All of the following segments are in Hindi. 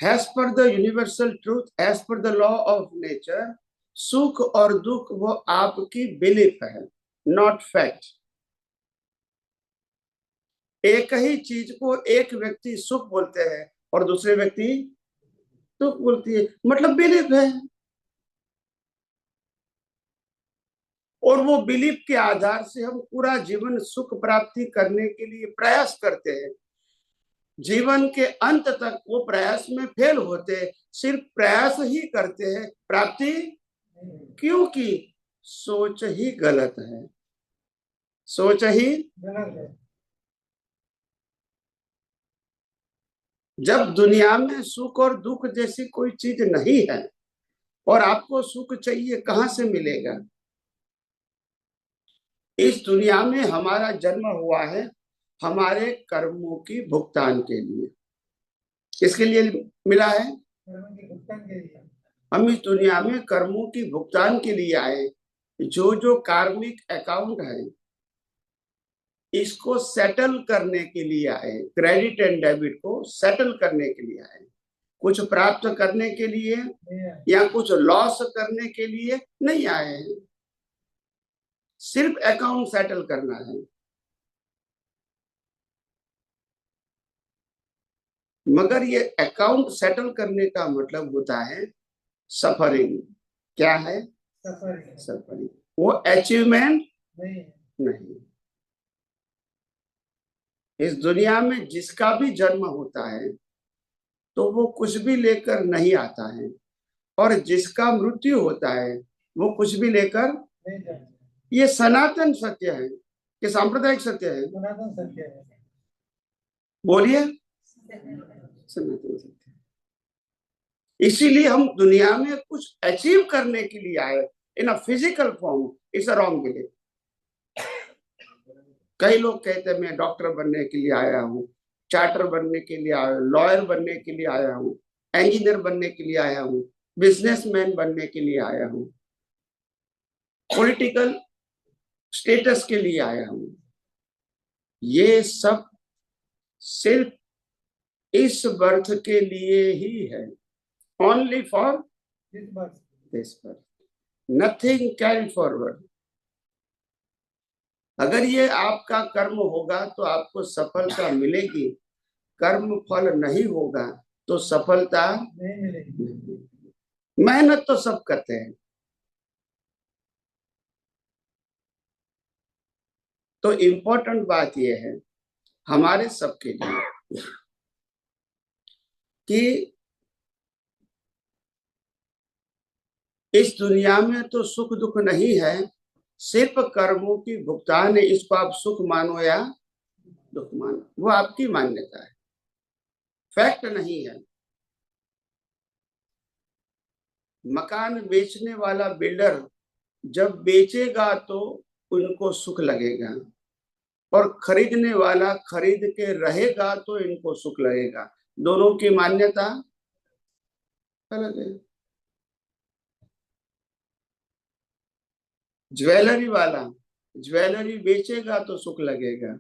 As per the universal truth, as per the law of nature, सुख और दुख वो आपकी बिलीफ है, नॉट फैक्ट। एक ही चीज को एक व्यक्ति सुख बोलते हैं और दूसरे व्यक्ति दुख बोलती है, मतलब बिलीफ है। और वो बिलीफ के आधार से हम पूरा जीवन सुख प्राप्ति करने के लिए प्रयास करते हैं। जीवन के अंत तक वो प्रयास में फेल होते, सिर्फ प्रयास ही करते हैं, प्राप्ति क्योंकि सोच ही गलत है, सोच ही गलत है। जब दुनिया में सुख और दुख जैसी कोई चीज नहीं है और आपको सुख चाहिए, कहां से मिलेगा? इस दुनिया में हमारा जन्म हुआ है हमारे कर्मों की भुगतान के लिए। किसके लिए मिला है? हम इस दुनिया में कर्मों की भुगतान के लिए आए। जो जो कार्मिक अकाउंट है इसको सेटल करने के लिए आए, क्रेडिट एंड डेबिट को सेटल करने के लिए आए, कुछ प्राप्त करने के लिए या कुछ लॉस करने के लिए नहीं आए हैं, सिर्फ अकाउंट सेटल करना है। मगर ये अकाउंट सेटल करने का मतलब होता है सफरिंग। क्या है? सफरिंग। सफरिंग, वो अचीवमेंट नहीं। इस दुनिया में जिसका भी जन्म होता है तो वो कुछ भी लेकर नहीं आता है, और जिसका मृत्यु होता है वो कुछ भी लेकर नहीं जाता। ये सनातन सत्य है कि सांप्रदायिक सत्य है? सनातन सत्य है। बोलिए। सनातन सत्य। इसीलिए हम दुनिया में कुछ अचीव करने के लिए आए in a physical form. It's a wrong belief. कई लोग कहते हैं मैं डॉक्टर बनने के लिए आया हूँ, चार्टर बनने के लिए आया, लॉयर बनने के लिए आया हूँ, इंजीनियर बनने के लिए आया हूँ, बिजनेसमैन बनने के लिए आया हूँ, पॉलिटिकल स्टेटस के लिए आया हूँ। ये सब सिर्फ इस बर्थ के लिए ही है, only for this birth, nothing carry forward. अगर ये आपका कर्म होगा तो आपको सफलता मिलेगी, कर्म फल नहीं होगा तो सफलता नहीं मिलेगी। मेहनत तो सब करते हैं। तो इम्पोर्टेंट बात यह है हमारे सबके लिए कि इस दुनिया में तो सुख दुख नहीं है, सिर्फ कर्मों की भुगतान है। इसको आप सुख मानो या दुख मानो, वो आपकी मान्यता है, फैक्ट नहीं है। मकान बेचने वाला बिल्डर जब बेचेगा तो उनको सुख लगेगा, और खरीदने वाला खरीद के रहेगा तो इनको सुख लगेगा। दोनों की मान्यता अलग है। ज्वेलरी वाला ज्वेलरी बेचेगा तो सुख लगेगा,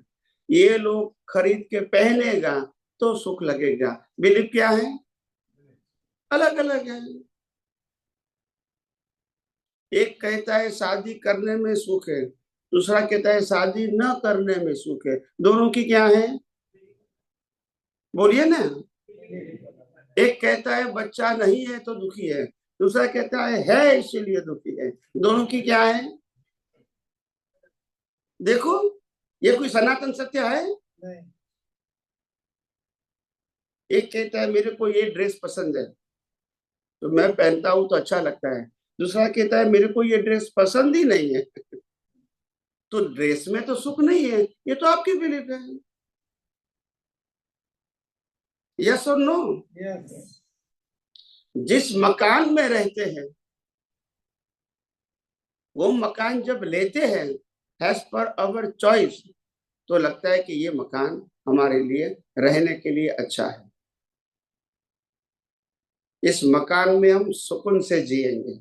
ये लोग खरीद के पहनेगा तो सुख लगेगा। बिलीफ क्या है? अलग अलग है। एक कहता है शादी करने में सुख है, दूसरा कहता है शादी न करने में सुख है। दोनों की क्या है? बोलिए ना। एक कहता है बच्चा नहीं है तो दुखी है, दूसरा कहता है इसीलिए दुखी है। दोनों की क्या है? देखो, ये कोई सनातन सत्य है? नहीं। एक कहता है मेरे को ये ड्रेस पसंद है तो मैं पहनता हूं तो अच्छा लगता है, दूसरा कहता है मेरे को ये ड्रेस पसंद ही नहीं है। तो ड्रेस में तो सुख नहीं है, ये तो आपकी बिलीफ है। यस और नो? जिस मकान में रहते हैं वो मकान जब लेते हैं एज पर अवर चॉइस तो लगता है कि ये मकान हमारे लिए रहने के लिए अच्छा है, इस मकान में हम सुकून से जिएंगे।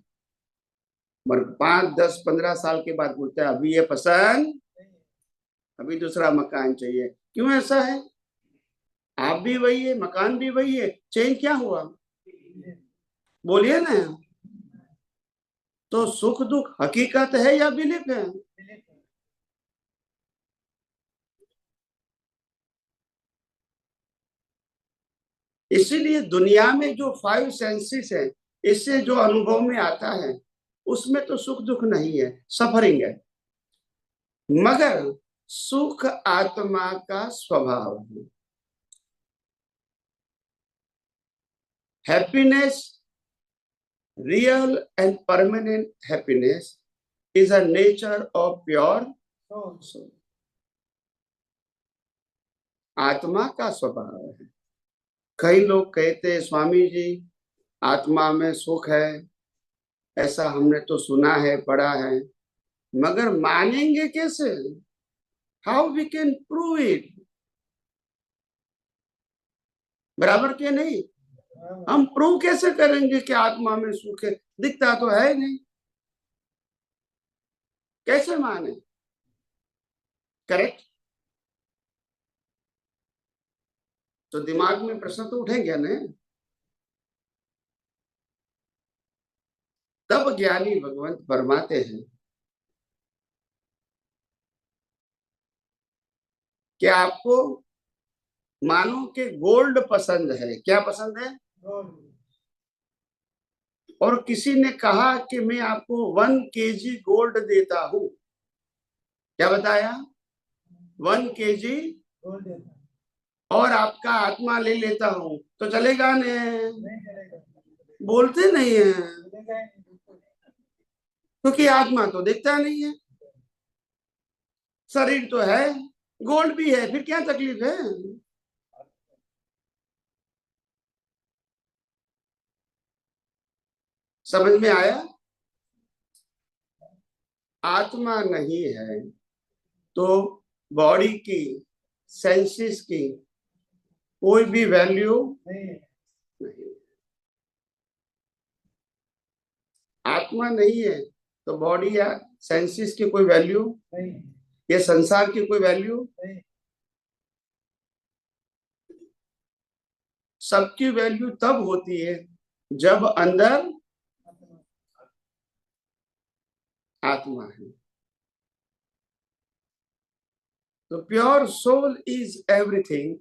पर 5 10 15 साल के बाद बोलते हैं अभी ये पसंद, अभी दूसरा मकान चाहिए। क्यों ऐसा है? आप भी वही है, मकान भी वही है, चेंज क्या हुआ? बोलिए ना। तो सुख दुख हकीकत है या बिलीफ है? इसीलिए दुनिया में जो फाइव सेंसेस है, इससे जो अनुभव में आता है, उसमें तो सुख दुख नहीं है, सफरिंग है। मगर सुख आत्मा का स्वभाव है। Happiness, real and permanent happiness is a nature of pure soul. आत्मा का स्वभाव है। कई लोग कहते हैं स्वामी जी आत्मा में सुख है, ऐसा हमने तो सुना है, पढ़ा है, मगर मानेंगे कैसे? How we can prove it? बराबर के नहीं? हम प्रूव कैसे करेंगे कि आत्मा में सुख है? दिखता तो है नहीं, कैसे माने? करेक्ट। तो दिमाग में प्रश्न तो उठेंगे ना। तब ज्ञानी भगवंत फरमाते हैं कि आपको मानो कि गोल्ड पसंद है। क्या पसंद है? और किसी ने कहा कि मैं आपको 1 kg गोल्ड देता हूं। क्या बताया? 1 kg, और आपका आत्मा ले लेता हूं, तो चलेगा नहीं? बोलते नहीं है, क्योंकि आत्मा तो दिखता नहीं है, शरीर तो है, गोल्ड भी है, फिर क्या तकलीफ है? समझ में आया? आत्मा नहीं है तो बॉडी की, सेंसेस की कोई भी वैल्यू नहीं। आत्मा नहीं है तो बॉडी या सेंसेस की कोई वैल्यू नहीं, ये संसार की कोई वैल्यू नहीं। सबकी वैल्यू तब होती है जब अंदर आत्मा है। तो प्योर सोल इज एवरीथिंग,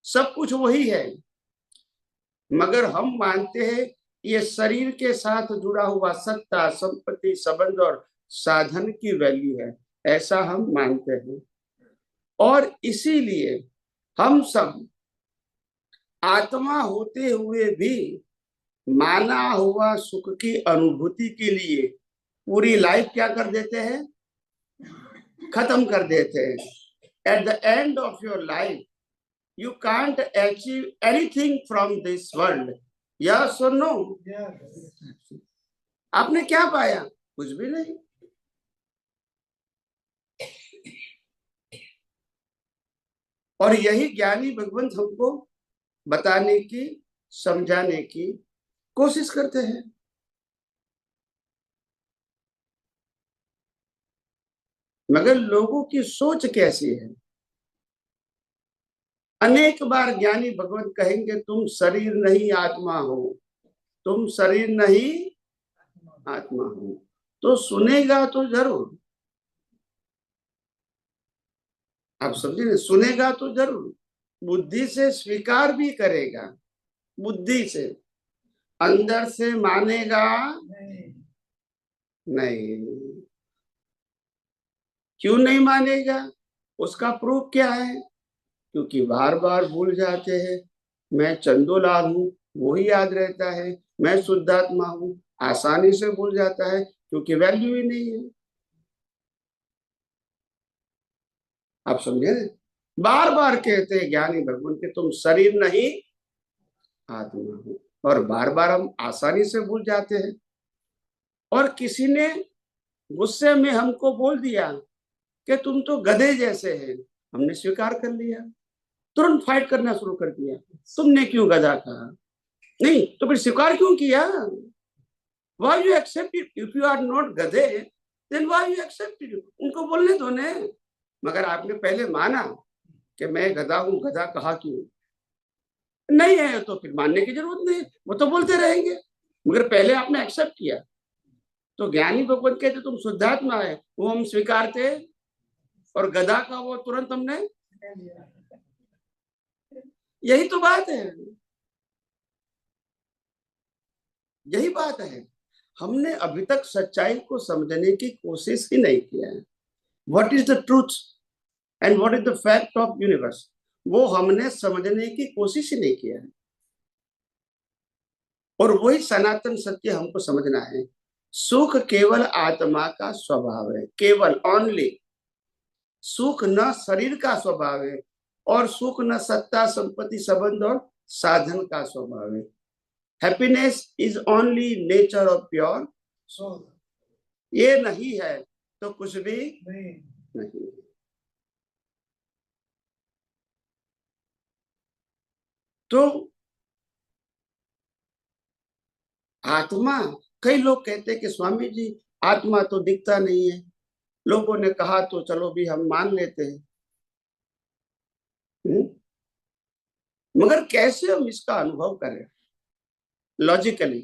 सब कुछ वही है, मगर हम मानते हैं ये शरीर के साथ जुड़ा हुआ सत्ता, संपत्ति, संबंध और साधन की वैल्यू है, ऐसा हम मानते हैं। और इसीलिए हम सब आत्मा होते हुए भी माना हुआ सुख की अनुभूति के लिए पूरी लाइफ क्या कर देते हैं? खत्म कर देते हैं। At the end of your life you can't achieve anything from this world. Yes और नो? आपने क्या पाया? कुछ भी नहीं। और यही ज्ञानी भगवंत हमको बताने की, समझाने की कोशिश करते हैं। मगर लोगों की सोच कैसी है? अनेक बार ज्ञानी भगवंत कहेंगे तुम शरीर नहीं आत्मा हो, तुम शरीर नहीं आत्मा हो। तो सुनेगा तो जरूर, आप समझे ना, सुनेगा तो जरूर, बुद्धि से स्वीकार भी करेगा, बुद्धि से, अंदर से मानेगा नहीं। क्यों नहीं मानेगा? उसका प्रूफ क्या है? क्योंकि बार बार भूल जाते हैं। मैं चंदोलाल हूँ, वही याद रहता है। मैं शुद्धात्मा हूँ, आसानी से भूल जाता है, क्योंकि वैल्यू ही नहीं है। आप समझे? बार बार कहते हैं ज्ञानी भगवान के तुम शरीर नहीं आत्मा हो, और बार बार हम आसानी से भूल जाते हैं। और किसी ने गुस्से में हमको बोल दिया कि तुम तो गधे जैसे हैं, हमने स्वीकार कर लिया, तुरंत फाइट करना शुरू कर दिया। तुमने क्यों गधा कहा? नहीं तो फिर स्वीकार क्यों किया? Why you accept it? If you are not गधे then why you accept it? उनको बोलने दो ने। मगर आपने पहले माना, कि मैं गधा हूं, गधा कहा क्यों? नहीं है तो फिर मानने की जरूरत नहीं, वो तो बोलते रहेंगे। मगर पहले आपने एक्सेप्ट किया। तो ज्ञानी भगवत कहते तुम शुद्धात्मा है, वो हम स्वीकारते, और गधा का वो तुरंत हमने, यही तो बात है, यही बात है। हमने अभी तक सच्चाई को समझने की कोशिश ही नहीं किया है। What is the truth and what is the fact of universe, वो हमने समझने की कोशिश ही नहीं किया है। और वही सनातन सत्य हमको समझना है। सुख केवल आत्मा का स्वभाव है, केवल ओनली। सुख न शरीर का स्वभाव है, और सुख न सत्ता संपत्ति संबंध और साधन का स्वभाव है। Happiness is only nature of pure soul. ये नहीं है तो कुछ भी नहीं। तो आत्मा, कई लोग कहते हैं कि स्वामी जी आत्मा तो दिखता नहीं है। लोगों ने कहा तो चलो भी हम मान लेते हैं। मगर कैसे हम इसका अनुभव करें logically?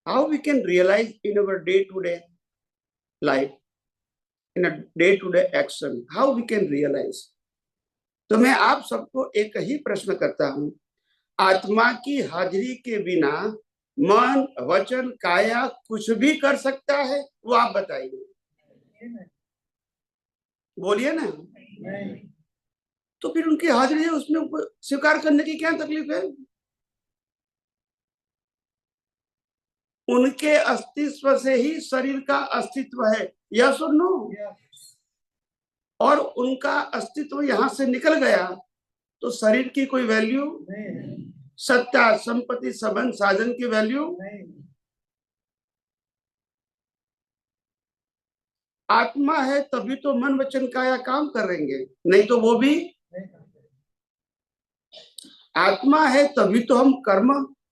How we can realise in our day to day life, in a day to day action, how we can realise? तो मैं आप सबको एक ही प्रश्न करता हूं, आत्मा की हाजिरी के बिना मन वचन काया कुछ भी कर सकता है? वो आप बताइए, बोलिए ना। तो फिर उनकी हाजिरी है, उसमें स्वीकार करने की क्या तकलीफ है? उनके अस्तित्व से ही शरीर का अस्तित्व है, यस और नो? और उनका अस्तित्व यहां से निकल गया तो शरीर की कोई वैल्यू नहीं, सत्ता संपत्ति संबंध साधन की वैल्यू नहीं। आत्मा है तभी तो मन वचन काया काम करेंगे, नहीं तो वो भी। आत्मा है तभी तो हम कर्म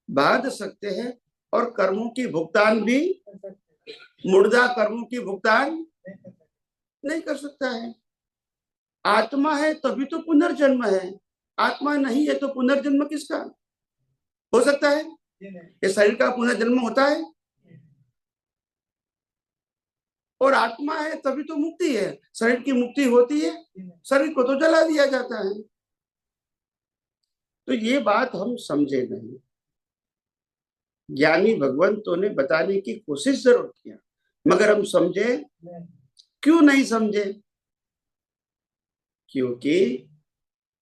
बांध सकते हैं, और कर्मों की भुगतान भी, मुर्दा कर्मों की भुगतान नहीं कर सकता है। आत्मा है तभी तो पुनर्जन्म है, आत्मा नहीं है तो पुनर्जन्म किसका हो सकता है? ये शरीर का पुनर्जन्म होता है। और आत्मा है तभी तो मुक्ति है, शरीर की मुक्ति होती है, शरीर को तो जला दिया जाता है। तो ये बात हम समझे नहीं। ज्ञानी भगवंतों ने बताने की कोशिश जरूर किया, मगर हम समझे क्यों नहीं समझे? क्योंकि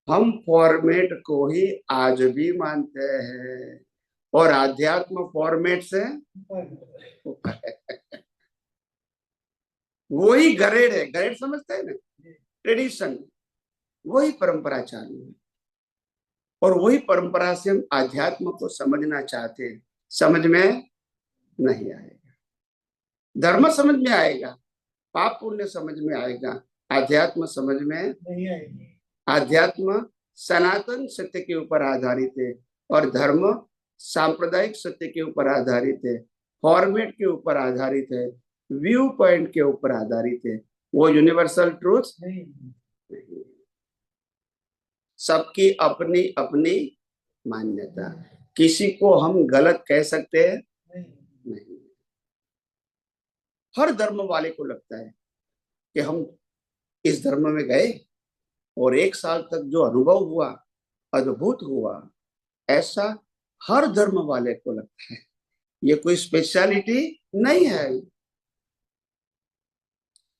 हम फॉर्मेट को ही आज भी मानते हैं, और आध्यात्म फॉर्मेट से वही गरेड़ है, गरेड़ समझते हैं ना, ट्रेडिशन, वही परंपरा चालू है। और वही परंपरा से हम आध्यात्म को समझना चाहते हैं, समझ में नहीं आएगा। धर्म समझ में आएगा, पाप पुण्य समझ में आएगा, आध्यात्म समझ में नहीं आएगी। आध्यात्म सनातन सत्य के ऊपर आधारित है, और धर्म सांप्रदायिक सत्य के ऊपर आधारित है, फॉर्मेट के ऊपर आधारित है, व्यू पॉइंट के ऊपर आधारित है। वो यूनिवर्सल ट्रूथ नहीं। सबकी अपनी अपनी मान्यता, किसी को हम गलत कह सकते हैं नहीं। हर धर्म वाले को लगता है कि हम इस धर्म में गए और 1 साल तक जो अनुभव हुआ अद्भुत हुआ, ऐसा हर धर्म वाले को लगता है। ये कोई स्पेशलिटी नहीं है।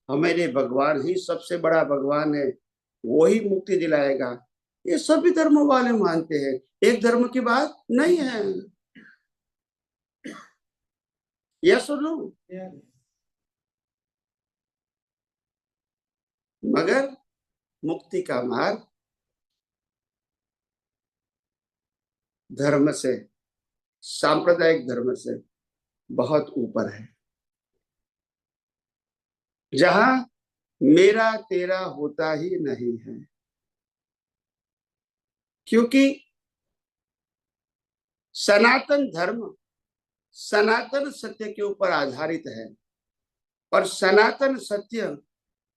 हमारे भगवान ही सबसे बड़ा भगवान है, वो ही मुक्ति दिलाएगा, ये सभी धर्म वाले मानते हैं, एक धर्म की बात नहीं है। यस और नो? मगर मुक्ति का मार्ग धर्म से, सांप्रदायिक धर्म से बहुत ऊपर है, जहां मेरा तेरा होता ही नहीं है। क्योंकि सनातन धर्म सनातन सत्य के ऊपर आधारित है, और सनातन सत्य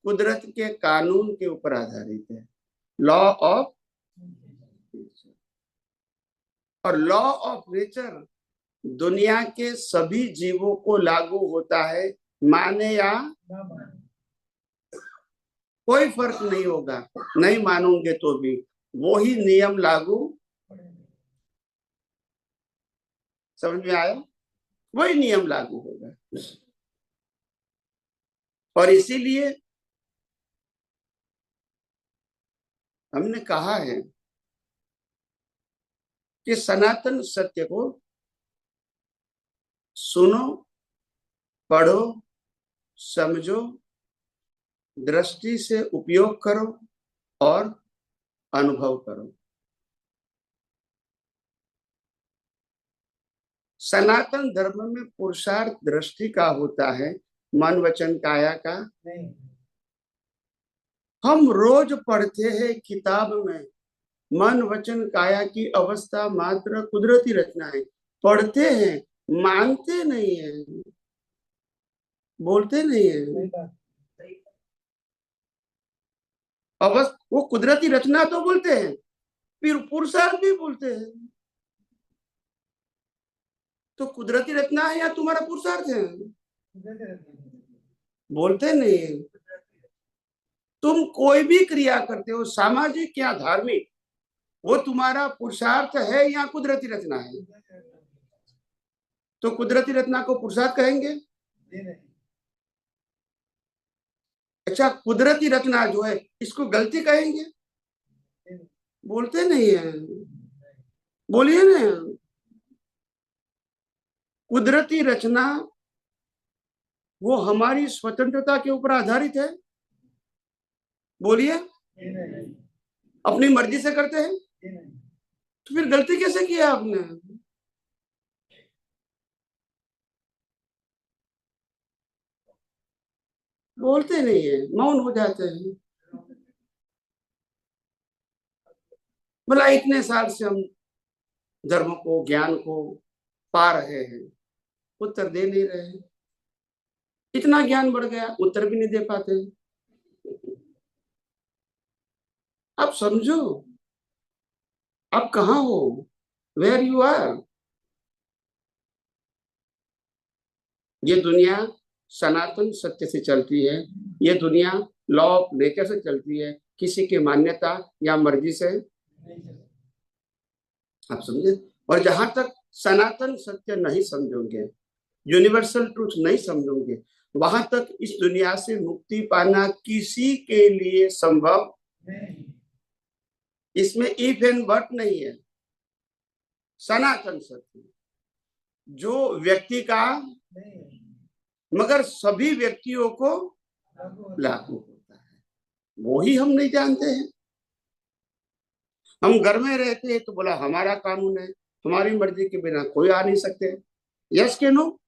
कुदरत के कानून के ऊपर आधारित है। Law of nature. और लॉ ऑफ नेचर दुनिया के सभी जीवों को लागू होता है, माने या कोई फर्क नहीं होगा। नहीं मानोगे तो भी वही नियम लागू, समझ में आया? वही नियम लागू होगा। और इसीलिए हमने कहा है कि सनातन सत्य को सुनो, पढ़ो, समझो, दृष्टि से उपयोग करो और अनुभव करो। सनातन धर्म में पुरुषार्थ दृष्टि का होता है, मन वचन काया का नहीं। हम रोज पढ़ते हैं किताब में, मन वचन काया की अवस्था मात्र कुदरती रचना है। पढ़ते हैं, मानते नहीं है, बोलते नहीं है। अवस्था वो कुदरती रचना तो बोलते हैं, फिर पुरुषार्थ भी बोलते हैं। तो कुदरती रचना है या तुम्हारा पुरुषार्थ है? बोलते नहीं है। तुम कोई भी क्रिया करते हो, सामाजिक या धार्मिक, वो तुम्हारा पुरुषार्थ है या कुदरती रचना है? तो कुदरती रचना को पुरुषार्थ कहेंगे? अच्छा, कुदरती रचना जो है इसको गलती कहेंगे? बोलते नहीं है, बोलिए ना। कुदरती रचना वो हमारी स्वतंत्रता के ऊपर आधारित है। बोलिए, अपनी मर्जी से करते हैं तो फिर गलती कैसे किया आपने? बोलते नहीं है, मौन हो जाते हैं। भला इतने साल से हम धर्म को, ज्ञान को पा रहे हैं, उत्तर दे नहीं रहे हैं। इतना ज्ञान बढ़ गया, उत्तर भी नहीं दे पाते। आप समझो, आप कहाँ हो, वेयर यू आर। ये दुनिया सनातन सत्य से चलती है, ये दुनिया लॉ ऑफ नेचर से चलती है, किसी की मान्यता या मर्जी से। आप समझे? और जहां तक सनातन सत्य नहीं समझोगे, यूनिवर्सल ट्रूथ नहीं समझोगे, वहां तक इस दुनिया से मुक्ति पाना किसी के लिए संभव नहीं। इसमें इफ एंड बट नहीं है। सनातन सत्य जो व्यक्ति का, मगर सभी व्यक्तियों को लागू होता है, वो ही हम नहीं जानते हैं। हम घर में रहते हैं तो बोला हमारा कानून है, हमारी मर्जी के बिना कोई आ नहीं सकते। यस के नो?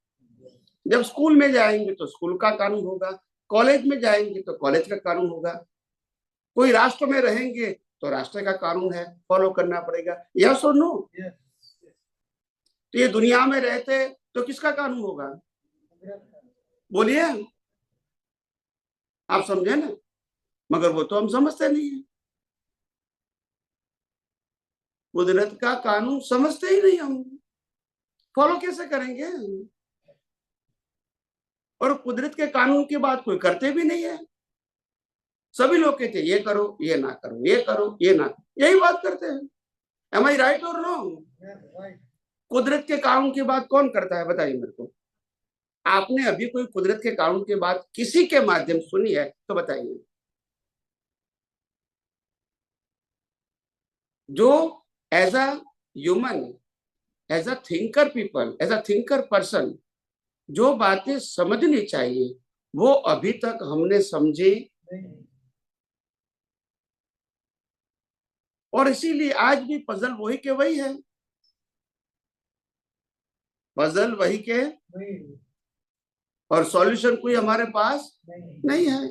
जब स्कूल में जाएंगे तो स्कूल का कानून होगा, कॉलेज में जाएंगे तो कॉलेज का कानून होगा, कोई राष्ट्र में रहेंगे तो राष्ट्र का कानून है, फॉलो करना पड़ेगा। यस और नो? तो ये दुनिया में रहते तो किसका कानून होगा? बोलिए, आप समझे ना? मगर वो तो हम समझते नहीं है, कुदरत का कानून समझते ही नहीं, हम फॉलो कैसे करेंगे? और कुदरत के कानून की बात कोई करते भी नहीं है। सभी लोग कहते हैं ये करो, ये ना करो, ये करो, ये ना, यही बात करते हैं। एम आई राइट और नो? कुदरत के कानून की बात कौन करता है, बताइए मेरे को। आपने अभी कोई कुदरत के कानून की बात किसी के माध्यम सुनी है तो बताइए। जो as a human, as a thinker people, as a thinker person जो बातें समझनी चाहिए वो अभी तक हमने समझी नहीं। और इसीलिए आज भी पजल वही के वही है, पजल वही के, और सॉल्यूशन कोई हमारे पास नहीं है,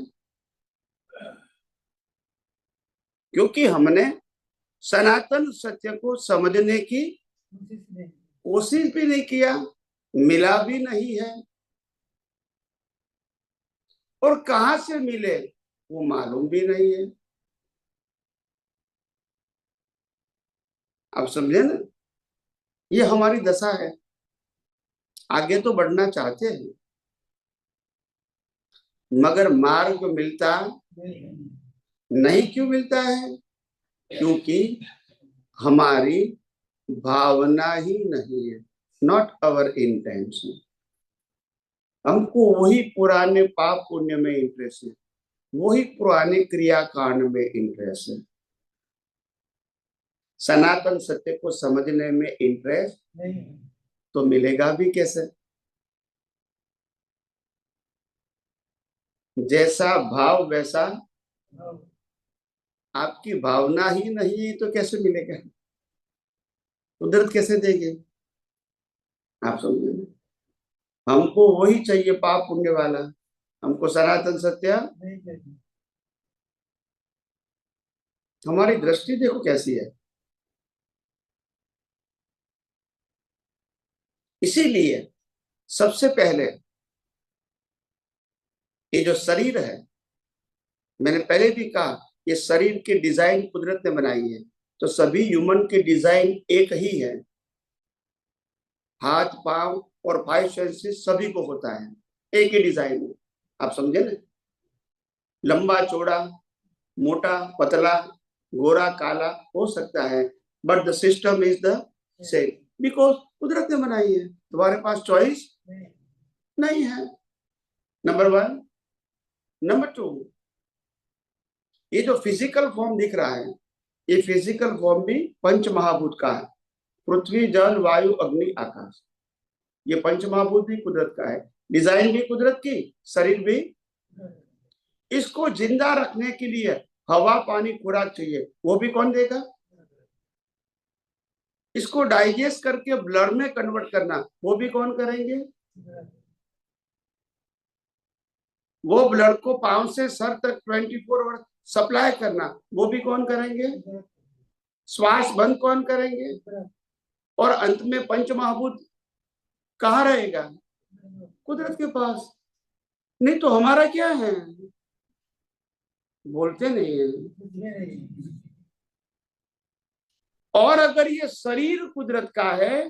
क्योंकि हमने सनातन सत्य को समझने की कोशिश भी नहीं किया, मिला भी नहीं है, और कहां से मिले वो मालूम भी नहीं है। आप समझे ना, ये हमारी दशा है। आगे तो बढ़ना चाहते हैं मगर मार्ग मिलता नहीं। क्यों मिलता है? क्योंकि हमारी भावना ही नहीं है, नॉट अवर इंटेंशन। हमको वही पुराने पाप पुण्य में इंटरेस्ट है, वही पुराने क्रियाकांड में इंटरेस्ट है। सनातन सत्य को समझने में इंटरेस्ट नहीं, तो मिलेगा भी कैसे? जैसा भाव वैसा, आपकी भावना ही नहीं है तो कैसे मिलेगा? कुदरत कैसे देगी? आप समझे? हमको वही चाहिए पाप पुण्य वाला, हमको सनातन सत्य नहीं चाहिए। हमारी दृष्टि देखो कैसी है। इसीलिए सबसे पहले ये जो शरीर है, मैंने पहले भी कहा, ये शरीर की डिजाइन कुदरत ने बनाई है। तो सभी ह्यूमन की डिजाइन एक ही है। हाथ पांव और फाइव सेंसेस सभी को होता है, एक ही डिजाइन है। आप समझे ना? लंबा चौड़ा, मोटा पतला, गोरा काला हो सकता है, but the system is the same, because कुदरत ने बनाई है। तुम्हारे पास चॉइस नहीं है, नंबर वन। नंबर टू, ये जो फिजिकल फॉर्म दिख रहा है, ये फिजिकल फॉर्म भी पंच महाभूत का है। पृथ्वी जल वायु अग्नि आकाश, ये पंच महाभूत भी कुदरत का है। डिजाइन भी कुदरत की, शरीर भी। इसको जिंदा रखने के लिए हवा पानी खुराक चाहिए, वो भी कौन देगा? इसको डाइजेस्ट करके ब्लड में कन्वर्ट करना, वो भी कौन करेंगे? वो ब्लड को पांव से सर तक 24 आवर सप्लाई करना, वो भी कौन करेंगे? श्वास बंद कौन करेंगे? और अंत में पंच महाभूत कहाँ रहेगा? कुदरत के पास। नहीं तो हमारा क्या है? बोलते नहीं है। और अगर ये शरीर कुदरत का है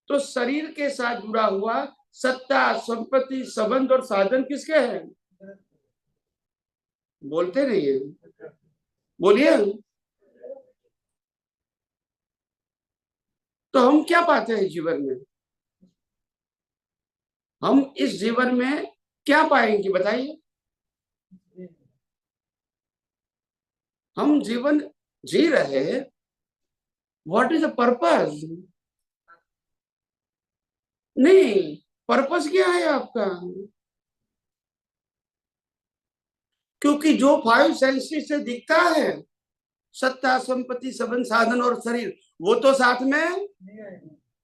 तो शरीर के साथ जुड़ा हुआ सत्ता संपत्ति संबंध और साधन किसके हैं? बोलते नहीं है, बोलिए। तो हम क्या पाते हैं जीवन में? हम इस जीवन में क्या पाएंगे बताइए? हम जीवन जी रहे हैं, व्हाट इज द पर्पस? नहीं, पर्पस क्या है आपका? क्योंकि जो फाइव सेंसेस से दिखता है, सत्ता संपत्ति संबंध साधन और शरीर, वो तो साथ में,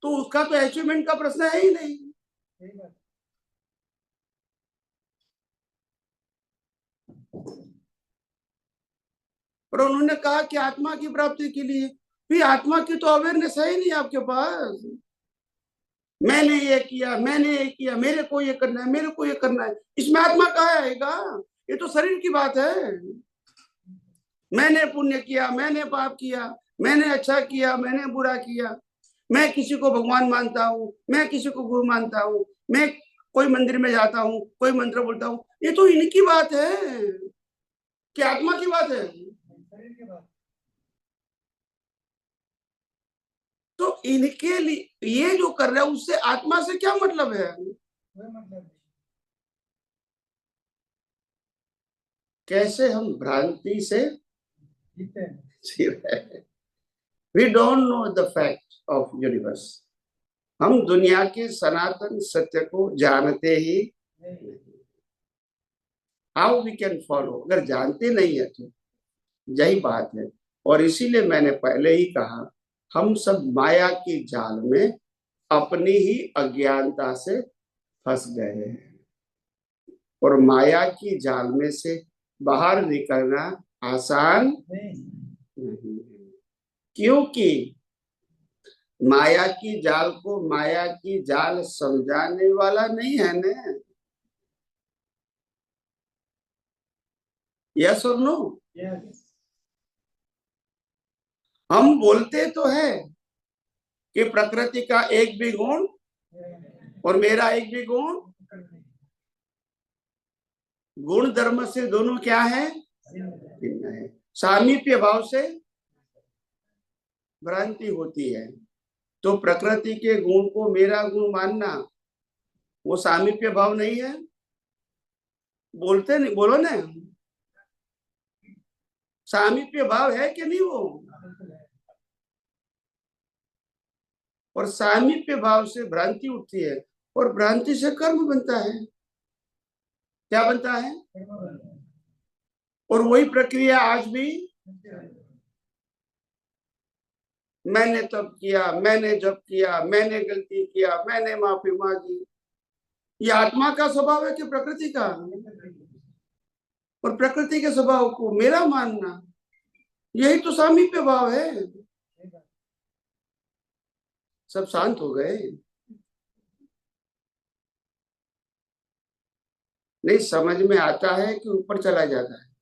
तो उसका तो अचीवमेंट का प्रश्न है ही नहीं। और उन्होंने कहा कि आत्मा की प्राप्ति के लिए भी, आत्मा की तो अवेयरनेस है ही नहीं आपके पास। मैंने ये किया, मैंने ये किया, मेरे को ये करना है, मेरे को ये करना है, इसमें आत्मा कहाँ आएगा? ये तो शरीर की बात है। मैंने पुण्य किया, मैंने पाप किया, मैंने अच्छा किया, मैंने बुरा किया, मैं किसी को भगवान मानता हूँ, मैं किसी को गुरु मानता हूँ, मैं कोई मंदिर में जाता हूँ, कोई मंत्र बोलता हूँ, ये तो इनकी बात है कि आत्मा की बात है? तो इनके लिए ये जो कर रहे हैं उससे आत्मा से क्या मतलब है? कैसे हम भ्रांति से जी रहे हैं। We don't know the fact of universe. हम दुनिया के सनातन सत्य को जानते ही नहीं। How we can follow? अगर जानते नहीं है तो यही बात है। और इसीलिए मैंने पहले ही कहा, हम सब माया की जाल में अपनी ही अज्ञानता से फंस गए हैं। और माया की जाल में से बाहर निकलना आसान नहीं है, क्योंकि माया की जाल को माया की जाल समझाने वाला नहीं है ना। यस और नो? हम बोलते तो है कि प्रकृति का एक भी गुण और मेरा एक भी गुण, गुण धर्म से दोनों क्या है, भिन्न है। सामीप्य भाव से भ्रांति होती है। तो प्रकृति के गुण को मेरा गुण मानना वो सामीप्य भाव नहीं है। बोलते नहीं, बोलो ना, सामीप्य भाव है कि नहीं वो। और सामीप्य भाव से भ्रांति उठती है और भ्रांति से कर्म बनता है। क्या बनता है? और वही प्रक्रिया आज भी, मैंने तब किया, मैंने जब किया, मैंने गलती किया, मैंने माफी मांगी, ये आत्मा का स्वभाव है कि प्रकृति का? और प्रकृति के स्वभाव को मेरा मानना, यही तो सामीप्य भाव है। सब शांत हो गए। नहीं समझ में आता है कि ऊपर चला जाता है?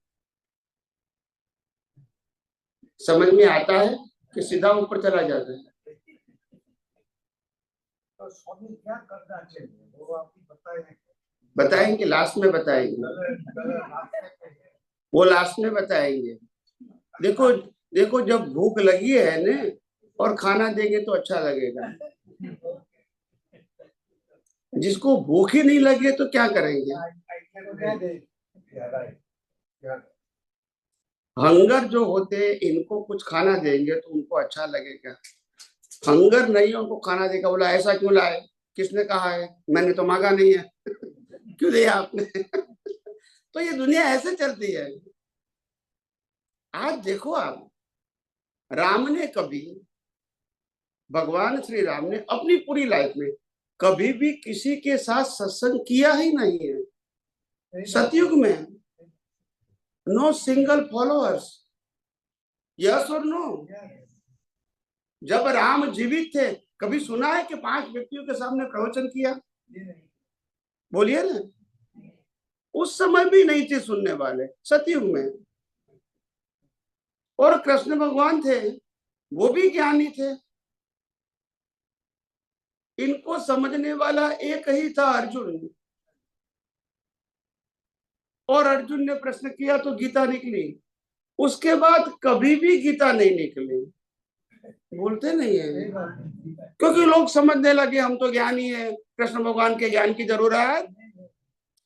समझ में आता है कि सीधा ऊपर चला जाता है? तो स्वामी क्या करना चाहिए वो आप बताएंगे? बताएंगे, लास्ट में बताएंगे, वो लास्ट में बताएंगे। देखो देखो, जब भूख लगी है ना और खाना देंगे तो अच्छा लगेगा। जिसको भूख ही नहीं लगे तो क्या करेंगे? हंगर जो होते इनको कुछ खाना देंगे तो उनको अच्छा लगेगा। हंगर नहीं उनको खाना देगा, बोला ऐसा क्यों लाए, किसने कहा है, मैंने तो मांगा नहीं है क्यों दिया आपने तो ये दुनिया ऐसे चलती है। आज देखो आप, राम ने कभी, भगवान श्री राम ने अपनी पूरी लाइफ में कभी भी किसी के साथ सत्संग किया ही नहीं है। सतयुग में नो सिंगल फॉलोअर्स, यस और नो। जब राम जीवित थे कभी सुना है कि 5 व्यक्तियों के सामने प्रवचन किया? बोलिए ना। उस समय भी नहीं थे सुनने वाले, सतयुग में। और कृष्ण भगवान थे, वो भी ज्ञानी थे। इनको समझने वाला एक ही था, अर्जुन। और अर्जुन ने प्रश्न किया तो गीता निकली। उसके बाद कभी भी गीता नहीं निकली। बोलते नहीं है, क्योंकि लोग समझने लगे हम तो ज्ञानी है, कृष्ण भगवान के ज्ञान की जरूरत।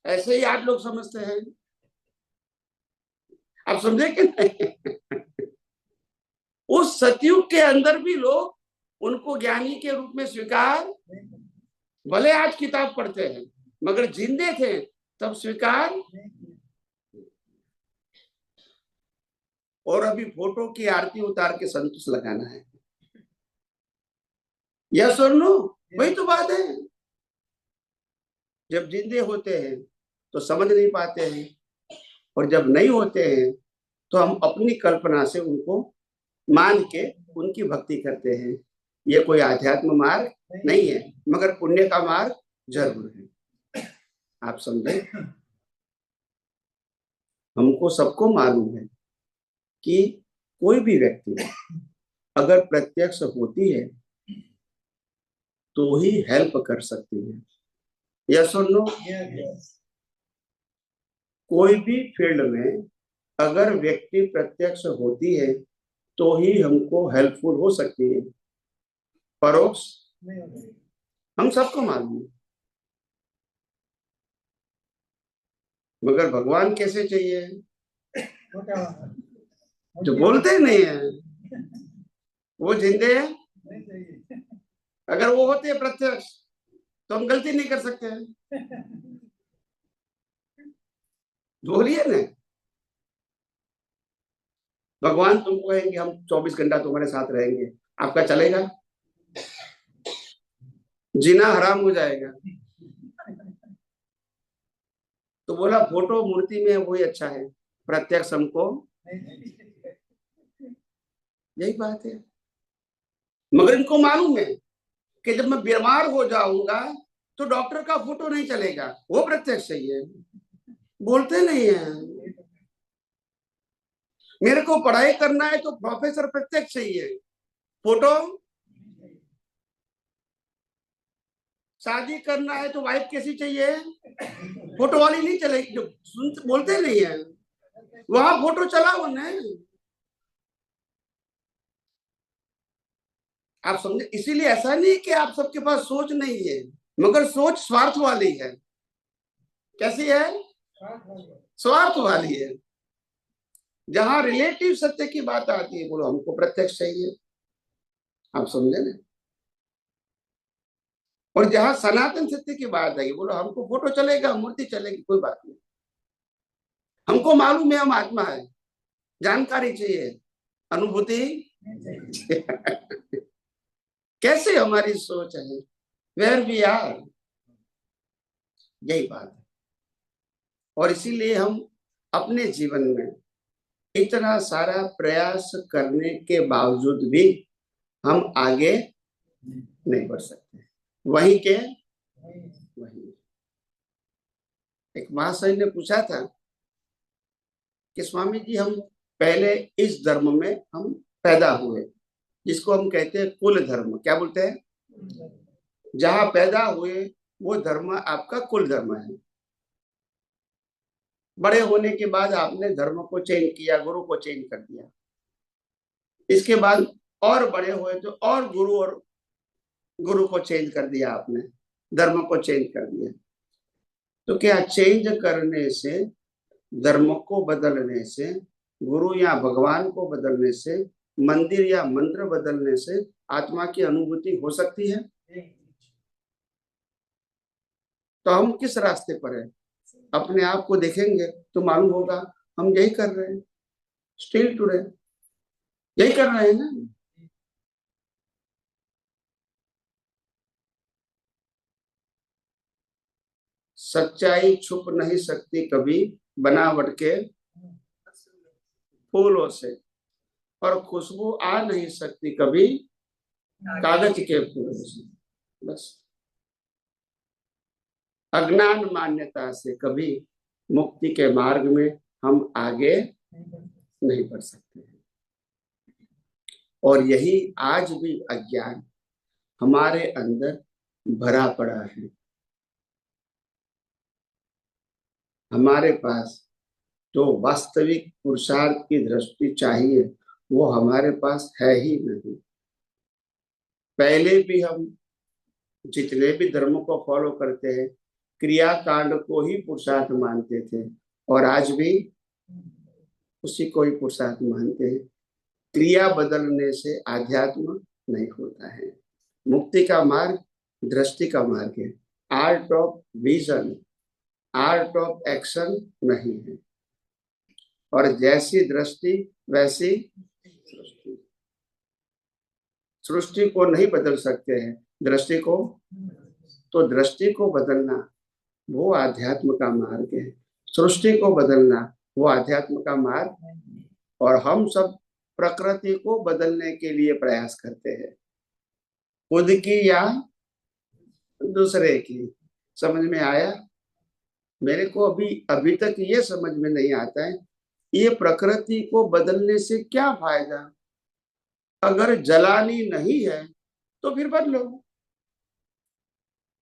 ऐसे ही आज लोग समझते हैं। आप समझे कि नहीं? उस सतयुग के अंदर भी लोग उनको ज्ञानी के रूप में स्वीकार, भले आज किताब पढ़ते हैं मगर जिंदे थे तब स्वीकार। और अभी फोटो की आरती उतार के संतोष लगाना है, यस और नो? वही तो बात है। जब जिंदे होते हैं तो समझ नहीं पाते हैं, और जब नहीं होते हैं तो हम अपनी कल्पना से उनको मान के उनकी भक्ति करते हैं। ये कोई आध्यात्म मार्ग नहीं है, मगर पुण्य का मार्ग जरूर है। आप समझे? हमको सबको मालूम है कि कोई भी व्यक्ति अगर प्रत्यक्ष होती है तो ही हेल्प कर सकती है, यस और नो? कोई भी फील्ड में अगर व्यक्ति प्रत्यक्ष होती है तो ही हमको हेल्पफुल हो सकती है, परोक्ष हम सबको मालूम है। मगर भगवान कैसे चाहिए? जो बोलते नहीं है, वो जिंदे हैं। अगर वो होते हैं प्रत्यक्ष तो हम गलती नहीं कर सकते हैं। बोलिए ना। भगवान तुमको कहेंगे हम 24 घंटा तुम्हारे साथ रहेंगे, आपका चलेगा? जीना हराम हो जाएगा। तो बोला फोटो मूर्ति में वही अच्छा है, प्रत्यक्ष हमको, यही बात है। मगर इनको मालूम है कि जब मैं बीमार हो जाऊंगा तो डॉक्टर का फोटो नहीं चलेगा, वो प्रत्यक्ष सही है। बोलते नहीं है। मेरे को पढ़ाई करना है तो प्रोफेसर प्रत्यक्ष चाहिए, फोटो शादी करना है तो वाइफ कैसी चाहिए? फोटो वाली नहीं चलेगी, जो सुन बोलते नहीं है, वहां फोटो चलाओ नहीं। आप समझे? इसीलिए ऐसा नहीं कि आप सबके पास सोच नहीं है, मगर सोच स्वार्थ वाली है। कैसी है? स्वार्थ वाली है। जहां रिलेटिव सत्य की बात आती है, बोलो हमको प्रत्यक्ष चाहिए। आप समझे ना? और जहां सनातन सत्य की बात आई, बोलो हमको फोटो चलेगा, मूर्ति चलेगी, कोई बात नहीं, हमको मालूम है हम आत्मा है, जानकारी चाहिए, अनुभूति। कैसे हमारी सोच है, वेयर वी आर, यही बात है। और इसीलिए हम अपने जीवन में इतना सारा प्रयास करने के बावजूद भी हम आगे नहीं बढ़ सकते, वहीं के वहीं। एक महाशय ने पूछा था कि स्वामी जी, हम पहले इस धर्म में हम पैदा हुए, जिसको हम कहते हैं कुल धर्म, क्या बोलते हैं, जहां पैदा हुए वो धर्म आपका कुल धर्म है। बड़े होने के बाद आपने धर्म को चेंज किया, गुरु को चेंज कर दिया, इसके बाद और बड़े हुए तो और गुरु को चेंज कर दिया आपने, धर्म को चेंज कर दिया। तो क्या चेंज करने से, धर्म को बदलने से, गुरु या भगवान को बदलने से, मंदिर या मंत्र बदलने से आत्मा की अनुभूति हो सकती है? तो हम किस रास्ते पर हैं? अपने आप को देखेंगे तो मालूम होगा हम यही कर रहे हैं, स्टिल टुडे यही कर रहे हैं ना। सच्चाई छुप नहीं सकती कभी बनावट के फूलों से, और खुशबू आ नहीं सकती कभी कागज के फूलों से। बस अज्ञान मान्यता से कभी मुक्ति के मार्ग में हम आगे नहीं बढ़ सकते हैं। और यही आज भी अज्ञान हमारे अंदर भरा पड़ा है। हमारे पास जो वास्तविक पुरुषार्थ की दृष्टि चाहिए वो हमारे पास है ही नहीं। पहले भी हम जितने भी धर्मों को फॉलो करते हैं, क्रिया कांड को ही पुरुषार्थ मानते थे, और आज भी उसी को ही पुरुषार्थ मानते हैं। क्रिया बदलने से आध्यात्म नहीं होता है। मुक्ति का मार्ग दृष्टि का मार्ग है, art of vision, art of action नहीं है। और जैसी दृष्टि वैसी सृष्टि। सृष्टि को नहीं बदल सकते हैं, दृष्टि को। तो दृष्टि को बदलना वो आध्यात्म का मार्ग है, सृष्टि को बदलना वो आध्यात्म का मार्ग। और हम सब प्रकृति को बदलने के लिए प्रयास करते हैं, खुद की या दूसरे की। समझ में आया? मेरे को अभी तक ये समझ में नहीं आता है, ये प्रकृति को बदलने से क्या फायदा? अगर जलानी नहीं है तो फिर बदलो,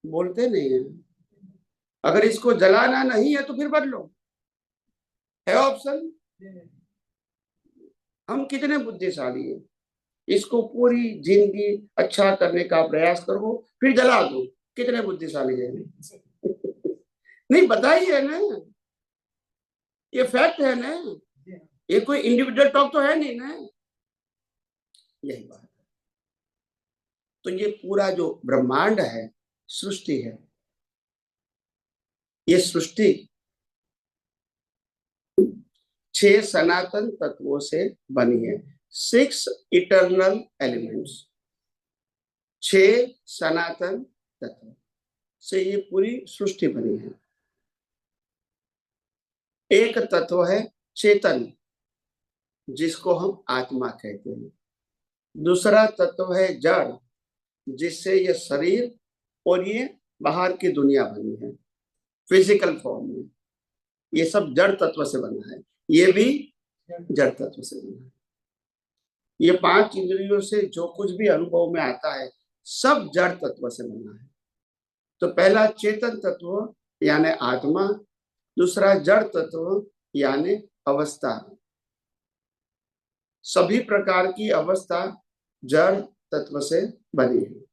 बोलते नहीं है। अगर इसको जलाना नहीं है तो फिर बदलो, है ऑप्शन। हम कितने बुद्धिशाली हैं, इसको पूरी जिंदगी अच्छा करने का प्रयास करो फिर जला दो, कितने बुद्धिशाली है। नहीं, बताइए है ना, ये फैक्ट है ना, ये कोई इंडिविजुअल टॉक तो है नहीं ना। यही बात है। तो ये पूरा जो ब्रह्मांड है, सृष्टि है, ये सृष्टि 6 सनातन तत्वों से बनी है, 6 इटर्नल एलिमेंट्स। 6 सनातन तत्व से ये पूरी सृष्टि बनी है। एक तत्व है चेतन, जिसको हम आत्मा कहते हैं। दूसरा तत्व है जड़, जिससे ये शरीर और ये बाहर की दुनिया बनी है, फिजिकल फॉर्म में। ये सब जड़ तत्व से बना है, ये भी जड़ तत्व से बना है। ये 5 इंद्रियों से जो कुछ भी अनुभव में आता है सब जड़ तत्व से बना है। तो पहला चेतन तत्व यानी आत्मा, दूसरा जड़ तत्व यानी अवस्था। सभी प्रकार की अवस्था जड़ तत्व से बनी है।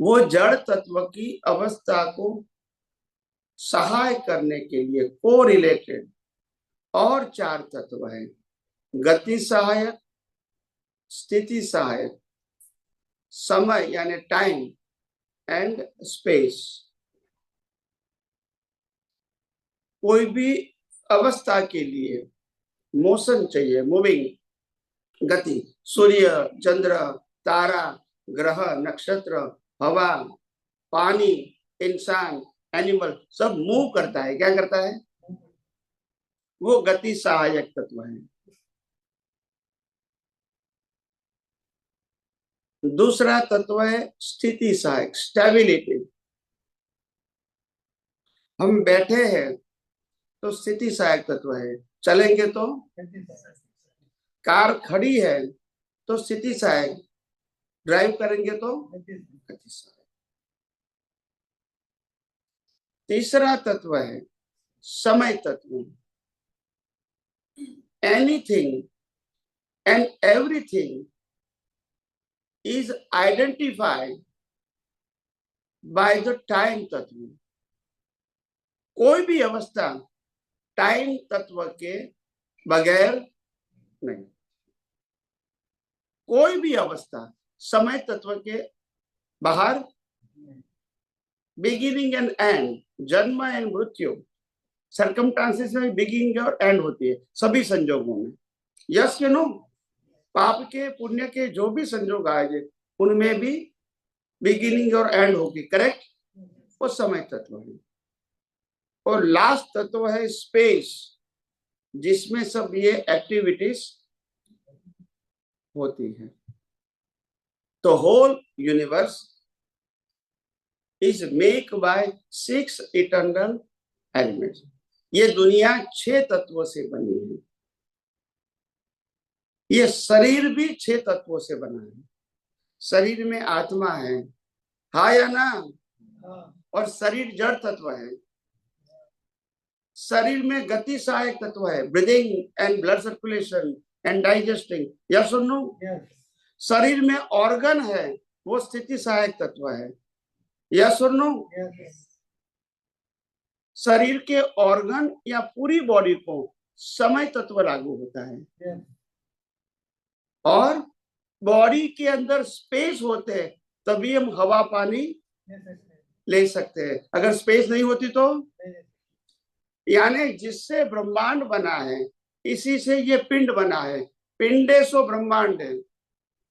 वो जड़ तत्व की अवस्था को सहाय करने के लिए को रिलेटेड और चार तत्व हैं। गति सहायक, स्थिति सहायक, समय यानी टाइम एंड स्पेस। कोई भी अवस्था के लिए मोशन चाहिए, मूविंग, गति। सूर्य, चंद्र, तारा, ग्रह, नक्षत्र, हवा, पानी, इंसान, एनिमल सब मूव करता है। क्या करता है? वो गति सहायक तत्व है। दूसरा तत्व है स्थिति सहायक, स्टेबिलिटी। हम बैठे हैं तो स्थिति सहायक तत्व है, चलेंगे तो। कार खड़ी है तो स्थिति सहायक, ड्राइव करेंगे तो गति सहायक। तीसरा तत्व है समय तत्व। Anything and everything is identified by the time तत्व। कोई भी अवस्था टाइम तत्व के बगैर नहीं। कोई भी अवस्था समय तत्व के बाहर। बिगिनिंग एंड एंड, जन्म एंड मृत्यु, सर्कमस्टांसेस में बिगिनिंग और एंड होती है सभी संजोगों में। यस यू नो, पाप के पुण्य के जो भी संजोग आएंगे उनमें भी बिगिनिंग और एंड होगी। करेक्ट? वो समय तत्व है। और लास्ट तत्व है स्पेस, जिसमें सब ये एक्टिविटीज होती है। तो whole universe is make by 6 eternal elements. ये दुनिया 6 तत्वों से बनी है। ये शरीर भी 6 तत्वों से बना है। शरीर में आत्मा है, हाँ या ना? और शरीर जड़ तत्व है। शरीर में गति सहायक तत्व है, breathing and blood circulation and digesting. Yes और नो? शरीर में ऑर्गन है, वो स्थिति सहायक तत्व है। यस और नो? शरीर के ऑर्गन या पूरी बॉडी को समय तत्व लागू होता है। और बॉडी के अंदर स्पेस होते हैं तभी हम हवा पानी ले सकते हैं। अगर स्पेस नहीं होती तो, यानी जिससे ब्रह्मांड बना है इसी से ये पिंड बना है। पिंडेशो ब्रह्मांड है,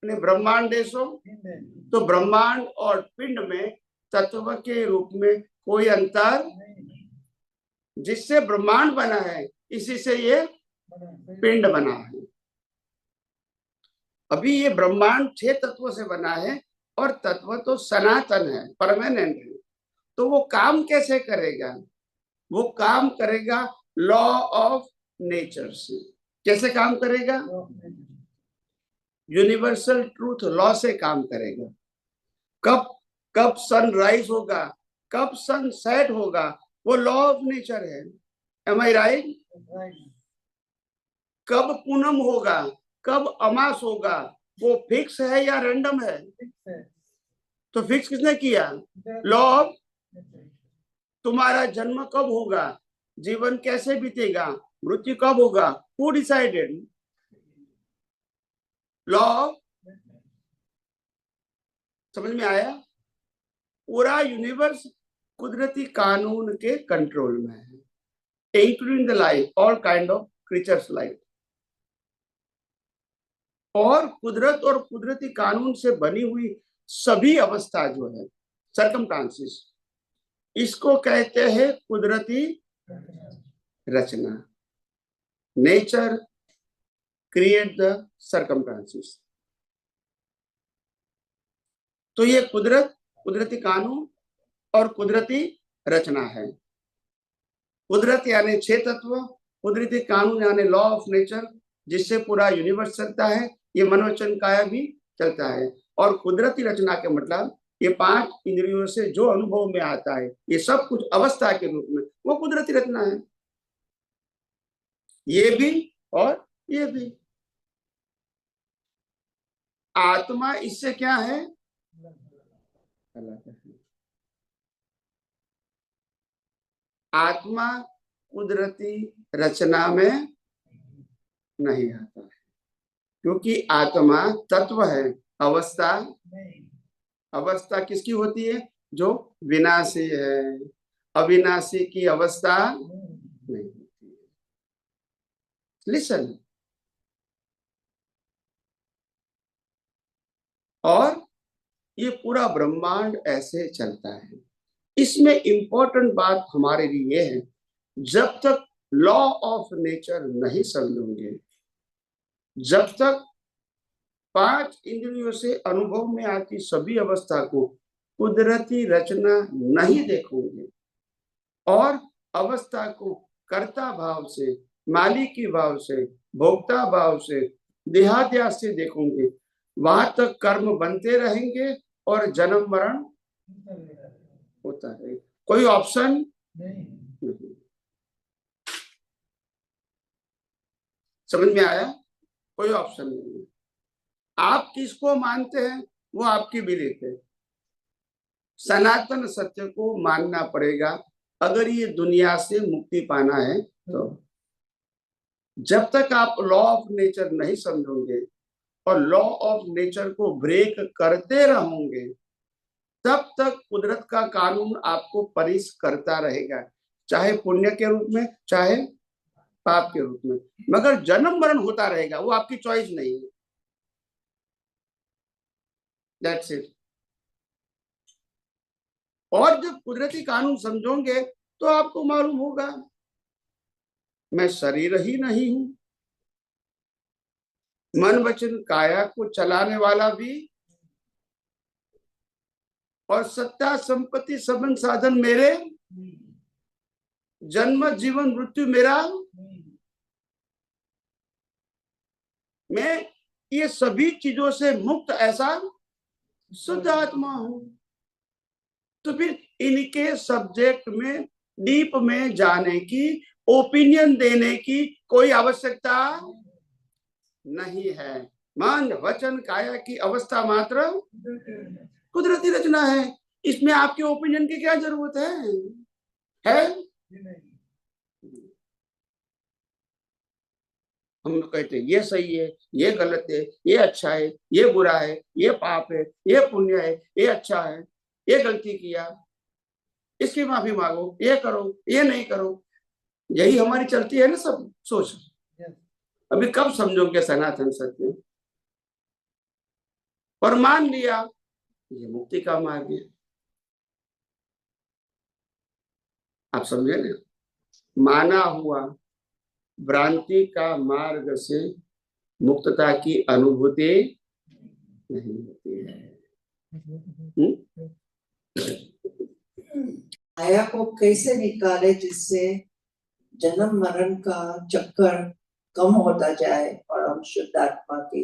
ब्रह्मांडेशो। तो ब्रह्मांड और पिंड में तत्व के रूप में कोई अंतर। जिससे ब्रह्मांड बना है इसी से ये पिंड बना है। अभी ये ब्रह्मांड 6 तत्वों से बना है और तत्व तो सनातन है, परमानेंट है। तो वो काम कैसे करेगा? वो काम करेगा लॉ ऑफ नेचर से। कैसे काम करेगा? यूनिवर्सल ट्रूथ लॉ से काम करेगा। कब कब सनराइज होगा, कब सन सेट होगा, वो लॉ ऑफ नेचर है। एम आई राइट? कब पूनम होगा, कब अमास होगा, वो फिक्स है या रैंडम है? तो फिक्स किसने किया? Law of. तुम्हारा जन्म कब होगा, जीवन कैसे बीतेगा, मृत्यु कब होगा, हु डिसाइडेड? Law of. समझ में आया? पूरा यूनिवर्स कुदरती कानून के कंट्रोल में है, including the life, all kind of creatures life. और कुदरत और कुदरती कानून से बनी हुई सभी अवस्था जो है, सर्कमस्टांसेस, इसको कहते हैं कुदरती रचना। Nature create the circumstances. तो ये कुदरत, कुदरती कानून और कुदरती रचना है। कुदरत यानी 6 तत्व, कुदरती कानून यानी लॉ ऑफ नेचर, जिससे पूरा यूनिवर्स चलता है। ये मनोवचन काया भी चलता है। और कुदरती रचना के मतलब ये 5 इंद्रियों से जो अनुभव में आता है, ये सब कुछ अवस्था के रूप में, वो कुदरती रचना है। ये भी और ये भी। आत्मा इससे क्या है? अलग है। आत्मा कुदरती रचना में नहीं आता है, क्योंकि आत्मा तत्व है। अवस्था, अवस्था किसकी होती है? जो विनाशी है। अविनाशी की अवस्था नहीं होती है। लिसन। और ये पूरा ब्रह्मांड ऐसे चलता है। इसमें इंपॉर्टेंट बात हमारे लिए है, जब तक लॉ ऑफ नेचर नहीं समझोगे, जब तक 5 इंद्रियों से अनुभव में आती सभी अवस्था को कुदरती रचना नहीं देखोगे और अवस्था को कर्ता भाव से, मालिकी भाव से, भोक्ता भाव से, देहाद्यास से देखोगे, वहां तक कर्म बनते रहेंगे और जन्म मरण होता रहेगा। कोई ऑप्शन नहीं। समझ में आया? कोई ऑप्शन नहीं है। आप किसको मानते हैं वो आपकी बिलीफ है। सनातन सत्य को मानना पड़ेगा अगर ये दुनिया से मुक्ति पाना है तो। जब तक आप लॉ ऑफ नेचर नहीं समझोगे और लॉ ऑफ नेचर को ब्रेक करते रहोगे, तब तक कुदरत का कानून आपको पनिश करता रहेगा, चाहे पुण्य के रूप में, चाहे पाप के रूप में, मगर जन्म मरण होता रहेगा। वो आपकी चॉइस नहीं है। That's it. और जब कुदरती कानून समझोगे तो आपको मालूम होगा मैं शरीर ही नहीं हूं, मन वचन काया को चलाने वाला भी, और सत्ता संपत्ति सबन साधन मेरे, जन्म जीवन मृत्यु मेरा, मैं ये सभी चीजों से मुक्त ऐसा शुद्ध आत्मा हूं। तो फिर इनके सब्जेक्ट में डीप में जाने की, ओपिनियन देने की कोई आवश्यकता नहीं है। मन वचन काया की अवस्था मात्र कुदरती रचना है। इसमें आपके ओपिनियन की क्या जरूरत है? हम लोग कहते हैं ये सही है, ये गलत है, ये अच्छा है, ये बुरा है, ये पाप है, ये पुण्य है, ये अच्छा है, ये गलती किया, इसकी माफी मांगो, ये करो, ये नहीं करो। यही हमारी चलती है ना सब सोच। अभी कब समझोगे सनातन सत्य? और मान लिया ये मुक्ति का मार्ग है। आप समझे ना? माना हुआ भ्रांति का मार्ग से मुक्तता की अनुभूति नहीं होती है। माया को कैसे निकाले जिससे जन्म मरण का चक्कर कम होता जाए और हम शुद्ध आत्मा की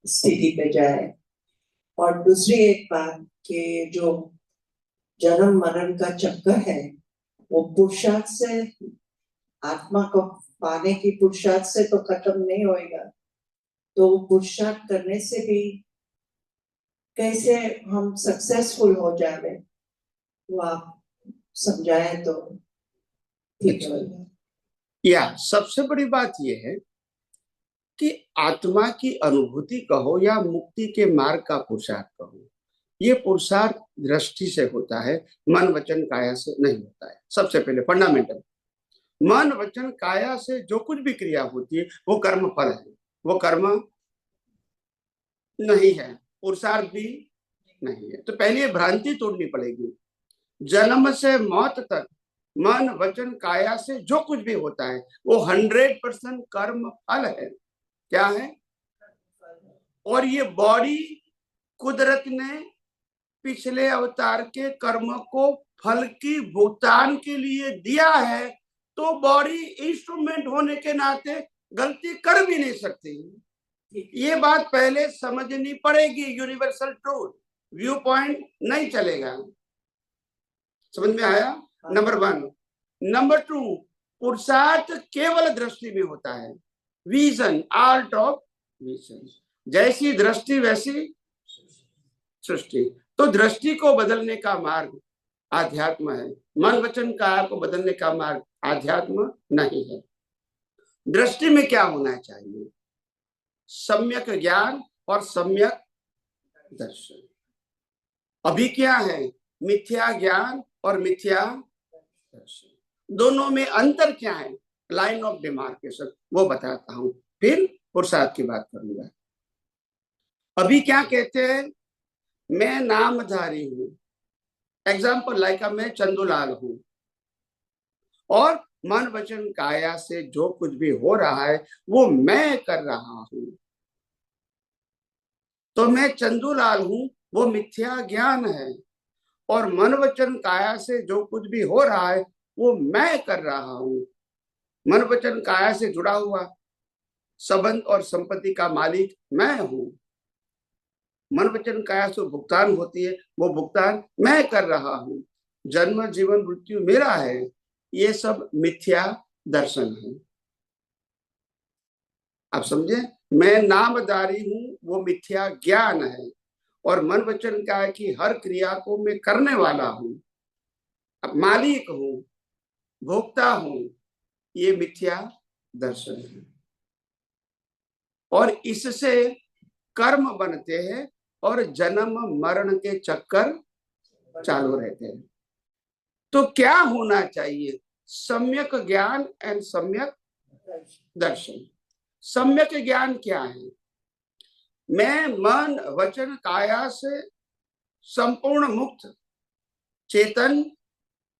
स्थिति पे जाए। और दूसरी एक बात कि जो जन्म मरण का चक्कर है वो पुरुषार्थ से, आत्मा को पाने की पुरुषार्थ से तो खत्म नहीं होएगा। तो पुरुषार्थ करने से भी कैसे हम सक्सेसफुल हो जाए वो आप समझाए तो ठीक होगा। या सबसे बड़ी बात यह है कि आत्मा की अनुभूति कहो या मुक्ति के मार्ग का पुरुषार्थ कहो, ये पुरुषार्थ दृष्टि से होता है, मन वचन काया से नहीं होता है। सबसे पहले फंडामेंटल, मन वचन काया से जो कुछ भी क्रिया होती है वो कर्म फल है, वो कर्म नहीं है, पुरुषार्थ भी नहीं है। तो पहले भ्रांति तोड़नी पड़ेगी। जन्म से मौत तक मन वचन काया से जो कुछ भी होता है वो 100% कर्म फल है। क्या है? और ये बॉडी कुदरत ने पिछले अवतार के कर्म को फल की भुगतान के लिए दिया है, तो बॉडी इंस्ट्रूमेंट होने के नाते गलती कर भी नहीं सकती। ये बात पहले समझनी पड़ेगी, यूनिवर्सल ट्रूथ। व्यू पॉइंट नहीं चलेगा। समझ में आया? नंबर 1। नंबर 2, पुरुषार्थ केवल दृष्टि में होता है। Vision, art of vision. जैसी दृष्टि वैसी सृष्टि। तो दृष्टि को बदलने का मार्ग आध्यात्म है। मन वचन काया को बदलने का मार्ग आध्यात्म नहीं है। दृष्टि में क्या होना चाहिए? सम्यक ज्ञान और सम्यक दर्शन। अभी क्या है? मिथ्या ज्ञान और मिथ्या दर्शन। दोनों में अंतर क्या है? लाइन ऑफ डिमार्केशन, वो बताता हूं, फिर पुरुषार्थ की बात करूंगा। अभी क्या कहते हैं? मैं नामधारी हूं। एग्जाम्पल लाइक मैं चंदूलाल हूं, और मन वचन काया से जो कुछ भी हो रहा है वो मैं कर रहा हूं। तो मैं चंदूलाल हूं, वो मिथ्या ज्ञान है। और मन वचन काया से जो कुछ भी हो रहा है वो मैं कर रहा हूं। मन वचन काया से जुड़ा हुआ संबंध और संपत्ति का मालिक मैं हूं। मन वचन काया से भुगतान होती है, वो भुगतान मैं कर रहा हूं। जन्म जीवन मृत्यु मेरा है। ये सब मिथ्या दर्शन है। आप समझे? मैं नामधारी हूं, वो मिथ्या ज्ञान है। और मन वचन काया की हर क्रिया को मैं करने वाला हूं, अब मालिक हूं, भोक्ता हूं, ये मिथ्या दर्शन है। और इससे कर्म बनते हैं और जन्म मरण के चक्कर चालू रहते हैं। तो क्या होना चाहिए? सम्यक ज्ञान एंड सम्यक दर्शन। सम्यक ज्ञान क्या है? मैं मन वचन काया से संपूर्ण मुक्त, चेतन,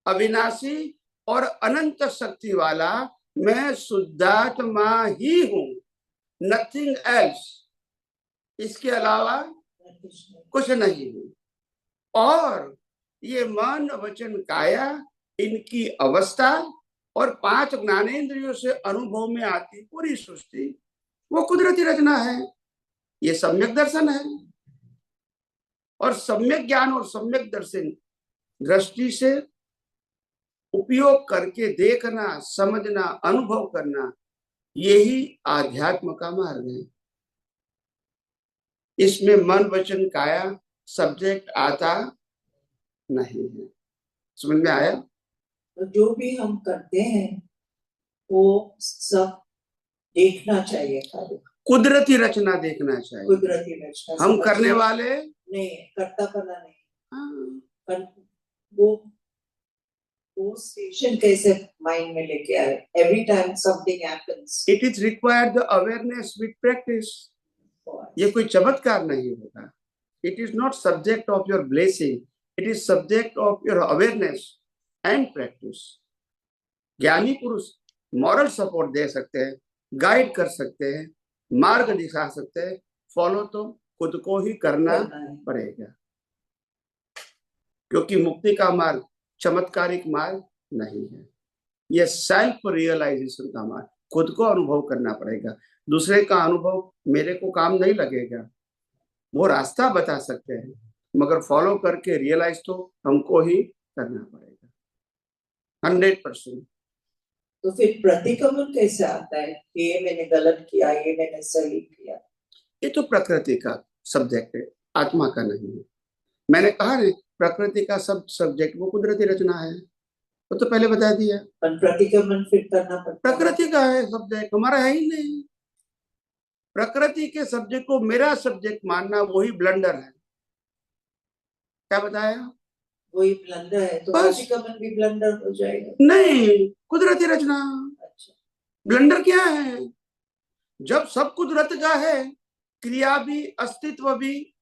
अविनाशी और अनंत शक्ति वाला मैं शुद्धात्मा ही हूं, नथिंग एल्स। इसके अलावा कुछ नहीं हूं। और ये मन वचन काया, इनकी अवस्था और 5 ज्ञानेंद्रियों से अनुभव में आती पूरी सृष्टि वो कुदरती रचना है। ये सम्यक दर्शन है। और सम्यक ज्ञान और सम्यक दर्शन दृष्टि से उपयोग करके देखना, समझना, अनुभव करना, यही आध्यात्म का मार्ग है। इसमें मन वचन काया सब्जेक्ट आता नहीं है। समझ में आया? तो जो भी हम करते हैं वो सब देखना चाहिए, खाली कुदरती रचना देखना चाहिए। कुदरती रचना हम करने वाले नहीं, करता पना नहीं। हाँ। पर वो स्टेशन कैसे माइंड में लेके आए? Every time something happens. It is required the awareness with practice. ये कोई चमत्कार नहीं होगा। It is not subject of your blessing, it is subject of your awareness and practice. ज्ञानी पुरुष मॉरल सपोर्ट दे सकते हैं, गाइड कर सकते हैं, मार्ग दिखा सकते हैं। फॉलो तो खुद को ही करना पड़ेगा, क्योंकि मुक्ति का मार्ग चमत्कारिक मार्ग नहीं है। यह सेल्फ रियलाइजेशन का मार्ग, खुद को अनुभव करना पड़ेगा। दूसरे का अनुभव मेरे को काम नहीं लगेगा। वो रास्ता बता सकते हैं, मगर फॉलो करके रियलाइज तो हमको ही करना पड़ेगा 100%। तो फिर प्रतिक्रमण कैसे आता है? ये मैंने गलत किया, ये मैंने सही किया। ये तो प्रकृति का सब्जेक्ट है, आत्मा का नहीं है। मैंने कहा नहीं, प्रकृति का सब सब्जेक्ट वो कुदरती रचना है, वो तो पहले बता दिया। पर प्रतिक्रमण फिर करना पड़ता है। प्रकृति का है सब्जेक्ट, हमारा है ही नहीं। प्रकृति के सब्जेक्ट को मेरा सब्जेक्ट मानना वही ब्लंडर है। क्या बताया? वही ब्लंडर है, तो बस। प्रतिक्रमण भी ब्लंडर हो जाएगा। नहीं, कुदरती रचना। अच्छा, ब्लंडर क्या है? जब सब कुदरत का है, क्रिया भी, अस्तित्व भी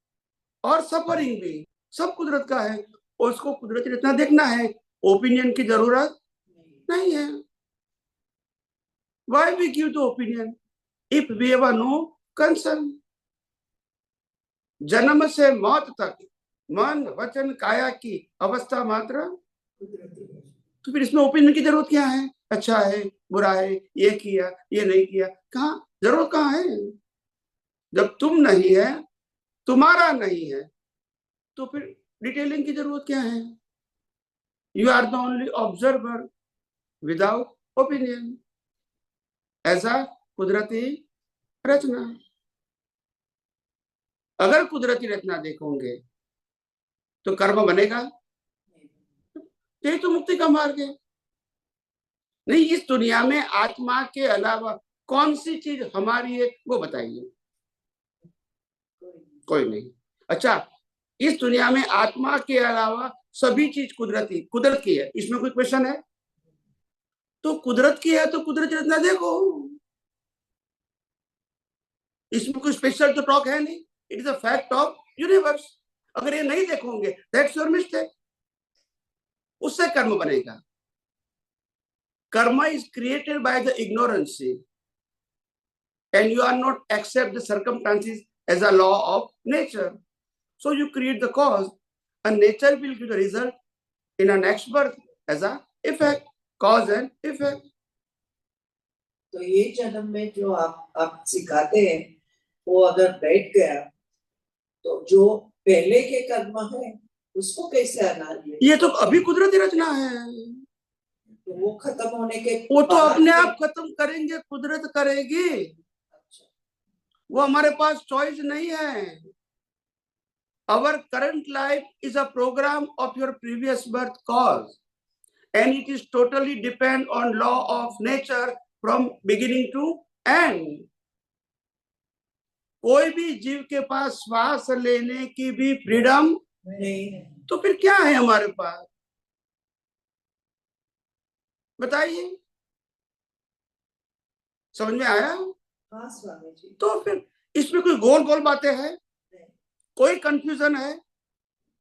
और सफरिंग भी सब कुदरत का है, उसको कुदरती रचना देखना है। ओपिनियन की जरूरत नहीं है। Why we give the opinion if we have no concern? जन्म से मौत तक मन वचन काया की अवस्था मात्र, तो फिर इसमें ओपिनियन की जरूरत क्या है? अच्छा है, बुरा है, ये किया, ये नहीं किया, कहाँ जरूरत कहाँ है? जब तुम नहीं है, तुम्हारा नहीं है, तो फिर डिटेलिंग की जरूरत क्या है? You are the only observer without opinion. ऐसा कुदरती रचना। अगर कुदरती रचना देखोगे तो कर्म बनेगा? यही तो मुक्ति का मार्ग है। नहीं, इस दुनिया में आत्मा के अलावा कौन सी चीज हमारी है वो बताइए। कोई नहीं। अच्छा, इस दुनिया में आत्मा के अलावा सभी चीज कुदरत की है, इसमें कोई क्वेश्चन है? तो कुदरत की है तो कुदरती रचना देखो, इसमें कोई स्पेशल तो टॉक है नहीं। It is a fact of universe. अगर ये नहीं देखोगे दैट्स योर मिस्टेक। उससे कर्म बनेगा। Karma is created by the ignorancy and you are not accept the circumstances as a law of nature. So you create the cause and nature will give the result in a next birth as a effect, cause and effect. तो ये जन्म में जो आप सिखाते हैं वो अगर बैठ गया तो जो पहले के कर्म है उसको कैसे हटाएंगे? ये तो अभी कुदरती रचना है, तो वो खत्म होने के वो तो बाद अपने आप खत्म करेंगे, कुदरत करेगी। अच्छा, वो हमारे पास चॉइस नहीं है। Our current life is a program of your previous birth cause and it is totally depend on law of nature from beginning to end. कोई भी जीव के पास श्वास लेने की भी फ्रीडम नहीं है। तो फिर क्या है हमारे पास? बताइए, समझ में आया? हाँ स्वामी जी। तो फिर इसमें कोई गोल गोल बातें हैं? कोई कंफ्यूजन है?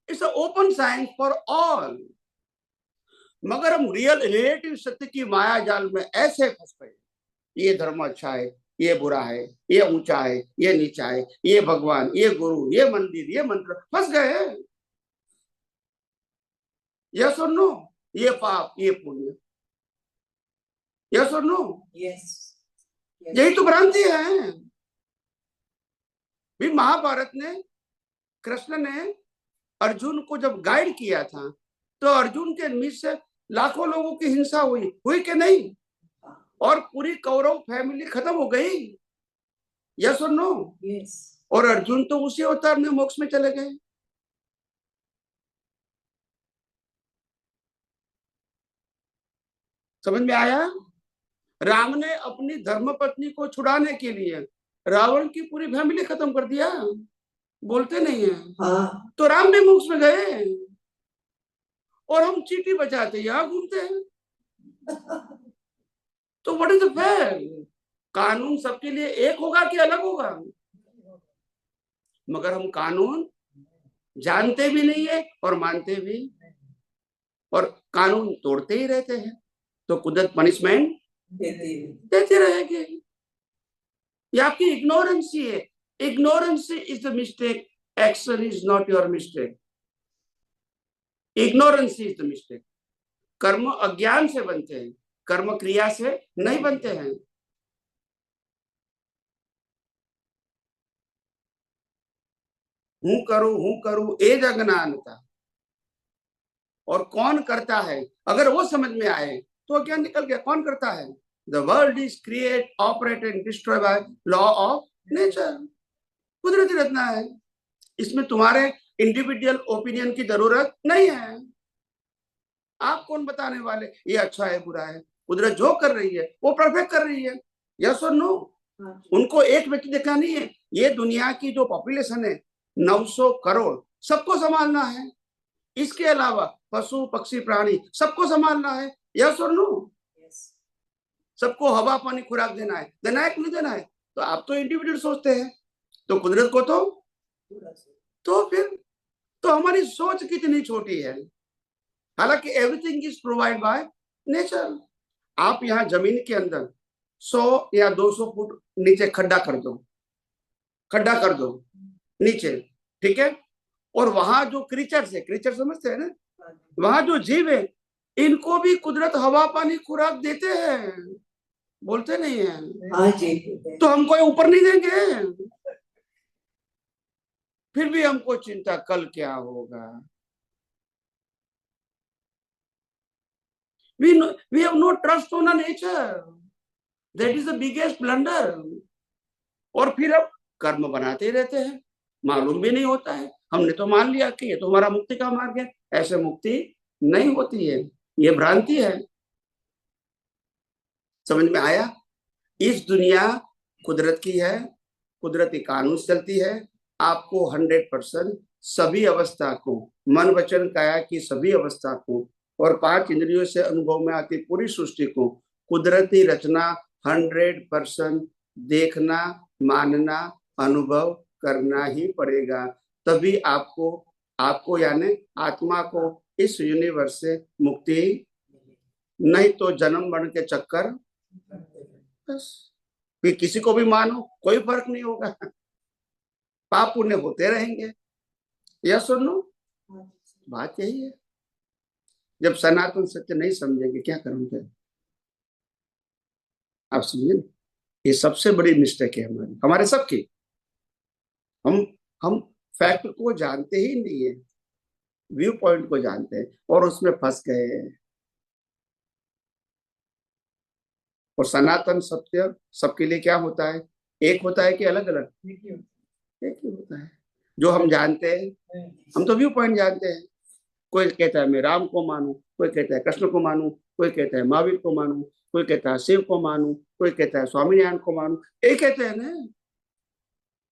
It's open science for all. मगर हम रिलेटिव सत्य की माया जाल में ऐसे फंस गए, ये धर्म अच्छा है, ये बुरा है, ये ऊंचा है, ये नीचा है, ये भगवान, ये गुरु, ये मंदिर, ये मंत्र, फंस गए। यस और नो? ये पाप, ये पुण्य। यस और नो? यस। यही तो भ्रांति है। भी महाभारत ने, कृष्ण ने अर्जुन को जब गाइड किया था तो अर्जुन के निमित्त से लाखों लोगों की हिंसा हुई कि नहीं? और पूरी कौरव फैमिली खत्म हो गई। यस और नो? यस। और अर्जुन तो उसी अवतार में मोक्ष में चले गए। समझ में आया? राम ने अपनी धर्मपत्नी को छुड़ाने के लिए रावण की पूरी फैमिली खत्म कर दिया। बोलते नहीं है? हाँ। तो राम भी मोक्ष में गए और हम चींटी बजाते यहाँ घूमते हैं। तो व्हाट इज द फैक्ट? कानून सबके लिए एक होगा कि अलग होगा? मगर हम कानून जानते भी नहीं है और मानते भी, और कानून तोड़ते ही रहते हैं। तो कुदरत पनिशमेंट देते रहेंगे। ये आपकी इग्नोरेंसी है। Ignorancy is the mistake, action is not your mistake. Ignorancy is the mistake. कर्म अज्ञान से बनते हैं, कर्म क्रिया से नहीं बनते हैं। हूं करूं ए अज्ञानता। और कौन करता है, अगर वो समझ में आए तो अज्ञान निकल गया। कौन करता है? The world is create, operate and destroy bye law of nature. कुदरती रचना है। इसमें तुम्हारे इंडिविजुअल ओपिनियन की जरूरत नहीं है। आप कौन बताने वाले ये अच्छा है बुरा है? कुदरत जो कर रही है वो परफेक्ट कर रही है। यस और नो? उनको एक व्यक्ति देखना नहीं है। ये दुनिया की जो पॉपुलेशन है 900 करोड़, सबको संभालना है। इसके अलावा पशु पक्षी प्राणी सबको संभालना है। यस और नो? सबको हवा पानी खुराक देना है कि नहीं देना है? तो आप तो इंडिविजुअल सोचते हैं, तो कुदरत को तो फिर तो हमारी सोच कितनी छोटी है। हालांकि everything is provide by nature. आप यहाँ जमीन के अंदर 100 या 200 फुट नीचे खड्डा कर दो नीचे, ठीक है? और वहां जो क्रीचर्स है, क्रीचर समझते हैं ना, वहां जो जीव है इनको भी कुदरत हवा पानी खुराक देते हैं। बोलते नहीं है? हाँ जी। तो हम कोई ऊपर नहीं देंगे? फिर भी हमको चिंता कल क्या होगा। We have no trust on nature. That is the biggest blunder. और फिर अब कर्म बनाते रहते हैं, मालूम भी नहीं होता है, हमने तो मान लिया कि ये तो हमारा मुक्ति का मार्ग है। ऐसे मुक्ति नहीं होती है, ये भ्रांति है। समझ में आया? इस दुनिया कुदरत की है, कुदरती कानून से चलती है। आपको 100% सभी अवस्था को, मन वचन काया की सभी अवस्था को और 5 इंद्रियों से अनुभव में आती पूरी सृष्टि को कुदरती रचना 100% देखना, मानना, अनुभव करना ही पड़ेगा। तभी आपको यानी आत्मा को इस यूनिवर्स से मुक्ति, नहीं तो जन्म मरण के चक्कर। बस किसी को भी मानो कोई फर्क नहीं होगा, पाप पुण्य होते रहेंगे। या सुनो, बात यही है। जब सनातन सत्य नहीं समझेंगे क्या करेंगे आप? समझे? ये सबसे बड़ी मिस्टेक है हमारे सबकी। हम फैक्ट को जानते ही नहीं है, व्यू पॉइंट को जानते हैं और उसमें फंस गए हैं। और सनातन सत्य सबके लिए क्या होता है? एक होता है कि अलग अलग? एक ही होता है। जो हम जानते हैं, हम तो व्यू पॉइंट जानते हैं। कोई कहता है मैं राम को मानूं, कोई कहता है कृष्ण को मानूं, कोई कहता है महावीर को मानूं, कोई कहता है शिव को मानूं, कोई कहता है स्वामी नारायण को मानूं। ये कहते हैं ना,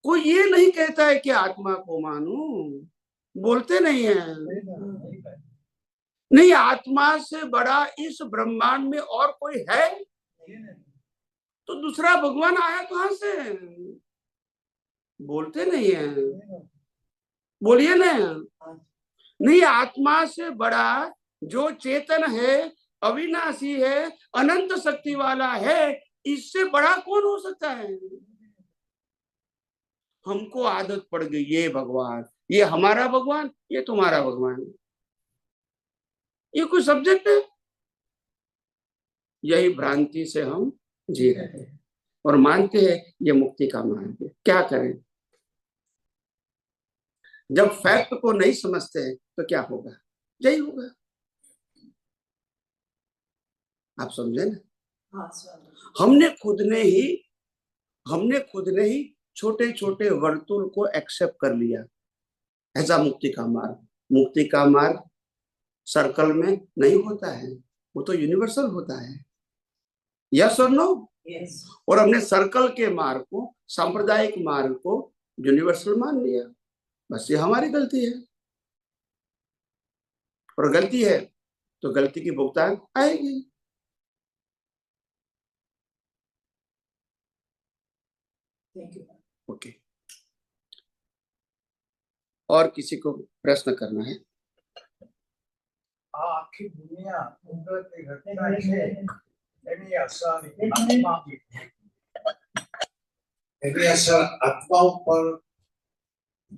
कोई ये नहीं कहता है कि आत्मा को मानूं। बोलते नहीं है। नहीं, आत्मा से बड़ा इस ब्रह्मांड में और कोई है? तो दूसरा भगवान आया कहां से? बोलते नहीं है। बोलिए ना। नहीं, आत्मा से बड़ा जो चेतन है, अविनाशी है, अनंत शक्ति वाला है, इससे बड़ा कौन हो सकता है? हमको आदत पड़ गई, ये भगवान, ये हमारा भगवान, ये तुम्हारा भगवान। ये कोई सब्जेक्ट है? यही भ्रांति से हम जी रहे हैं और मानते हैं ये मुक्ति का मार्ग है। क्या करें? जब फैक्ट को नहीं समझते हैं तो क्या होगा? यही होगा। आप समझे ना? हमने खुद ने ही छोटे छोटे वर्तुल को एक्सेप्ट कर लिया। ऐसा मुक्ति का मार्ग। मुक्ति का मार्ग सर्कल में नहीं होता है, वो तो यूनिवर्सल होता है। यस और नो? यस। और हमने सर्कल के मार्ग को, सांप्रदायिक मार्ग को यूनिवर्सल मान लिया। बस ये हमारी गलती है। और गलती है तो गलती की भुगतान आएगी। ओके। और किसी को प्रश्न करना है? आखी दुनिया કુદરતી ઘટના છે, એની અસર આત્મા એની અસર આત્મા ઉપર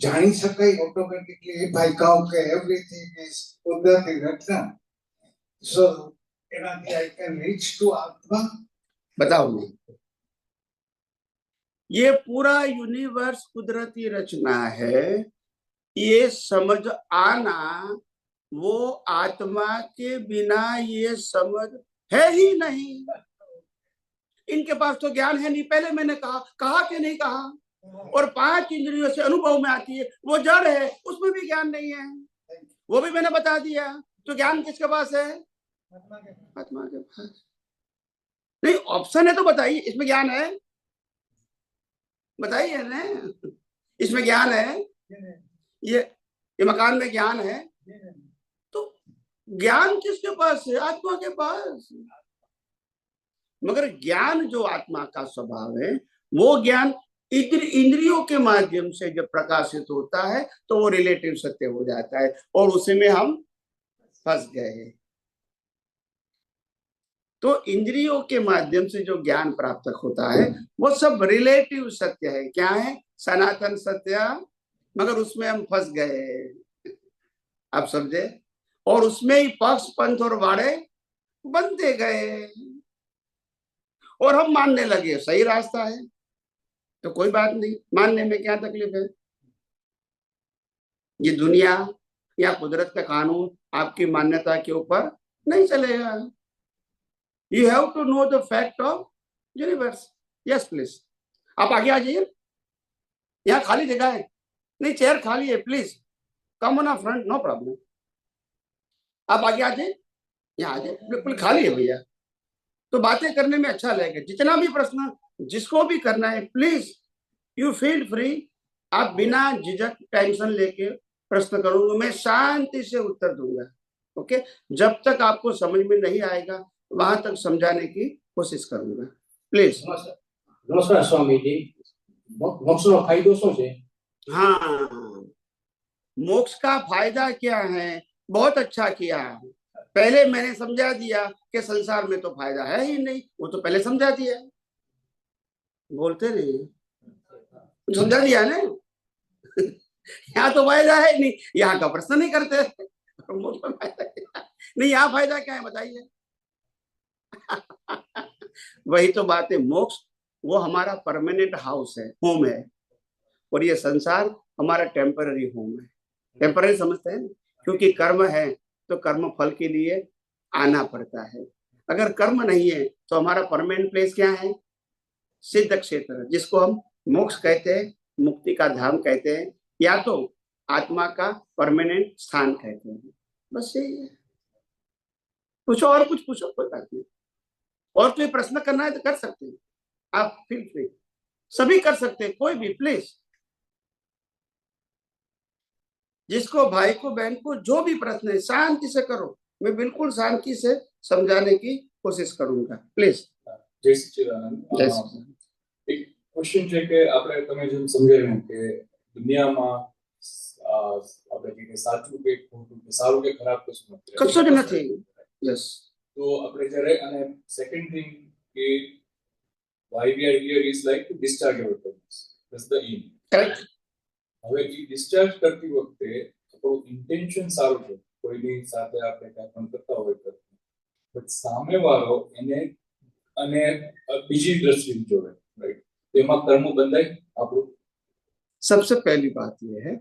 જાણી શકાય ઓટોમેટિકલી? ઇફ આઈ કહું કે એવરીથિંગ ઇઝ કુદરતી ઘટના, સો એનાથી આઈ કેન રીચ ટુ આત્મા? बताओ नहीं। ये पूरा यूनिवर्स कुदरती रचना है, ये समझ आना, वो आत्मा के बिना ये समझ है ही नहीं। इनके पास तो ज्ञान है नहीं। पहले मैंने कहा कि नहीं कहा? और 5 इंद्रियों से अनुभव में आती है, वो जड़ है, उसमें भी ज्ञान नहीं है। वो भी मैंने बता दिया। तो ज्ञान किसके पास है? आत्मा के पास। नहीं, ऑप्शन है तो बताइए, इसमें ज्ञान है? बताइए ना, इसमें ज्ञान है? ये मकान में ज्ञान है? तो ज्ञान किसके पास है? आत्मा के पास। मगर ज्ञान जो आत्मा का स्वभाव है, वो ज्ञान इंद्रियों के माध्यम से जब प्रकाशित होता है तो वो रिलेटिव सत्य हो जाता है और उसी में हम फंस गए। तो इंद्रियों के माध्यम से जो ज्ञान प्राप्त होता है वो सब रिलेटिव सत्य है। क्या है? सनातन सत्य। मगर उसमें हम फंस गए। आप समझे? और उसमें ही पक्ष, पंथ और वाड़े बनते गए और हम मानने लगे सही रास्ता है। तो कोई बात नहीं, मानने में क्या तकलीफ है? ये दुनिया या कुदरत का कानून आपकी मान्यता के ऊपर नहीं चलेगा। You have to know the fact of universe. Yes please, आप आगे आ जाइए, यहाँ खाली जगह है, नहीं चेयर खाली है, please come on front, no problem. आप आगे आ जाइए, यहाँ आ जाइए, बिल्कुल खाली है भैया, तो बातें करने में अच्छा लगेगा। जितना भी प्रश्न जिसको भी करना है प्लीज यू फील फ्री, आप बिना झिझक टेंशन लेके प्रश्न करूंगा, मैं शांति से उत्तर दूंगा। ओके, जब तक आपको समझ में नहीं आएगा वहां तक समझाने की कोशिश करूंगा, प्लीज। नमस्कार स्वामी जी, मोक्षનો ફાયદો શું છે? हाँ, मोक्ष का फायदा क्या है? बहुत अच्छा किया। पहले मैंने समझा दिया कि संसार में तो फायदा है ही नहीं, वो तो पहले समझा दिया, बोलते नहीं, समझा दिया ना। यहाँ तो फायदा है नहीं, यहाँ का प्रश्न नहीं करते। नहीं, यहाँ फायदा क्या है बताइए। वही तो बात है, मोक्ष वो हमारा परमानेंट हाउस है, होम है, और ये संसार हमारा टेम्पररी होम है। टेम्पररी समझते हैं, क्योंकि कर्म है तो कर्म फल के लिए आना पड़ता है। अगर कर्म नहीं है तो हमारा परमानेंट प्लेस क्या है? सिद्ध क्षेत्र, जिसको हम मोक्ष कहते हैं, मुक्ति का धाम कहते हैं, या तो आत्मा का परमानेंट स्थान कहते हैं। बस यही है। पूछो, और कुछ पूछो, कोई बात नहीं। और कोई प्रश्न करना है तो कर सकते हैं, आप फील फ्री, सभी कर सकते हैं, कोई भी प्लीज। जिसको, भाई को, बहन को जो भी प्रश्न है शांति से करो, मैं बिल्कुल शांति से समझाने की कोशिश करूंगा, प्लीज। જય સચ્ચિદાનંદ। એક ક્વેશ્ચન છે કે આપણે તમે જેમ સમજાવ્યું કે દુનિયામાં આપણે કે સાચું કે ખોટું કે સારું કે ખરાબ કશું નથી, કશું જ નથી। યસ, તો આપણે જ્યારે અને સેકન્ડ થિંગ કે why we are here is like to discharge our purpose, that's the aim, correct. હવે એ ડિસ્ચાર્જ કરતી વખતે આપણું ઇન્ટેન્શન સારું છે, કોઈની સાથે આપણે કાંઈ પણ કરતા હોય તો, બટ સામેવાળો એને અને બીજી દ્રષ્ટિથી જોવે, રાઈટ? એમાં કર્મ બંધાય આપણું। सबसे पहली बात यह है,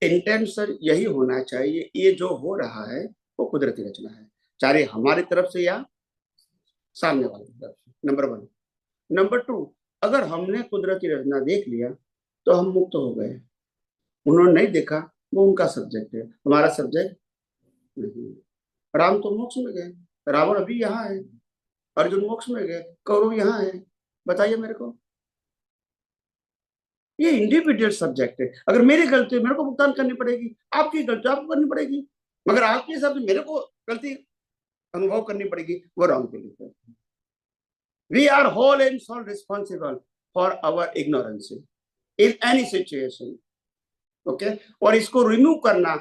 इंटेंशन यही होना चाहिए, ये जो हो रहा है वो कुदरती रचना है, चाहे हमारी तरफ से या सामने वाले की तरफ से। नंबर 1। नंबर 2, अगर हमने कुदरती रचना देख लिया तो हम मुक्त हो गए। उन्होंने नहीं देखा, वो उनका सब्जेक्ट है, हमारा सब्जेक्ट नहीं। राम तो मोक्ष में गए, रावण अभी यहाँ है, अर्जुन मोक्ष में गए, कौरव यहाँ है। बताइए मेरे को, ये इंडिविजुअल सब्जेक्ट है। अगर मेरी गलती है मेरे को भुगतान करनी पड़ेगी, आपकी गलती आपको करनी पड़ेगी, मगर आपके हिसाब से मेरे को गलती अनुभव करनी पड़ेगी, वो रॉन्ग बिलीफ है। We are whole and sole responsible for our ignorance in any situation. Okay, और इसको रिमूव करना,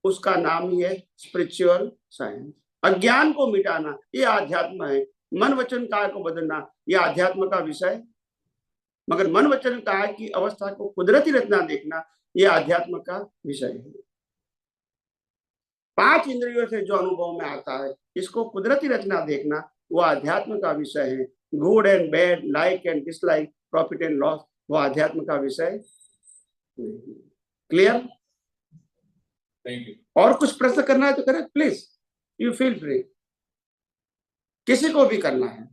उसका नाम ही है स्पिरिचुअल साइंस। अज्ञान को मिटाना ये आध्यात्म है, मन वचन काया को बदलना ये आध्यात्म का विषय, मगर मन वचन काया की अवस्था को कुदरती रचना देखना ये आध्यात्म का विषय है। 5 इंद्रियों से जो अनुभव में आता है, इसको कुदरती रचना देखना वो आध्यात्म का विषय है। Good and bad, like and dislike, profit and loss, वो आध्यात्म का विषय। क्लियर? Thank you. और कुछ प्रश्न करना है तो करें प्लीज, यू फील फ्री, किसी को भी करना है।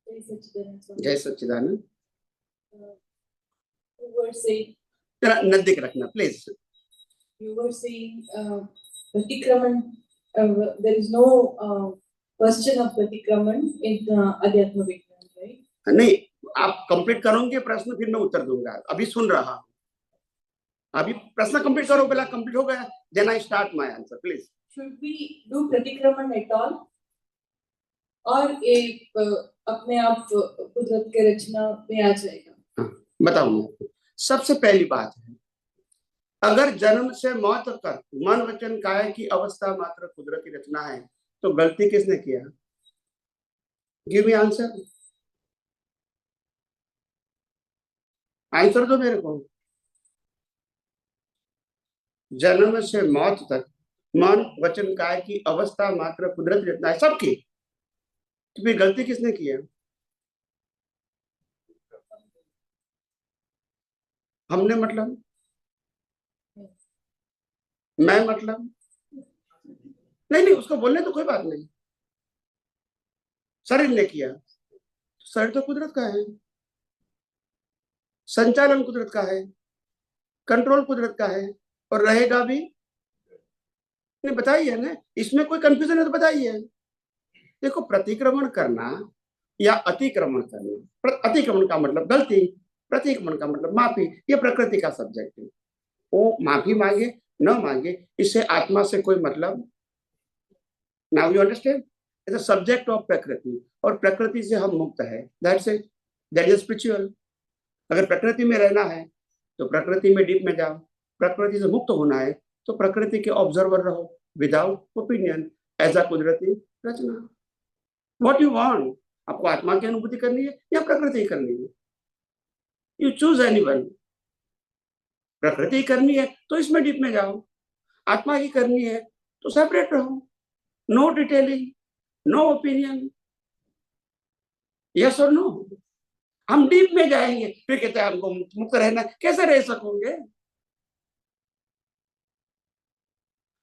जय सच्चिदानंद। You were saying, जरा नजदीक रखना please. Pratikraman, there is no question of Pratikraman in Adhyatma Vigyan, right? नहीं, आप कंप्लीट करोगे प्रश्न फिर मैं उत्तर दूंगा, अभी सुन रहा हूँ। अभी प्रश्न कंप्लीट करो, पहला कंप्लीट हो गया, then I start my answer please. Should we do Pratikraman at all? और एक अपने आप कुदरत के रचना में आ जाएगा? बताऊंगा। सबसे पहली बात है, अगर जन्म से मौत तक मन वचन काया की अवस्था मात्र कुदरती रचना है तो गलती किसने किया? गिव मी आंसर, आंसर दो मेरे को। जन्म से मौत तक मन वचन काया की अवस्था मात्र कुदरती रचना है सबकी, तो फिर गलती किसने किया? हमने मतलब, मैं मतलब, नहीं नहीं, उसको बोलने तो कोई बात नहीं। शरीर ने किया, शरीर तो कुदरत का है, संचालन कुदरत का है, कंट्रोल कुदरत का है, और रहेगा भी। नहीं बताइए ना, इसमें कोई कंफ्यूजन है तो बताइए। देखो, प्रतिक्रमण करना या अतिक्रमण करना, अतिक्रमण का मतलब गलती, प्रतिक्रमण का मतलब माफी, ये प्रकृति का सब्जेक्ट है। वो माफी मांगे न मांगे, इससे आत्मा से कोई मतलब। Now you understand, it's a subject of प्रकृति, और प्रकृति से हम मुक्त है, that's it, that is spiritual. अगर प्रकृति में रहना है तो प्रकृति में डीप में जाओ, प्रकृति से मुक्त होना है तो प्रकृति के ऑब्जर्वर रहो, विदाउट ओपिनियन, एज अ कुदरती रचना। व्हाट यू वांट, आपको आत्मा की अनुभूति करनी है या प्रकृति करनी है? You choose anyone. प्रकृति करनी है तो इसमें डीप में जाओ, आत्मा की करनी है तो सेपरेट रहो, no detailing, no opinion, yes और नो। हम डीप में जाएंगे फिर कहते हैं हमको मुक्त रहना, कैसे रह सकोगे?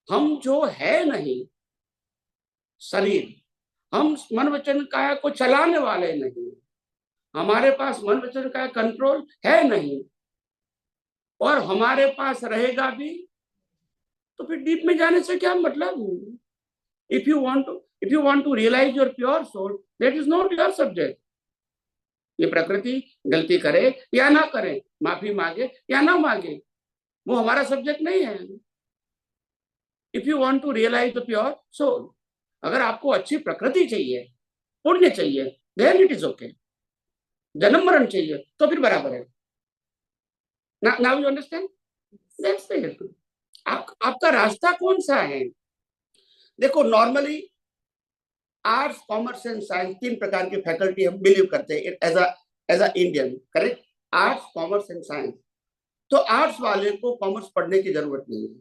हम जो है नहीं शरीर, हम मन वचन काया को चलाने वाले नहीं, हमारे पास मन वचन काया कंट्रोल है नहीं, और हमारे पास रहेगा भी, तो फिर डीप में जाने से क्या मतलब? If you want to realise your pure soul, that is not your subject. ये प्रकृति गलती करे या ना करे, माफी मांगे या ना मांगे, वो हमारा सब्जेक्ट नहीं है। If you want to realise the pure soul, अगर आपको अच्छी प्रकृति चाहिए, पुण्य चाहिए, देन इट इज ओके। जन्म मरण चाहिए तो फिर बराबर है। Now you understand, that's it. आपका रास्ता कौन सा है? देखो, normally arts, commerce and science, तीन प्रकार की फैकल्टी हम बिलीव करते हैं as a Indian, correct? Arts, commerce and science. तो आर्ट्स वाले को कॉमर्स पढ़ने की जरूरत नहीं है,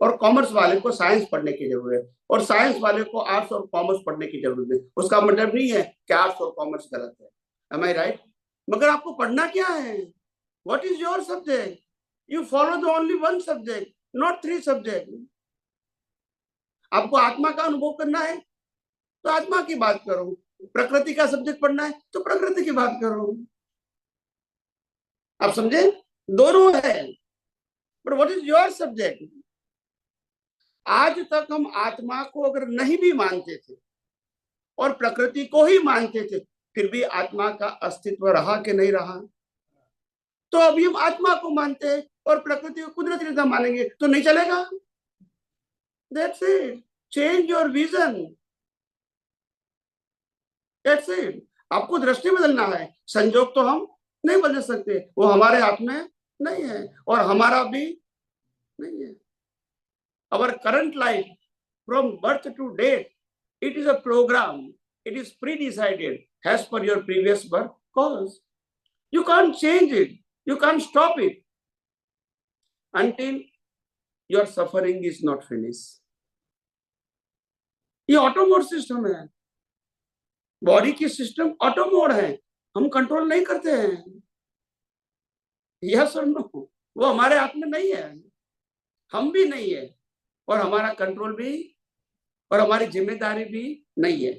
और कॉमर्स वाले को साइंस पढ़ने की जरूरत है, और साइंस वाले को आर्ट्स और कॉमर्स पढ़ने की जरूरत है। उसका मतलब नहीं है कि आर्ट्स और कॉमर्स गलत है, एम आई राइट? मगर आपको पढ़ना क्या है? What is your subject? You follow the only one subject, not three subject. आपको आत्मा का अनुभव करना है तो आत्मा की बात करो, प्रकृति का सब्जेक्ट पढ़ना है तो प्रकृति की बात करो। आप समझे? दोनों है, but what is your subject? आज तक हम आत्मा को अगर नहीं भी मानते थे और प्रकृति को ही मानते थे, फिर भी आत्मा का अस्तित्व रहा कि नहीं रहा? तो अभी हम आत्मा को मानते हैं और प्रकृति को कुदरती रिश्ता मानेंगे तो नहीं चलेगा। That's it, change your vision, that's it. आपको दृष्टि बदलना है, संजोग तो हम नहीं बदल सकते, वो हमारे हाथ में नहीं है और हमारा भी नहीं है। Our current life, from birth to death, it is a program, it is pre-decided as per your previous birth cause. You can't change it, you can't stop it until your suffering is not finished. ये ऑटो मोड सिस्टम है, बॉडी की सिस्टम ऑटो मोड है, हम कंट्रोल नहीं करते हैं। यस और नो, वो हमारे हाथ में नहीं है, हम भी नहीं है, और हमारा कंट्रोल भी और हमारी जिम्मेदारी भी नहीं है।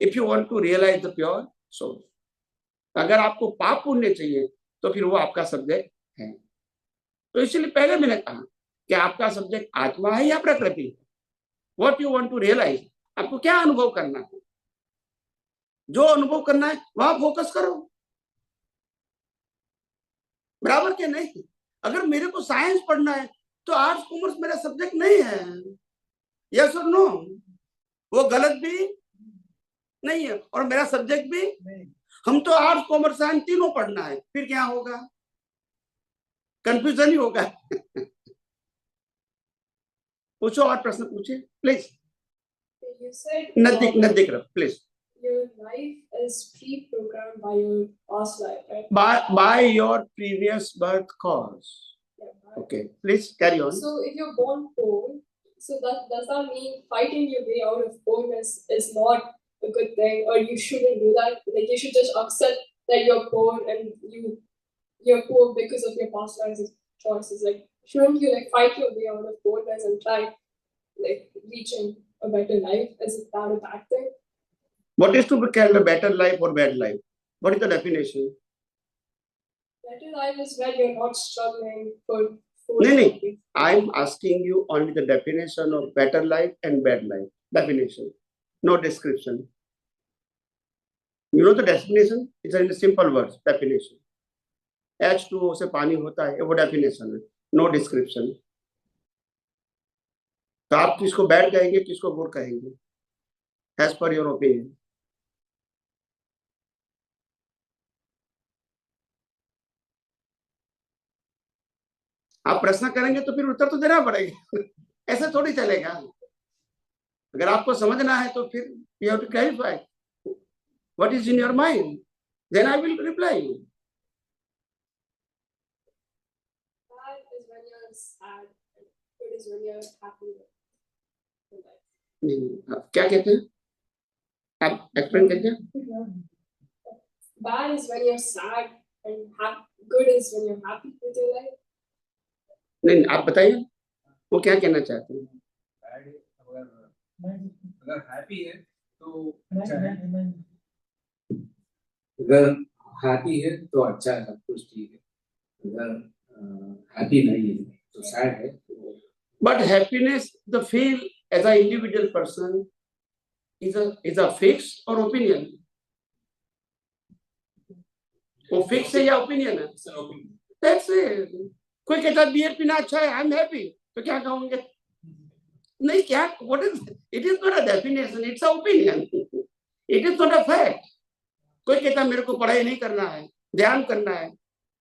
If you want to realise the pure soul, अगर आपको पाप पुण्य चाहिए तो फिर वो आपका सब्जेक्ट है। तो इसलिए पहले मैंने कहा कि आपका सब्जेक्ट आत्मा है या प्रकृति? What you want to realise, आपको क्या अनुभव करना है? जो अनुभव करना है वहां फोकस करो, बराबर के नहीं। अगर मेरे को साइंस पढ़ना है तो आर्ट्स कॉमर्स मेरा सब्जेक्ट नहीं है, यस और नो? वो गलत भी नहीं है और मेरा सब्जेक्ट भी नहीं। हम तो आर्ट्स कॉमर्स साइंस तीनों पढ़ना है, फिर क्या होगा? कंफ्यूजन ही होगा। पूछो और प्रश्न पूछिए प्लीज। नजदीक रहो please. Your life is pre-programmed by your past life, right? By your previous birth cause. Yeah, right. Okay, please carry on. So if you're born poor, so does that mean fighting your way out of poorness is not a good thing, or you shouldn't do that? Like you should just accept that you're poor and you you're poor because of your past lives choices. Like, shouldn't you like fight your way out of poorness and try like reaching a better life? Is it that a bad thing? What is to be called a better life or bad life? What is the definition? Better life is when you're not struggling for food. No. I'm asking you only the definition of better life and bad life. Definition, no description. You know the definition? It's in simple words. Definition. H2O से पानी होता है, वो definition है. No description. तो आप किसको बैड कहेंगे, किसको गुड कहेंगे? As per your opinion. आप प्रश्न करेंगे तो फिर उत्तर तो देना पड़ेगा. ऐसे थोड़ी चलेगा. अगर आपको समझना है तो फिर you have to clarify what is in your mind. Then I will reply you. Bad is when you're sad, and good is when you're happy with life. क्या कहते हैं? आप एक्सप्लेन करिए. Bad is when you're sad, and good is when you're happy with your life. नहीं, आप बताइए वो क्या कहना चाहते हैं. अगर हैप्पी है तो अच्छा है, अगर हैप्पी है तो अच्छा है, सब कुछ ठीक है. अगर हैप्पी नहीं है तो सैड है. But happiness, the feel as an individual person is a fix or opinion. वो फिक्स है या ओपिनियन है? That's it. कोई कहता है बियर पीना अच्छा है, I'm happy, तो क्या कहोगे? नहीं, क्या, what is it? Is not a definition, it's an opinion. It is not a fact. कोई कहता है मेरे को पढ़ाई नहीं करना है, ध्यान करना है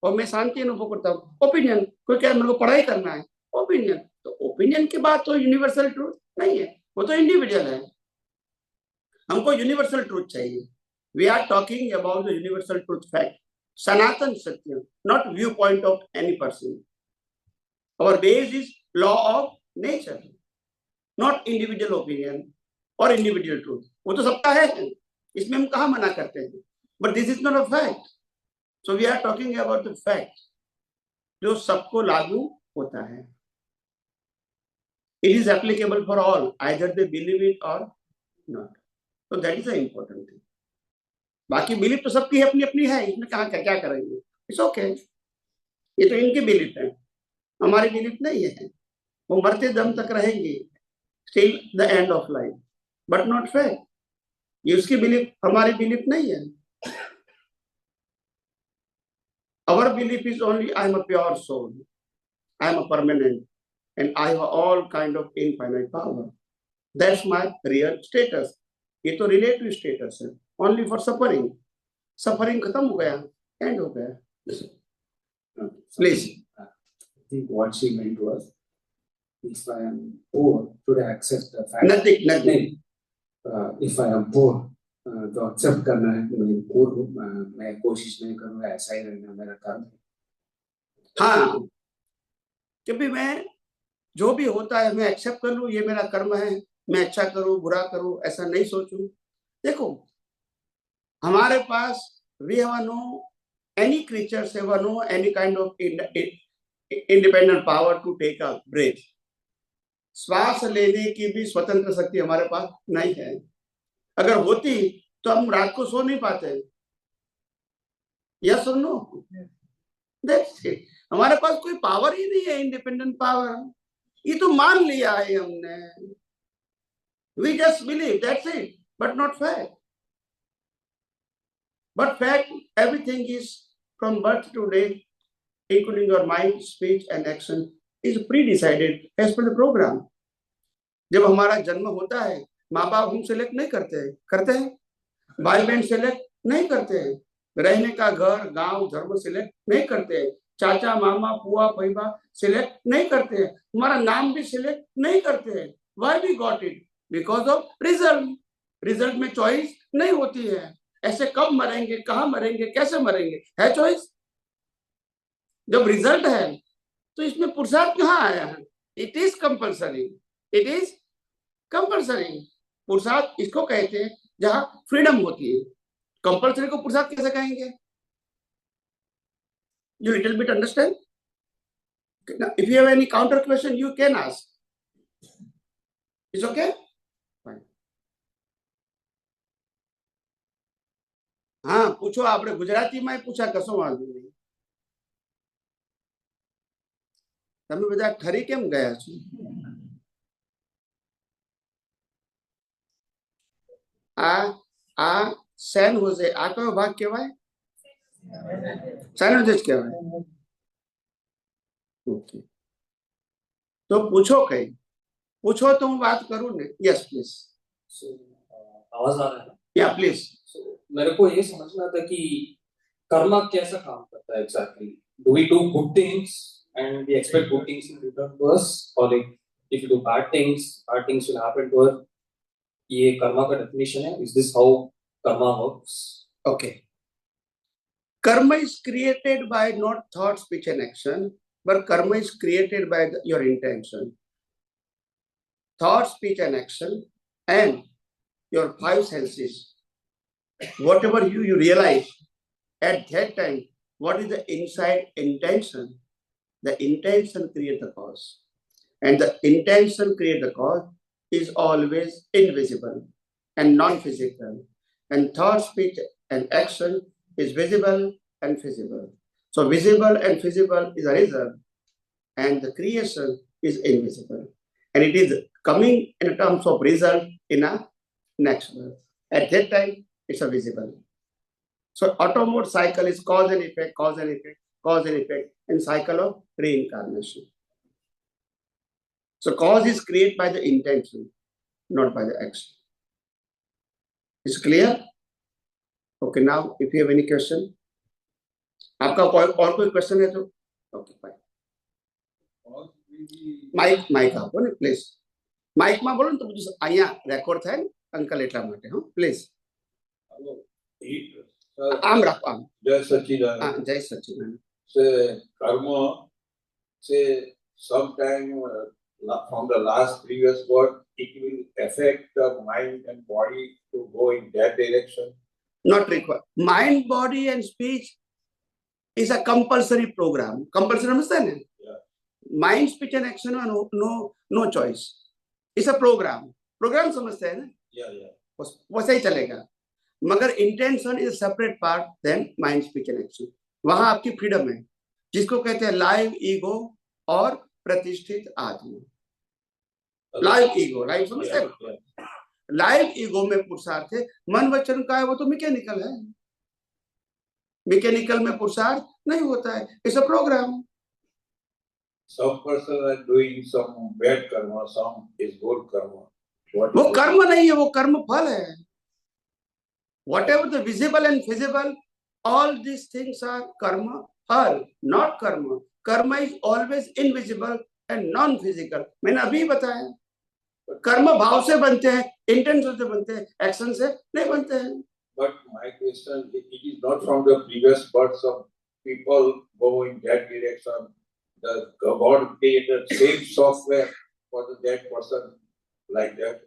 और मैं शांति अनुभव करता हूँ, ओपिनियन. कोई कहता है मेरे को पढ़ाई करना है, ओपिनियन. तो ओपिनियन की बात तो यूनिवर्सल ट्रूथ नहीं है, वो तो इंडिविजुअल है. हमको यूनिवर्सल ट्रूथ चाहिए. We are talking about the universal truth fact, सनातन सत्य, not viewpoint of any person. Our base is law of nature, not individual opinion or individual truth. वो तो सबका है, इसमें हम कहाँ मना करते हैं. But this is not a fact. So we are talking about the fact जो सबको लागू होता है. It is applicable for all, either they believe it or not. So that is the important thing. बाकी बिलीफ तो सबकी अपनी अपनी है, इसमें कहाँ क्या करेंगे. It's okay. ये तो इनकी बिलीफ है, हमारी बिलीफ नहीं है. वो मरते दम तक रहेंगे, till the end of life, but not fact. ये उसकी बिलीफ, हमारी बिलीफ नहीं है. Our belief is only I am a pure soul, I am a permanent, and I have all kind of infinite power. That's my real status. ये तो relative status है, only for suffering. Suffering खत्म हो गया, end हो गया. Please. I think what she meant was, if I am poor, should I accept the fact? Nothing. If I am poor, तो accept करना है कि मैं poor हूँ, मैं कोशिश नहीं करूँगा, ऐसा ही रहना मेरा कर्म है. हाँ, क्योंकि मैं जो भी होता है मैं एक्सेप्ट कर लूँ, ये मेरा कर्म है, मैं अच्छा करूँ बुरा करूँ ऐसा नहीं सोचूं. देखो, हमारे पास we have no, any creatures have no any kind of independent power to take a breath. श्वास लेने की भी स्वतंत्र शक्ति हमारे पास नहीं है. अगर होती तो हम रात को सो नहीं पाते. यस और नो? That's it. हमारे पास कोई पावर ही नहीं है, इंडिपेंडेंट पावर. ये तो मान लिया है हमने. We just believe, that's it, but not fact. But fact, everything is from birth to death, including your mind, speech and action, is pre-decided as per the program. जब हमारा जन्म होता है, माँ बाप हम सिलेक्ट नहीं करते हैं. भाई बहन सिलेक्ट नहीं करते हैं. रहने का घर, गांव, धर्म सिलेक्ट नहीं करते हैं. चाचा, मामा, पुआ, फैबा सिलेक्ट नहीं करते हैं. हमारा नाम भी सिलेक्ट नहीं करते हैं. Why we got it? Because of result. Result में चॉइस नहीं होती है. ऐसे कब मरेंगे, कहाँ मरेंगे, कैसे मरेंगे, है चॉइस? जब रिजल्ट है तो इसमें पुरुषार्थ कहाँ आया है? It is compulsory. It is compulsory. पुरुषार्थ इसको कहते हैं जहां फ्रीडम होती है. कंपल्सरी को पुरुषार्थ कैसे कहेंगे? You little bit understand? Now, if you have any counter question, you can ask. It's okay? Fine. હા પૂછો, આપણે ગુજરાતીમાં પૂછા, કશો વાંધો નહીં. તમે બધા ઠરી કેમ ગયા છો? આ સેન હોઝે, આ કયો ભાગ કહેવાય? સેન હોઝે જ કહેવાય. ઓકે, તો પૂછો કઈ, पूछो तो मैं बात करूं ने. Yes please. आवाज आ रहा है? या प्लीज. मेरे को ये समझना था कि कर्मा कैसा काम करता है exactly. Do we do good things and we expect good things in return to us, और like if you do bad things will happen to us. ये कर्मा का डेफिनेशन है. Is this how karma works? Okay. Karma is created by not thought, speech and action, but karma is created by your intention. Thought, speech and action and your five senses, whatever you realize at that time, what is the inside intention? The intention creates the cause, and the intention create the cause is always invisible and non-physical, and thought, speech and action is visible and physical. So visible and physical is a result, and the creation is invisible, and it is coming in terms of result in a next birth. At that time, it's a visible. So automate cycle is cause and effect, cause and effect, cause and effect, and cycle of reincarnation. So cause is created by the intention, not by the action. Is clear? Okay, now if you have any question, आपका और कोई क्वेश्चन है तो ओके फाइन. માઇક આપો ને પ્લીઝ. માઇકમાં બોલો ને તો બધું અહીંયા રેકોર્ડ થાય ને અંકલ, એટલા માટે. હા પ્લીઝ આમ રાખો, આમ. જય સચ્ચિદાનંદ. હા જય સચ્ચિદાનંદ. से कर्म से sometime from the last previous birth it will affect the mind and body to go in that direction. Not required. Mind, body and speech is a compulsory program. Compulsory, understand? Yeah. Mind, speech and action, no choice. It's a program. Program समझते हैं ना? Yeah, yeah. वैसे ही चलेगा. मगर intention is a separate part than mind, speech and action. वहां आपकी फ्रीडम है, जिसको कहते हैं लाइव ईगो और प्रतिष्ठित आत्मा. लाइव ईगो, लाइव समझते हैं? लाइव ईगो में पुरुषार्थ है. मन वचन का है वो तो मैकेनिकल है. मैकेनिकल में पुरुषार्थ नहीं होता है. It's a program. Some person are doing some bad karma, some is good karma. वो कर्म नहीं है, वो कर्म फल है. Whatever the visible and visible, all these things are karma phal, not karma. Karma is always invisible and non-physical. मैंने अभी बताया, कर्म भाव से बनते हैं, इंटेंशन से बनते हैं, एक्शन से नहीं बनते हैं. But my question, it is not from the previous births of people go in that direction. The God created same software for that person like that.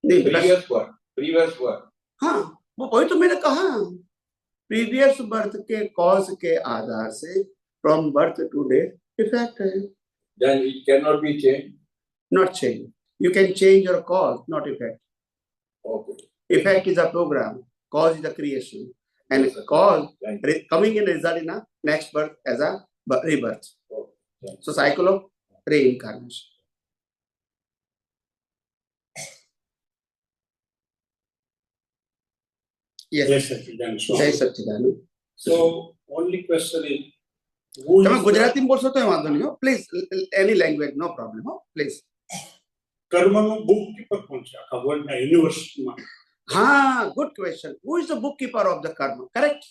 Previous birth. हाँ, वो वही तो मैंने कहा. प्रीवियस बर्थ के कॉज के आधार से from birth to death effect है. Then it cannot be changed. Not change. You can change your cause, not effect. Okay. Effect is a program. Cause is a creation. And Yes, sir. cause Thank coming in result in a next birth as a rebirth. Okay. So cycle of reincarnation. Yes. Yes, Satchidanand. Jai Satchidanand. So, only question is, who તમે is ગુજરાતીમાં બોલશો તો વાંધો નહીં હો. Please any language, no problem હો. પ્લીઝ. કર્મનો બુક કીપર કોણ છે આખા વર્લ્ડના યુનિવર્સમાં? हाँ, good question. Who is the bookkeeper of the karma? Correct.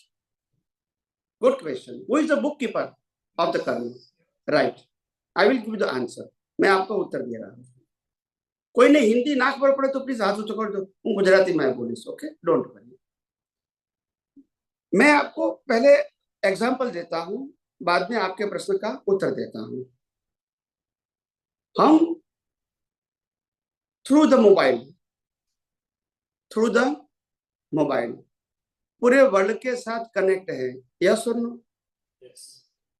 Good question. Who is the bookkeeper of the karma? Right. I will give you the answer. मैं आपको उत्तर दे रहा हूँ. कोई ने हिंदी ना खबर पड़े तो प्लीज हाथ ऊंचा कर दो. હું ગુજરાતી में बोलिस. Okay, don't worry. मैं आपको पहले एग्जांपल देता हूँ, बाद में आपके प्रश्न का उत्तर देता हूँ. हम थ्रू द मोबाइल पूरे वर्ल्ड के साथ कनेक्ट है. यस और नो? Yes.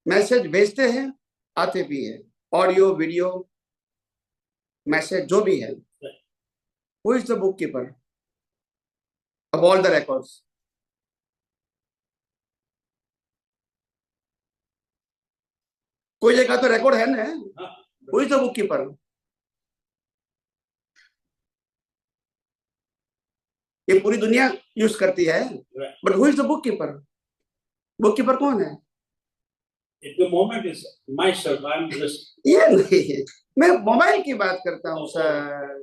मैसेज भेजते हैं, आते भी है, ऑडियो वीडियो मैसेज जो भी है। Who is the book keeper of all the records? कोई जगह तो रिकॉर्ड है ना। Who is the book keeper? ये पूरी दुनिया यूज करती है, but who is the book keeper? Book keeper कौन है? At the moment is myself. I'm just. ये नहीं, मैं मोबाइल की बात करता हूँ सर।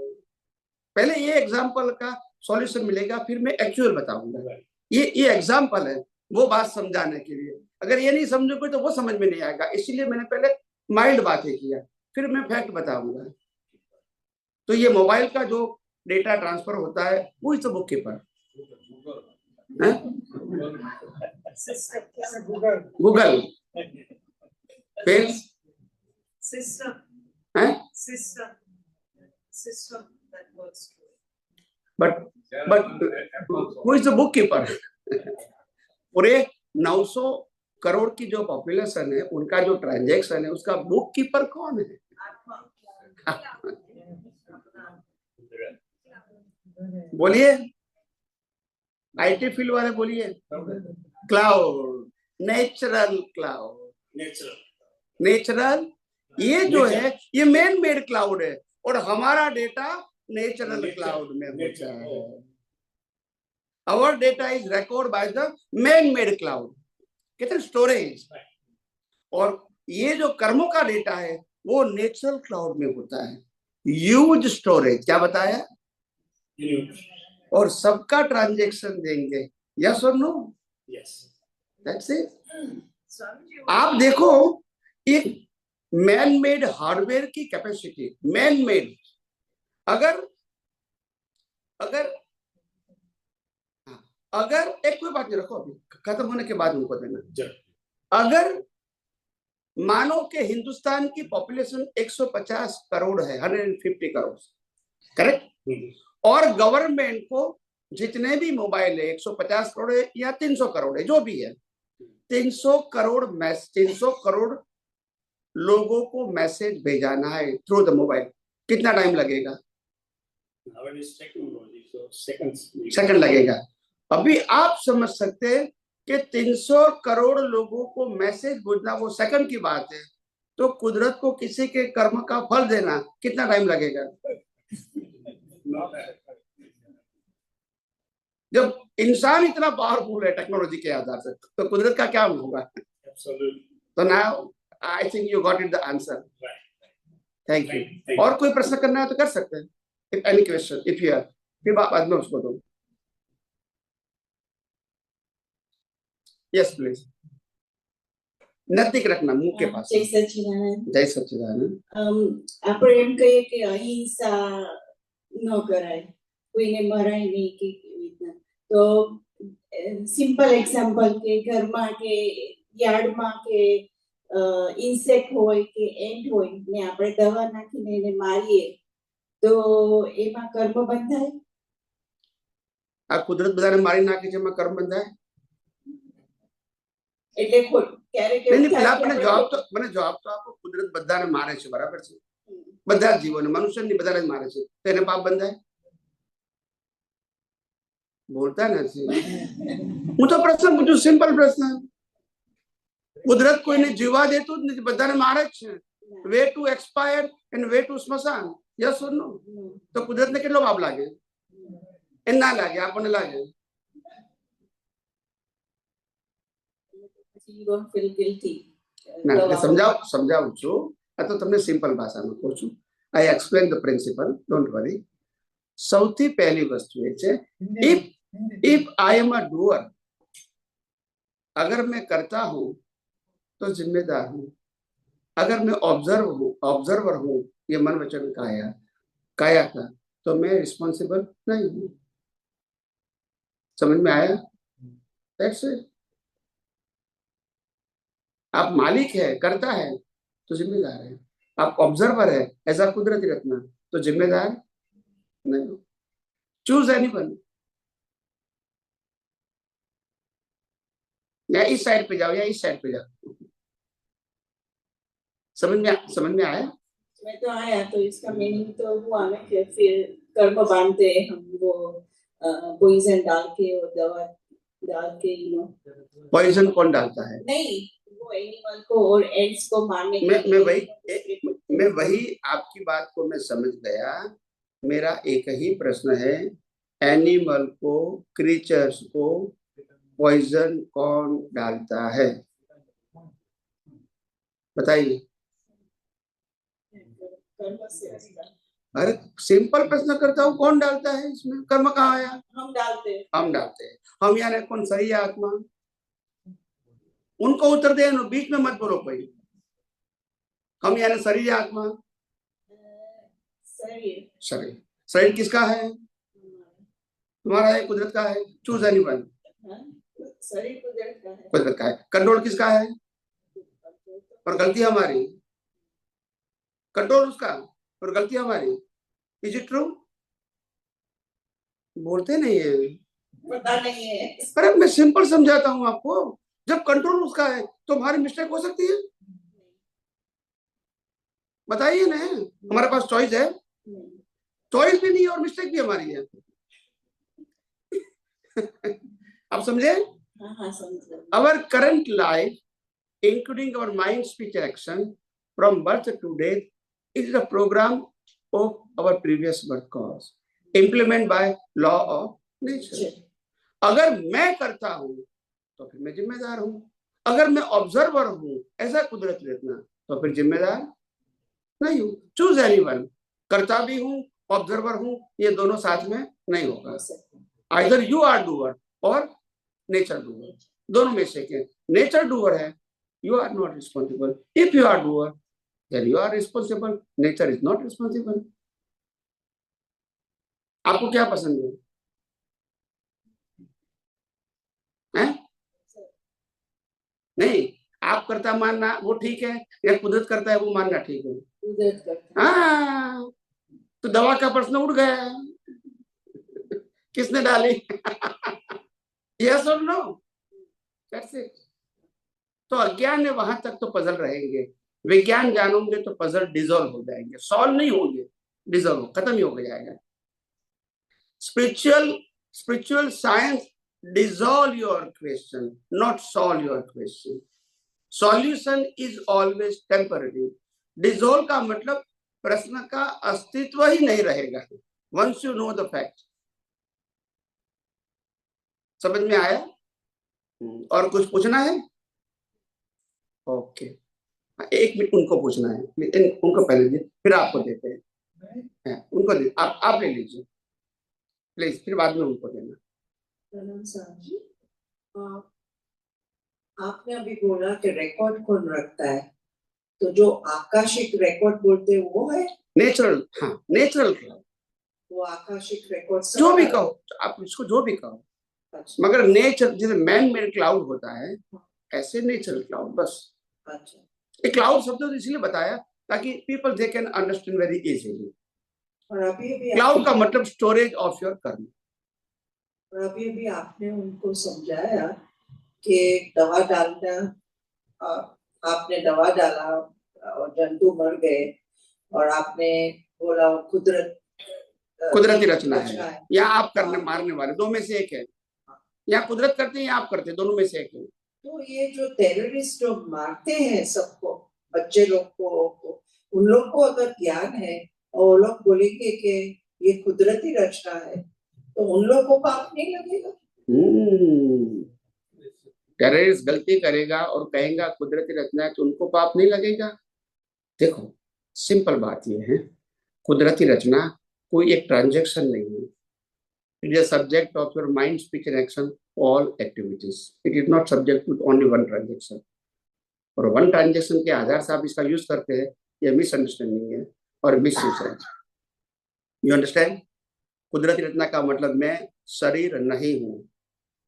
पहले ये एग्जाम्पल का सॉल्यूशन मिलेगा, फिर मैं एक्चुअल बताऊंगा। ये एग्जाम्पल है वो बात समझाने के लिए। अगर ये नहीं समझोगे तो वो समझ में नहीं आएगा, इसलिए मैंने पहले माइल्ड बातें किया, फिर मैं फैक्ट बताऊंगा। तो ये मोबाइल का जो डेटा ट्रांसफर होता है वो is the bookkeeper. Google फिर but who is the bookkeeper? पूरे 900 करोड़ की जो पॉपुलेशन है, उनका जो ट्रांजैक्शन है, उसका बुक कीपर कौन है? बोलिए, आईटी फील्ड वाले बोलिए। Cloud, natural cloud. नेचुरल ये जो है ये मैन मेड क्लाउड है, और हमारा डेटा नेचुरल क्लाउड में होता है। Our data is record by the man made cloud, कहते हैं स्टोरेज। और ये जो कर्मों का डेटा है वो नेचुरल क्लाउड में होता है, ह्यूज स्टोरेज। क्या बताया? और सबका ट्रांजैक्शन देंगे, यस और नो? Yes. That's it. आप देखो एक मैन मेड हार्डवेयर की कैपेसिटी, मैन मेड। अगर एक कोई बात नहीं रखो, अभी खत्म होने के बाद उनको देना। अगर मानो कि हिंदुस्तान की पॉपुलेशन 150 करोड़ है, 150 करोड़, करेक्ट? और गवर्नमेंट को जितने भी मोबाइल है 150 करोड़ है या 300 करोड़ है, जो भी है, 300 करोड़ लोगों को मैसेज भेजाना है थ्रू द मोबाइल, कितना टाइम लगेगा? सेकंड लगेगा। अभी आप समझ सकते हैं कि 300 करोड़ लोगों को मैसेज भेजना वो सेकंड की बात है, तो कुदरत को किसी के कर्म का फल देना कितना टाइम लगेगा? जब इंसान इतना पावरफुल है टेक्नोलॉजी के आधार से, तो कुदरत का क्या होगा? तो now I think you got it the answer. Thank you. और कोई प्रश्न करना है तो कर सकते हैं, if any question, if you have. फिर बाद में उसको दो। यस प्लीज, नजदीक रखना मुंह के पास। जय सच्चिदानंद। जय सच्चिदानंद। આપણે એમ કહીએ કે અહિંસા ન કરાય, કોઈને મરાય નહીં કે કેવી રીતના, તો સિમ્પલ એક્ઝામ્પલ કે ઘરમાં કે યાર્ડમાં કે ઇન્સેક્ટ હોય કે એન્ટ હોય ને આપણે દવા નાખીને એને મારીએ તો એમાં કર્મ બંધાય? આ કુદરત બધાને મારી નાખી છે, એમાં કર્મ બંધાય? એટલે ક્યારેક नहीं, પેલા મને જવાબ તો આપો। કુદરત બધાને મારે છે, બરાબર છે? બધા જીવોને, મનુષ્યને બધાને જ મારે છે, તો એને પાપ બંધાય? બોલતા નથી। હું તો પ્રશ્ન પૂછું, સિમ્પલ પ્રશ્ન। કુદરત કોઈને જીવવા દેતું જ નથી, બધાને મારે જ છે। Way to expire and way to સ્મશાન, યસ ઓર નો? તો કુદરતને કેટલો પાપ લાગે? એ ના લાગે, આપણને લાગે। You don't feel guilty. ના, સમજાવું છું। આ તો તમને સિમ્પલ ભાષામાં કહું છું। I explain the principle, don't worry. સૌથી પહેલી વસ્તુ એ છે, if I am a doer, अगर मैं करता हूं तो जिम्मेदार हूं। अगर मैं ऑब्जर्वर हूं, ये मन वचन काया का, तो मैं रिस्पॉन्सिबल नहीं हूं। समझ में आया? That's it. आप मालिक है, करता है तो जिम्मेदार है। आप ऑब्जर्वर है, ऐसा कुदरती रखना, तो जिम्मेदार नहीं हो। Choose anyone. या इस साइड पे जाओ, या इस साइड पे जाओ। समझ में आया? मैं तो आया, तो इसका मीनिंग तो हुआ ना कि फिर कर्म बांधते हैं हम, वो पॉइजन डाल के और दवा डाल के, यू नो। पॉइजन कौन डालता है? नहीं, वो एनिमल को और एड्स को मारने के मैं वही आपकी बात को मैं समझ गया। मेरा एक ही प्रश्न है, एनिमल को, क्रीचर्स को पॉइजन कौन डालता है? बताइए। अरे सिंपल प्रश्न करता हूँ, कौन डालता है इसमें? कर्म कहाँ आया? हम डालते हैं। हम डालते हैं। हम यानी कौन? शरीर आत्मा। उनको उत्तर दे, बीच में मत बोलो कोई। हम यानी शरीर आत्मा। शरीर शरीर किसका है? तुम्हारा है, कुदरत का है? Choose anyone. शरीर कुदरत का है। कंट्रोल किसका है? और गलती हमारी। कंट्रोल उसका और गलती हमारी। Is it true? बोलते नहीं है, पता नहीं है। पर मैं सिंपल समझाता हूँ आपको। जब कंट्रोल उसका है तो हमारी मिस्टेक हो सकती है? बताइए ना। हमारे पास चॉइस है? चॉइस भी नहीं है और मिस्टेक भी हमारी है। आप समझे? Our current life, including our mind, speech, action, from birth to death, is the program of our previous birth cause, implemented by law of nature. अगर मैं करता हूं तो फिर मैं जिम्मेदार हूं। अगर मैं ऑब्जर्वर हूं, ऐसा कुदरत रहना, तो फिर जिम्मेदार नहीं हूं। Choose anyone. करता भी हूं, ऑब्जर्वर हूं, ये दोनों साथ में नहीं होगा। आइदर यू आर डूअर और नेचर डूअर, दोनों में से के। नेचर डूअर है, you are not responsible. If you are doer, then you are responsible. Nature is not responsible. आपको क्या पसंद है? नहीं, आप करता मानना वो ठीक है, या कुदरत करता है वो मानना ठीक है? हाँ, तो दवा का प्रश्न उठ गया। किसने डाली? यस और नो? कैसे? तो अज्ञान में वहां तक तो पजल रहेंगे। विज्ञान जानोगे तो पजल डिजोल्व हो जाएंगे, सॉल्व नहीं होंगे, डिजोल्व, खत्म ही हो जाएगा। Spiritual science dissolve your question, not solve your question. Solution is always temporary. Dissolve का मतलब प्रश्न का अस्तित्व ही नहीं रहेगा once you know the fact. समझ में आया? और कुछ पूछना है? ओके, एक मिनट उनको पूछना है, उनको पहले दे, फिर आपको देते हैं। उनको दे, आप ले लीजिए प्लीज, फिर बाद में उनको देना। जी, आपने अभी बोला कि रिकॉर्ड कौन रखता है, तो जो आकाशिक रिकॉर्ड बोलते हैं वो है नेचुरल। हाँ, नेचुरल क्लाउड, वो आकाशिक रिकॉर्ड जो भी कहो आप, इसको जो भी कहो। अच्छा। मगर नेचर जैसे मैन मेड क्लाउड होता है, ऐसे नेचुरल क्लाउड बस। अच्छा, ये क्लाउड शब्द इसलिए बताया ताकि people they can understand very easily. और अभी क्लाउड का मतलब स्टोरेज ऑफ योर कर्म। और अभी आपने उनको समझाया कि दवा डालना, आपने दवा डाला और जंतु मर गए, और आपने बोला कुदरती रचना है, या आप करने मारने वाले, दो में से एक है। या कुदरत करते हैं या आप करते हैं, दोनों में से एक है। तो ये जो टेररिस्ट जो मारते हैं सबको, बच्चे लोग को, उन लोग को अगर ज्ञान है और वो लोग बोलेंगे कि ये कुदरती रचना है, तो उन लोग को पाप नहीं लगेगा? टेररिस्ट गलती करेगा और कहेगा कुदरती रचना है, तो उनको पाप नहीं लगेगा? देखो, सिंपल बात ये है, कुदरती रचना कोई एक ट्रांजैक्शन नहीं है। It is subject of your mind, speech and action, all activities. It is not subject to only one transaction. और वन ट्रांजैक्शन के आधार से आप इसका यूज करते हैं, यह मिसअंडरस्टैंडिंग है और मिसयूज है। You understand? कुदरती रचना का मतलब मैं शरीर नहीं हूँ,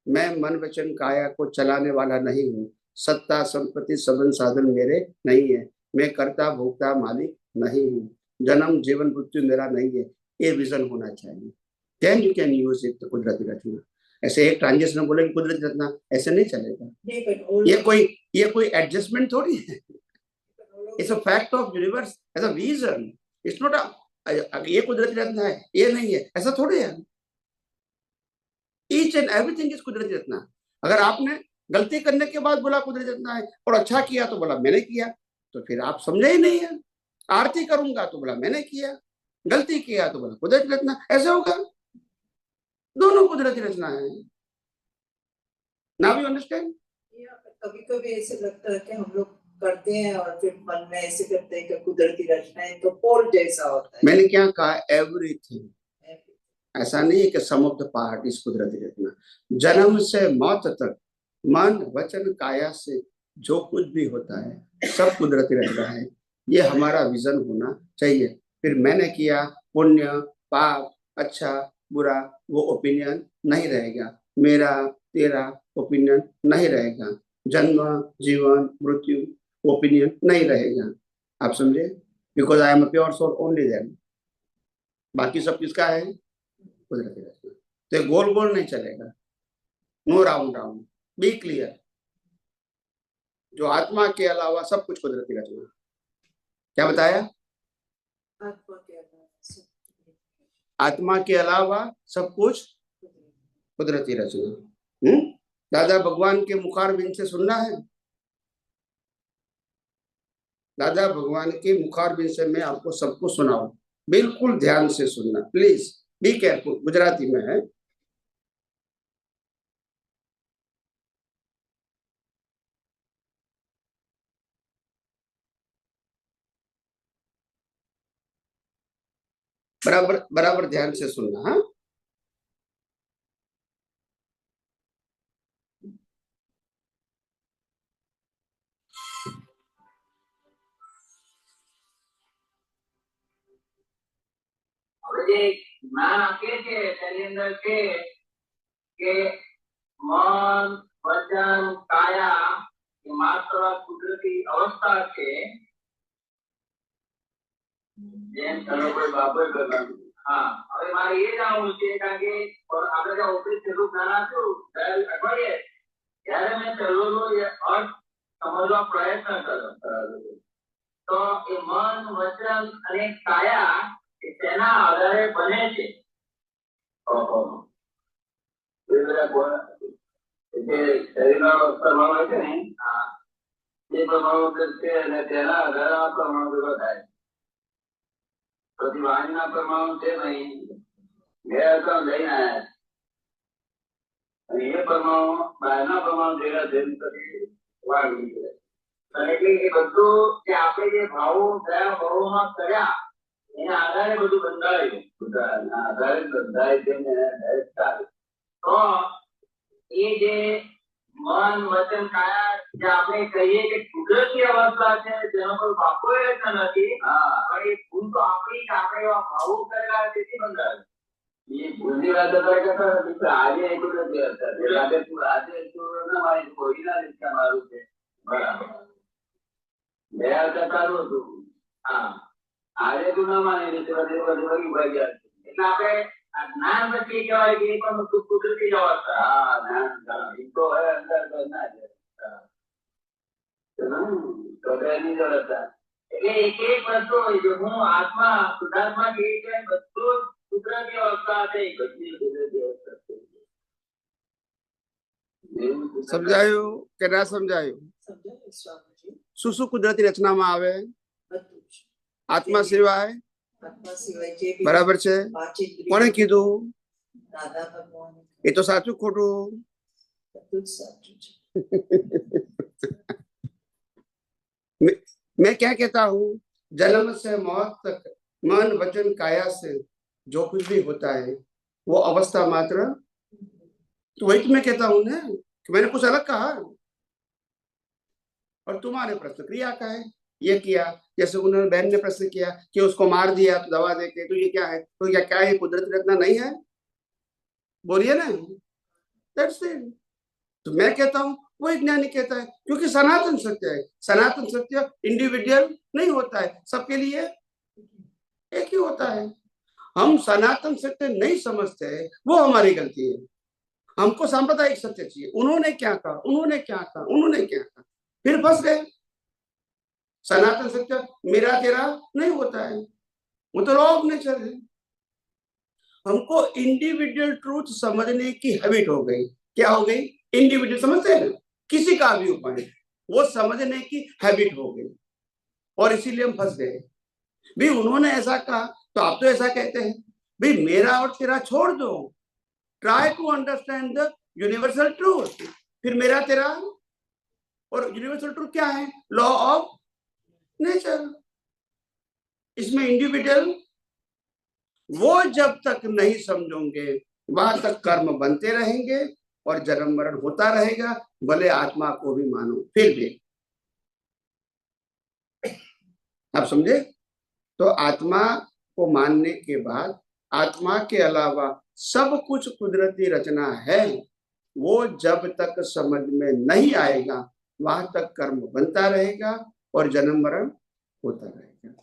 मैं मन वचन काया को चलाने वाला नहीं हूँ, सत्ता संपत्ति सबन साधन मेरे नहीं है, मैं कर्ता भोक्ता मालिक नहीं हूँ, जन्म जीवन मृत्यु मेरा नहीं है। ये विजन होना चाहिए, then you can use it. कुदरती रचना ऐसे एक ट्रांजेक्शन बोलेंगे कुदरती रत्ना, ऐसे नहीं चलेगा। नहीं, but all ये कोई एडजस्टमेंट थोड़ी है। It's a fact of universe, as a vision. It's not ये कुदरती रत्ना है, ये नहीं है, ऐसा थोड़ी है। ईच एंड एवरीथिंग इज कुदरती रत्ना। अगर आपने गलती करने के बाद बोला कुदरती रत्ना है, और अच्छा किया तो बोला मैंने किया, तो फिर आप समझे ही नहीं है। आरती करूंगा तो बोला मैंने किया, गलती किया तो बोला कुदरती रत्ना, ऐसे होगा? दोनों कुदरती रचना है। Now you understand? कभी कभी ऐसे लगता है कि हम लोग करते हैं और फिर मन में ऐसे करते हैं कि कुदरती रचना है, तो पोल जैसा होता है। मैंने क्या कहा? एवरीथिंग। ऐसा नहीं है कि सम ऑफ द पार्ट इज कुदरती रचना। जन्म से मौत तक मन वचन काया से जो कुछ भी होता है सब कुदरती रचना है। ये हमारा विजन होना चाहिए। फिर मैंने किया, पुण्य पाप, अच्छा बुरा, वो ओपिनियन नहीं रहेगा। मेरा तेरा ओपिनियन नहीं रहेगा। जन्म जीवन मृत्यु ओपिनियन नहीं रहेगा। आप समझे? Because I am a pure soul only then. बाकी सब किसका है? कुदरती रचना। तो गोल गोल नहीं चलेगा, no round round. Be clear. जो आत्मा के अलावा सब कुछ कुदरती रचना। क्या बताया? आत्मा के अलावा सब कुछ कुदरती रचना। दादा भगवान के मुखारबिंद से सुनना है। दादा भगवान के मुखारबिंद से मैं आपको सबको सुनाऊं, बिल्कुल ध्यान से सुनना, प्लीज बी केयरफुल। गुजराती में है। बराबर बराबर ध्यान से सुनना। हाँ, જ્ઞાન આપીએ છીએ તેની અંદર છે કે મન વચન કાયા એ માત્ર કુદરતી અવસ્થા છે। જેમ તમે કોઈ બાબત કરવાનું। હા, હવે મારે એ જાણવું છે કારણ કે આપણે જે ઓફિસ છેલ્લું જ્ઞાન આપ્યું અઠવાડિયે ત્યારે મેં છેલ્લોનો અર્થ સમજવા પ્રયત્ન કર્યો। તો એ મન વચન અને કાયા તેના આધારે બને છે। શરીરના પરમાણુ હોય છે ને, એ પરમાણુ છે અને તેના આધારે આ પરમાણુ ભેગો થાય। પછી વાણીના પરમાણુ છે નહીં, બે અર્થ લઈને આવ્યા અને એ પરમાણુ બહારના પરમાણુ ભેગા થઈને પછી વાણી નીકળે। એટલે એ બધું જે આપણે જે ભાવો કયા ભાવોમાં કર્યા એના આધારે બધું બંધાય છે। આધારે બંધાય છે ને તો એ જે મન વચન કાયા જે આપણે કહીએ કે કુદરતી અવસ્થા છે જેનો કોઈ બાપો રહેતા નથી, પણ એ ભૂલ તો આપણી કે આપણે એવા ભાવો કરેલા તેથી બંધાય। એ ભૂલની વાત કરતા આજે એ કુદરતી અવસ્થા છે। આજે તું ના મારી કોઈના રીતના મારું છે, બરાબર બે અવસ્થા સારું હતું। હા, આજે તું ના માની રીતે બધી બધી ઉભાઈ ગયા છે। એટલે આપણે જ્ઞાન પછી કહેવાય કે એ પણ કુદરતી જ અવસ્થા। હા, જ્ઞાન તો હવે અંદર ના છે તો એની જ અવસ્થા। એટલે એક એક વસ્તુ હોય જો હું આત્મા શુદ્ધાત્મા કે બધું કુદરતી અવસ્થા છે, બધી કુદરતી અવસ્થા છે। સમજાયું કે ના સમજાયું? શું શું કુદરતી રચનામાં આવે? આત્મા સિવાય બરાબર છે? કોણે કીધું? એ તો સાચું ખોટું? मैं क्या कहता हूँ? जन्म से मौत तक मन वचन काया से जो कुछ भी होता है वो अवस्था मात्र। तो वही तो मैं कहता हूँ ना कि मैंने कुछ अलग कहा और तुम्हारे प्रश्न क्रिया का है। ये किया, जैसे उन्होंने बहन ने प्रश्न किया कि उसको मार दिया तो दवा देके, तो ये क्या है? तो क्या ये कुदरती रचना नहीं है? बोलिए ना। That's it. तो मैं कहता हूँ वो ज्ञानी कहता है, क्योंकि सनातन सत्य है। सनातन सत्य इंडिविजुअल नहीं होता है, सबके लिए एक ही होता है। हम सनातन सत्य नहीं समझते हैं, वो हमारी गलती है। हमको सांप्रदायिक सत्य चाहिए। उन्होंने क्या कहा, उन्होंने क्या कहा, उन्होंने क्या कहा, फिर फंस गए। सनातन सत्य मेरा तेरा नहीं होता है, वो तो लॉ ऑफ नेचर है। हमको इंडिविजुअल ट्रूथ समझने की हैबिट हो गई। क्या हो गई? इंडिविजुअल समझते हैं ना, किसी का भी उपाय वो समझने की हैबिट हो गई, और इसीलिए हम फंस गए। भाई उन्होंने ऐसा कहा तो आप तो ऐसा कहते हैं। भाई मेरा और तेरा छोड़ दो, try to understand the universal truth. फिर मेरा तेरा और यूनिवर्सल ट्रूथ क्या है? Law of nature. इसमें इंडिविजुअल वो जब तक नहीं समझोगे वहां तक कर्म बनते रहेंगे और जन्म मरण होता रहेगा, भले आत्मा को भी मानो फिर भी। आप समझे? तो आत्मा को मानने के बाद आत्मा के अलावा सब कुछ कुदरती रचना है, वो जब तक समझ में नहीं आएगा वहां तक कर्म बनता रहेगा और जन्म मरण होता रहेगा।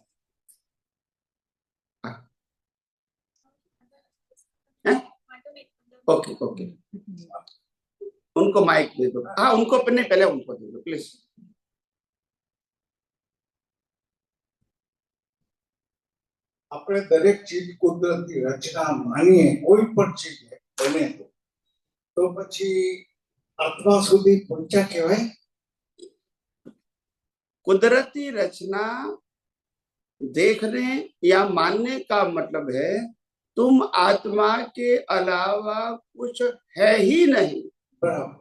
ओके ओके, उनको माइक दे दो। हाँ उनको पहले उनको दे दो प्लीज। આપણે દરેક ચીજ કુદરતી રચના માનીએ, કોઈ પણ ચીજ બને તો પછી આત્મા સુધી પહોંચ્યા કહેવાય? कुदरती रचना देखने या मानने का मतलब है तुम आत्मा के अलावा कुछ है ही नहीं। બરાબર।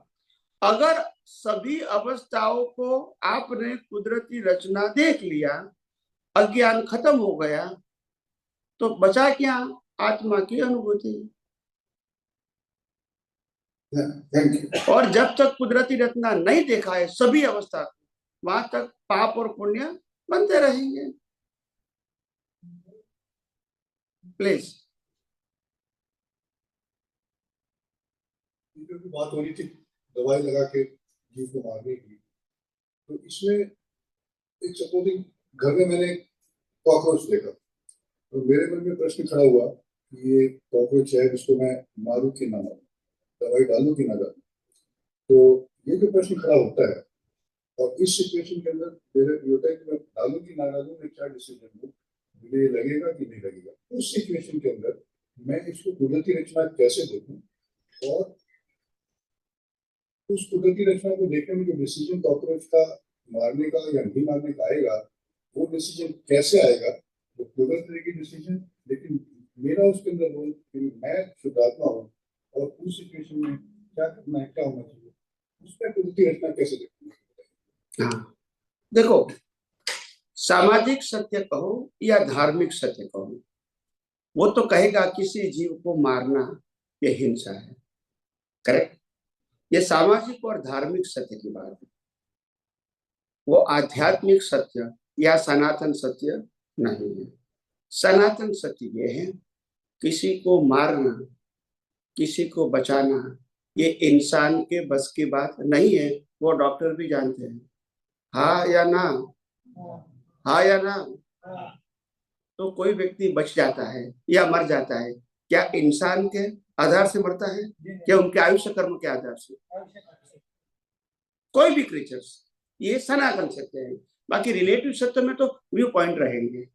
अगर सभी अवस्थाओं को आपने कुदरती रचना देख लिया, अज्ञान खत्म हो गया, तो बचा क्या? आत्मा की अनुभूति। और जब तक कुदरती रचना नहीं देखा है सभी अवस्था, वहां तक पाप और पुण्य बनते रहेंगे। प्लीज। की बात हो रही थी दवाई लगा के जीव को मारने की, तो इसमें एक सपोजिंग घर में मैंने कॉकरोच देखा, तो मेरे मन में प्रश्न खड़ा हुआ कि ये कॉकरोच है, इसको मैं मारूं कि ना मारूं, दवाई डालूं कि ना डालूं। तो ये जो प्रश्न खड़ा होता है, और इस सिचुएशन के अंदर मेरे होता है कि मैं डालूं कि ना डालूं, मैं क्या डिसीजन लूं, मुझे लगेगा कि नहीं लगेगा। उस सिचुएशन के अंदर मैं इसको कुदरती रचना कैसे देखूं, और उस कुदरती रचना को देखने में जो डिसीजन कॉकरोच का मारने का या नहीं मारने का आएगा, वो डिसीजन कैसे आएगा? वो कुदरत की डिसीजन, लेकिन मेरा उसके अंदर रोल कि मैं शुद्धात्मा हूँ और उस सिचुएशन में क्या करना है, क्या होना चाहिए, उसका कुदरती रचना कैसे देखना है? हाँ देखो, सामाजिक सत्य कहो या धार्मिक सत्य कहो, वो तो कहेगा किसी जीव को मारना ये हिंसा है, करेक्ट? ये सामाजिक और धार्मिक सत्य की बात है। वो आध्यात्मिक सत्य या सनातन सत्य नहीं है। सनातन सत्य ये है किसी को मारना, किसी को बचाना, ये इंसान के बस की बात नहीं है। वो डॉक्टर भी जानते हैं। हाँ या ना? हाँ या ना? तो कोई व्यक्ति बच जाता है या मर जाता है, क्या इंसान के आधार से मरता है? क्या उनके आयुष्य कर्म के आधार से? कोई भी क्रीचर्स, ये सनातन सत्य है। बाकी रिलेटिव सत्य में तो व्यू पॉइंट रहेंगे,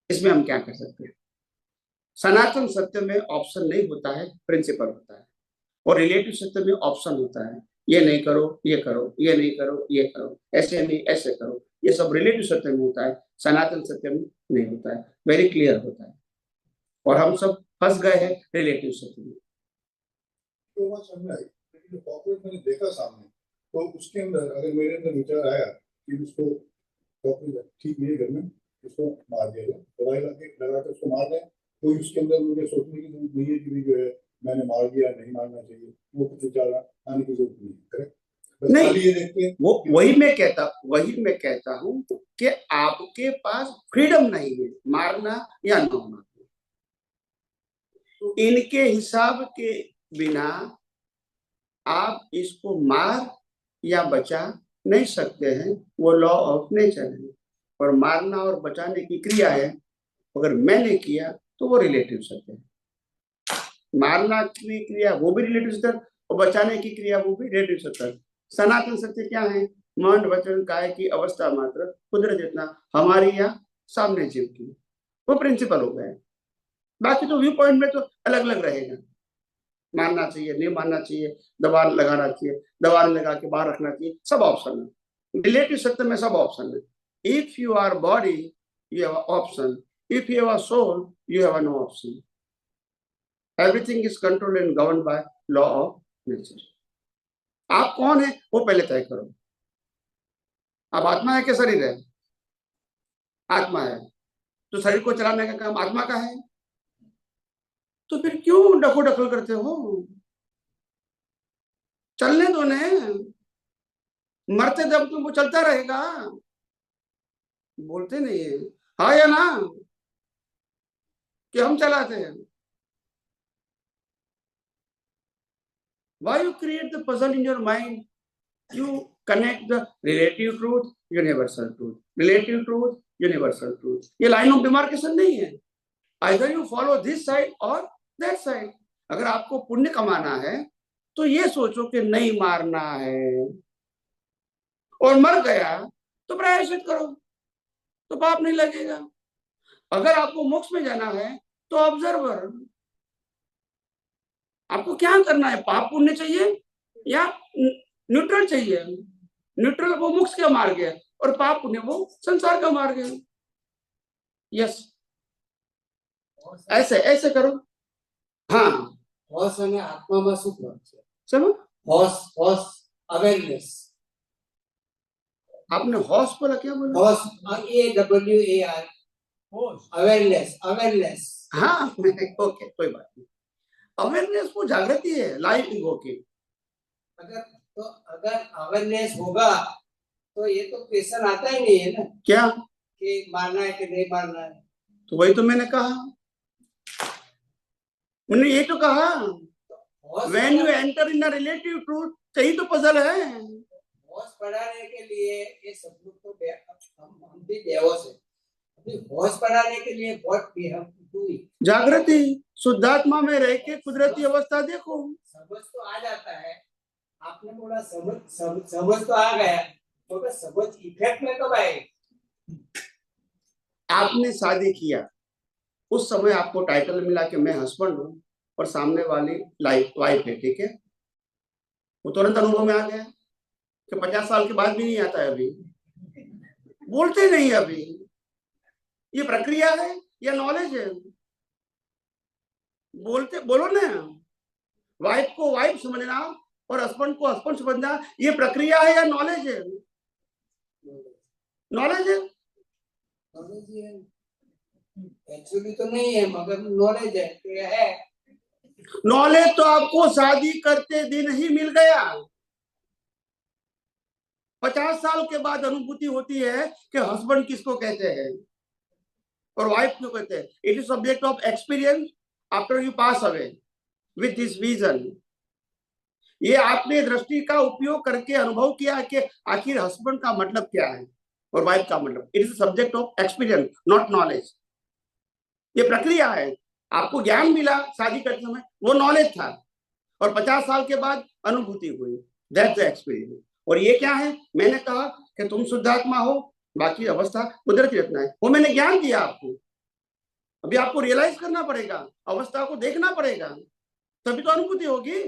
इसमें हम क्या कर सकते हैं। सनातन सत्य में ऑप्शन नहीं होता है, प्रिंसिपल होता है। और रिलेटिव सत्य में ऑप्शन होता है, ये नहीं करो, ये करो, ये नहीं करो, ये करो, ऐसे नहीं ऐसे करो। ये सब रिलेटिव सत्य में होता है, सनातन सत्य में नहीं होता है। वेरी क्लियर होता है, और हम सब फंस गए हैं रिलेटिव सत्य में। तो बात समझ आई, लेकिन जो कॉकरोच मैंने देखा सामने, तो उसके अंदर अगर मेरे अंदर विचार आया कि उसको कॉकरोच ठीक नहीं है घर में, उसको मार दिया जाए, दवाई लगा कर उसको मार दें, तो उसके अंदर मुझे सोचने की जरूरत नहीं है कि जो है मैंने मार दिया, नहीं मारना चाहिए, वो कुछ विचार आने की जरूरत नहीं है, करेक्ट? नहीं, ये देखते हैं, वो वही मैं कहता हूँ कि आपके पास फ्रीडम नहीं है मारना या न मारना। इनके हिसाब के बिना आप इसको मार या बचा नहीं सकते हैं। वो लॉ ऑफ नेचर है, और मारना और बचाने की क्रिया है। अगर मैंने किया तो वो रिलेटिव सत्य है। मारना की क्रिया वो भी रिलेटिव सत्य, और बचाने की क्रिया वो भी रिलेटिव सत्य। सनातन सत्य क्या है? मन वचन काय की अवस्था मात्र कुदरत जितना, हमारी या सामने जीव की, वो प्रिंसिपल हो गए। बाकी तो व्यू पॉइंट में तो अलग अलग रहेगा, मानना चाहिए नहीं मानना चाहिए, दबा लगाना चाहिए दबा लगा के बाहर रखना चाहिए, सब ऑप्शन है। रिलेटिव सत्य में सब ऑप्शन है। If you are body you have option, if you have a soul you have no option. Everything is controlled and govern by law of nature. आप कौन है वो पहले तय करो। आप आत्मा है कि शरीर है? आत्मा है, तो शरीर को चलाने का काम आत्मा का है, तो फिर क्यों डको डकल करते हो? चलने दो ने, मरते दम तुम वो चलता रहेगा। बोलते नहीं है हाँ या ना कि हम चलाते हैं। Why you create the puzzle in your mind? You connect the relative truth, universal truth, relative truth, universal truth. ये लाइन ऑफ डिमार्केशन नहीं है, either you follow this side or that side. अगर आपको पुण्य कमाना है तो ये सोचो कि नहीं मारना है, और मर गया तो प्रायश्चित करो, तो पाप नहीं लगेगा। अगर आपको मोक्ष में जाना है तो ऑब्जर्वर, आपको क्या करना है? पाप पुण्य चाहिए या न्यूट्रल चाहिए? न्यूट्रल वो मोक्ष का मार्ग है, और पाप पुण्य वो संसार का मार्ग है। यस, ऐसे ऐसे करो। हाँ, होश અને આત્મામાં શું ફરક છે? चलो, હોશ હોશ અવેરનેસ, आपने हॉस बोला, क्या बोला? હોશ AWAR હોશ, અવેરનેસ અવેરનેસ। हाँ ओके, कोई बात नहीं। अवेयरनेस वो जागृति है लाइव ईगो की। अगर अवेयरनेस होगा तो ये तो क्वेश्चन आता ही नहीं है ना, क्या कि मारना है कि नहीं मारना है। तो वही तो मैंने कहा, मैंने ये तो कहा, when you enter in a relative truth, यही तो पजल है। होश बढ़ाने के लिए ये सब लोग तो हम भी देवों से, अभी होश बढ़ाने के लिए बहुत भी हम जागृति, शुद्धात्मा में रह के कुदरती अवस्था देखो। समझ तो आ जाता है, आपने बोला समझ तो आ गया, तो समझ इफेक्ट में कब आएगी? आपने शादी किया, उस समय आपको टाइटल मिला कि मैं हस्बैंड हूं, और सामने वाली वाइफ है, ठीक है, वो तुरंत अनुभव में आ गया कि 50 साल के बाद भी नहीं आता है, अभी बोलते नहीं अभी। ये प्रक्रिया है या नॉलेज है? बोलते बोलो ना, वाइफ को वाइफ समझना और हस्बैंड को हस्बैंड समझना, ये प्रक्रिया है या नॉलेज है? नॉलेज है, एक्चुअली तो नहीं है, मगर नॉलेज है। नॉलेज तो आपको शादी करते दिन ही मिल गया। 50 साल के बाद अनुभूति होती है कि हस्बैंड किसको कहते हैं और वाइफ क्यों कहते हैं। It is subject of experience after you pass away with this vision. ये आपने दृष्टि का उपयोग करके अनुभव किया कि आखिर हस्बैंड का मतलब क्या है और वाइफ का मतलब। It is subject of experience, not knowledge. ये प्रक्रिया है। आपको ज्ञान मिला शादी करते समय, वो नॉलेज था, और 50 साल के बाद अनुभूति हुई, दैट्स द एक्सपीरियंस। और ये क्या है? मैंने कहा कि तुम शुद्धात्मा हो, बाकी अवस्था कुदरती रचना है, वो मैंने ज्ञान दिया आपको। अभी आपको रियलाइज करना पड़ेगा, अवस्था को देखना पड़ेगा, तभी तो अनुभूति होगी।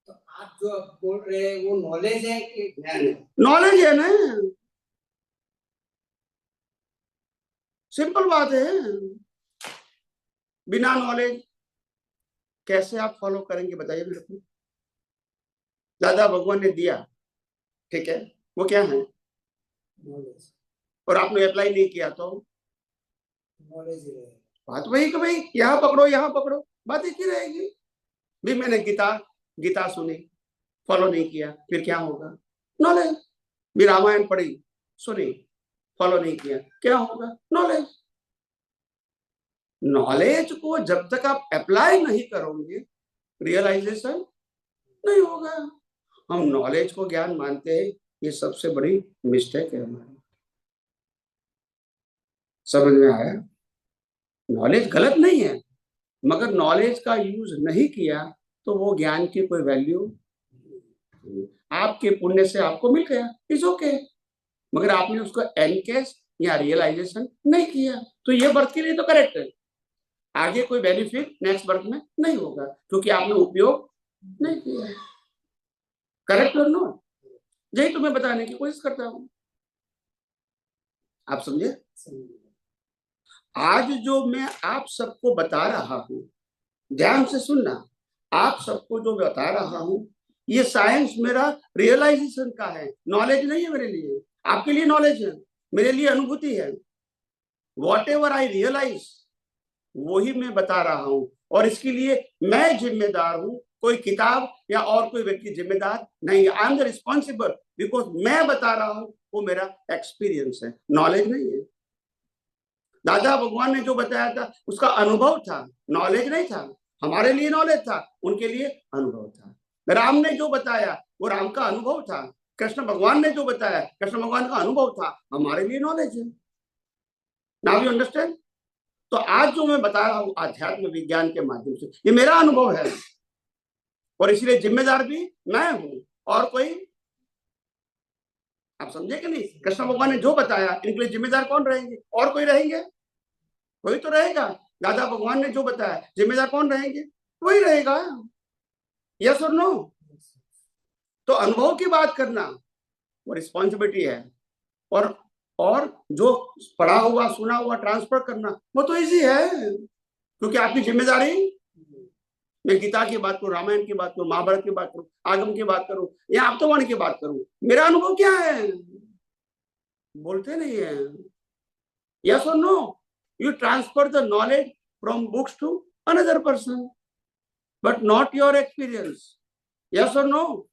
तो आप जो बोल रहे हैं वो नॉलेज है कि ज्ञान है? नॉलेज है ना, सिंपल बात है। बिना नॉलेज कैसे आप फॉलो करेंगे बताइए मेरे को। दादा भगवान ने दिया, ठीक है, वो क्या है? नॉलेज। और आपने अप्लाई नहीं किया तो नॉलेज ही है। बात वही कि भाई यहाँ पकड़ो यहाँ पकड़ो, बात एक ही रहेगी। भी मैंने गीता सुनी, फॉलो नहीं किया, फिर क्या होगा? नॉलेज। भी रामायण पढ़ी सुनी, फॉलो नहीं किया, क्या होगा? नॉलेज। नॉलेज को जब तक आप अप्लाई नहीं करोगे रियलाइजेशन नहीं होगा। हम नॉलेज को ज्ञान मानते हैं, ये सबसे बड़ी मिस्टेक है हमारी। समझ में आया? नॉलेज गलत नहीं है, मगर नॉलेज का यूज नहीं किया तो वो ज्ञान की कोई वैल्यू, आपके पुण्य से आपको मिल गया, इज ओके, मगर आपने उसको एनकेस या रियलाइजेशन नहीं किया, तो ये बर्थ के लिए तो करेक्ट है, आगे कोई बेनिफिट नेक्स्ट बर्थ में नहीं होगा क्योंकि आपने उपयोग नहीं किया। करेक्ट और नो? यही तुम्हें बताने की कोशिश करता हूं, आप समझे? आज जो मैं आप सबको बता रहा हूं, ध्यान से सुनना, आप सबको जो बता रहा हूं ये साइंस मेरा रियलाइजेशन का है, नॉलेज नहीं है मेरे लिए। आपके लिए नॉलेज है, मेरे लिए अनुभूति है। वॉट एवर आई रियलाइज वही मैं बता रहा हूं, और इसके लिए मैं जिम्मेदार हूं, कोई किताब या और कोई व्यक्ति जिम्मेदार नहीं। I am the responsible because मैं बता रहा हूं, वो मेरा एक्सपीरियंस है, नॉलेज नहीं है। दादा भगवान ने जो बताया था उसका अनुभव था, नॉलेज नहीं था। हमारे लिए नॉलेज था, उनके लिए अनुभव था। राम ने जो बताया वो राम का अनुभव था, कृष्ण भगवान ने जो बताया कृष्ण भगवान का अनुभव था, हमारे लिए नॉलेज है। Now you understand? तो आज जो मैं बता रहा हूं आध्यात्म विज्ञान के माध्यम से, ये मेरा अनुभव है, और इसलिए जिम्मेदार भी मैं हूं, और कोई, आप समझे कि नहीं? कृष्ण भगवान ने जो बताया इनके लिए जिम्मेदार कौन रहेंगे? और कोई रहेंगे? कोई तो रहेगा। दादा भगवान ने जो बताया जिम्मेदार कौन रहेंगे? वही रहेगा। यस और नो? तो अनुभव की बात करना वो रिस्पॉन्सिबिलिटी है, और जो पढ़ा हुआ सुना हुआ ट्रांसफर करना वो तो इजी है, क्योंकि आपकी जिम्मेदारी, मैं गीता की बात करूं, रामायण की बात करूं, महाभारत की बात करूं, आगम की बात करूं या आप्तवाणी की बात करूं, मेरा अनुभव क्या है? बोलते नहीं है। यस और no? You transfer the knowledge from books to another person but not your experience. Yes और नो?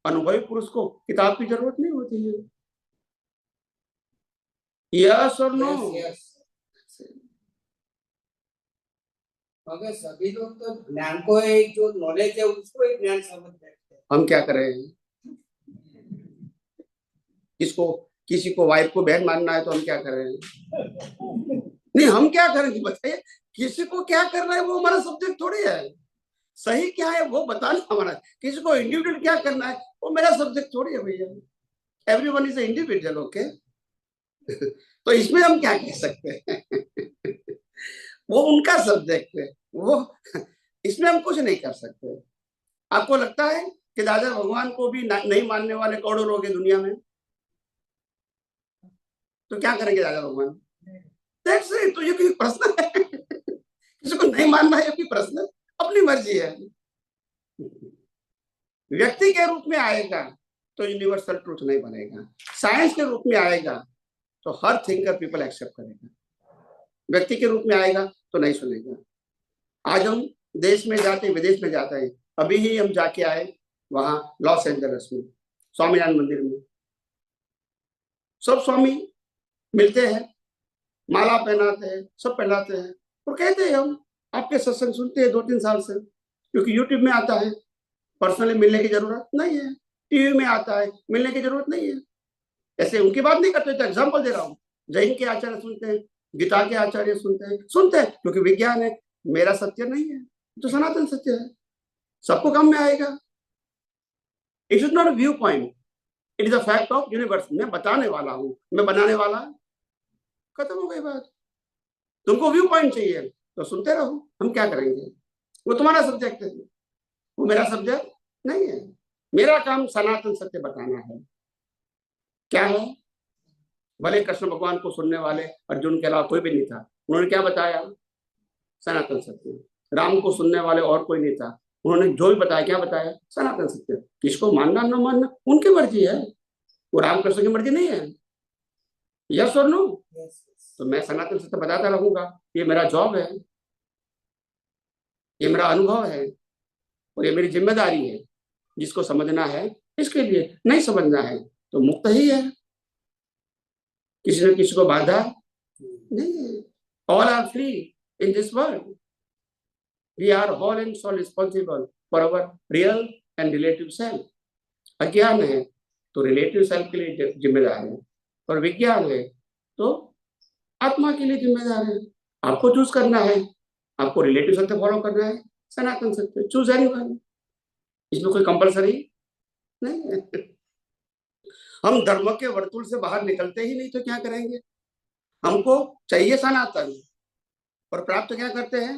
अनुभवी पुरुष को किताब की जरूरत नहीं होती है। यस और नो? मगर सभी लोग तो ज्ञान को एक जो नॉलेज है उसको एक ज्ञान समझ बैठते हैं। हम क्या करें? किसी को वाइफ को बहन मानना है तो हम क्या करें? नहीं, हम क्या करेंगे बताइए? किसी को क्या करना है वो हमारा सब्जेक्ट थोड़ी है। सही क्या है वो बताना हमारा, किसी को इंडिविजुअल क्या करना है वो मेरा सब्जेक्ट थोड़ी है भैया। Everyone is individual, okay? तो इसमें हम क्या कह सकते हैं? वो उनका सब्जेक्ट है, वो इसमें हम कुछ नहीं कर सकते। आपको लगता है कि दादा भगवान को भी नहीं मानने वाले करोड़ों लोग हैं दुनिया में, तो क्या करेंगे दादा भगवान? That's it. तो ये कोई प्रश्न है? किसी को नहीं मानना है, ये कोई प्रश्न है? अपनी मर्जी है। व्यक्ति के रूप में आएगा तो यूनिवर्सल ट्रूथ नहीं बनेगा, साइंस के रूप में आएगा तो हर थिंकर पीपल एक्सेप्ट करेगा, व्यक्ति के रूप में आएगा तो नहीं सुनेगा। आज हम देश में जाते विदेश में जाते हैं, अभी ही हम जाके आए वहां लॉस एंजल्स में स्वामीनारायण मंदिर में, सब स्वामी मिलते हैं, माला पहनाते हैं, सब पहनाते हैं, और कहते हैं हम आपके सत्संग सुनते हैं 2-3 साल से, क्योंकि यूट्यूब में आता है, पर्सनली मिलने की जरूरत नहीं है, टीवी में आता है, मिलने की जरूरत नहीं है। ऐसे उनकी बात नहीं करते, तो एग्जाम्पल दे रहा हूँ। जैन के आचार्य सुनते हैं, गीता के आचार्य सुनते हैं क्योंकि विज्ञान है, मेरा सत्य नहीं है, तो सनातन सत्य है, सबको काम में आएगा। It is not a view point, it is a fact of universe. मैं बताने वाला हूँ, मैं बनाने वाला, खत्म हो गई बात। तुमको व्यू पॉइंट चाहिए तो सुनते रहो, हम क्या करेंगे? वो तुम्हारा सब्जेक्ट है, वो मेरा सब्जेक्ट नहीं है। मेरा काम सनातन सत्य बताना है। क्या है? भले कृष्ण भगवान को सुनने वाले अर्जुन के अलावा कोई भी नहीं था, उन्होंने क्या बताया? सनातन सत्य। राम को सुनने वाले और कोई नहीं था, उन्होंने जो भी बताया क्या बताया? सनातन सत्य। किसको मानना न मानना उनकी मर्जी है, वो रामकृष्ण की मर्जी नहीं है। यस और नो? तो मैं सनातन सत्य बताता रहूंगा, ये मेरा जॉब है, ये मेरा अनुभव है, और ये मेरी जिम्मेदारी है। जिसको समझना है इसके लिए, नहीं समझना है तो मुक्त ही है, किसी ने किसी को बाधा नहीं है। All are free in this world, we are whole and sole responsible for our real and relative self. अज्ञान है तो रिलेटिव सेल्फ के लिए जिम्मेदार है, और विज्ञान है तो आत्मा के लिए जिम्मेदार है। आपको चूज करना है आपको रिलेटिव सत्य फॉलो करना है, सनातन सत्य, चूज एनीवन, इसमें कोई कंपलसरी नहीं है। हम धर्म के वर्तुल से बाहर निकलते ही नहीं तो क्या करेंगे? हमको चाहिए सनातन, और प्राप्त क्या करते हैं?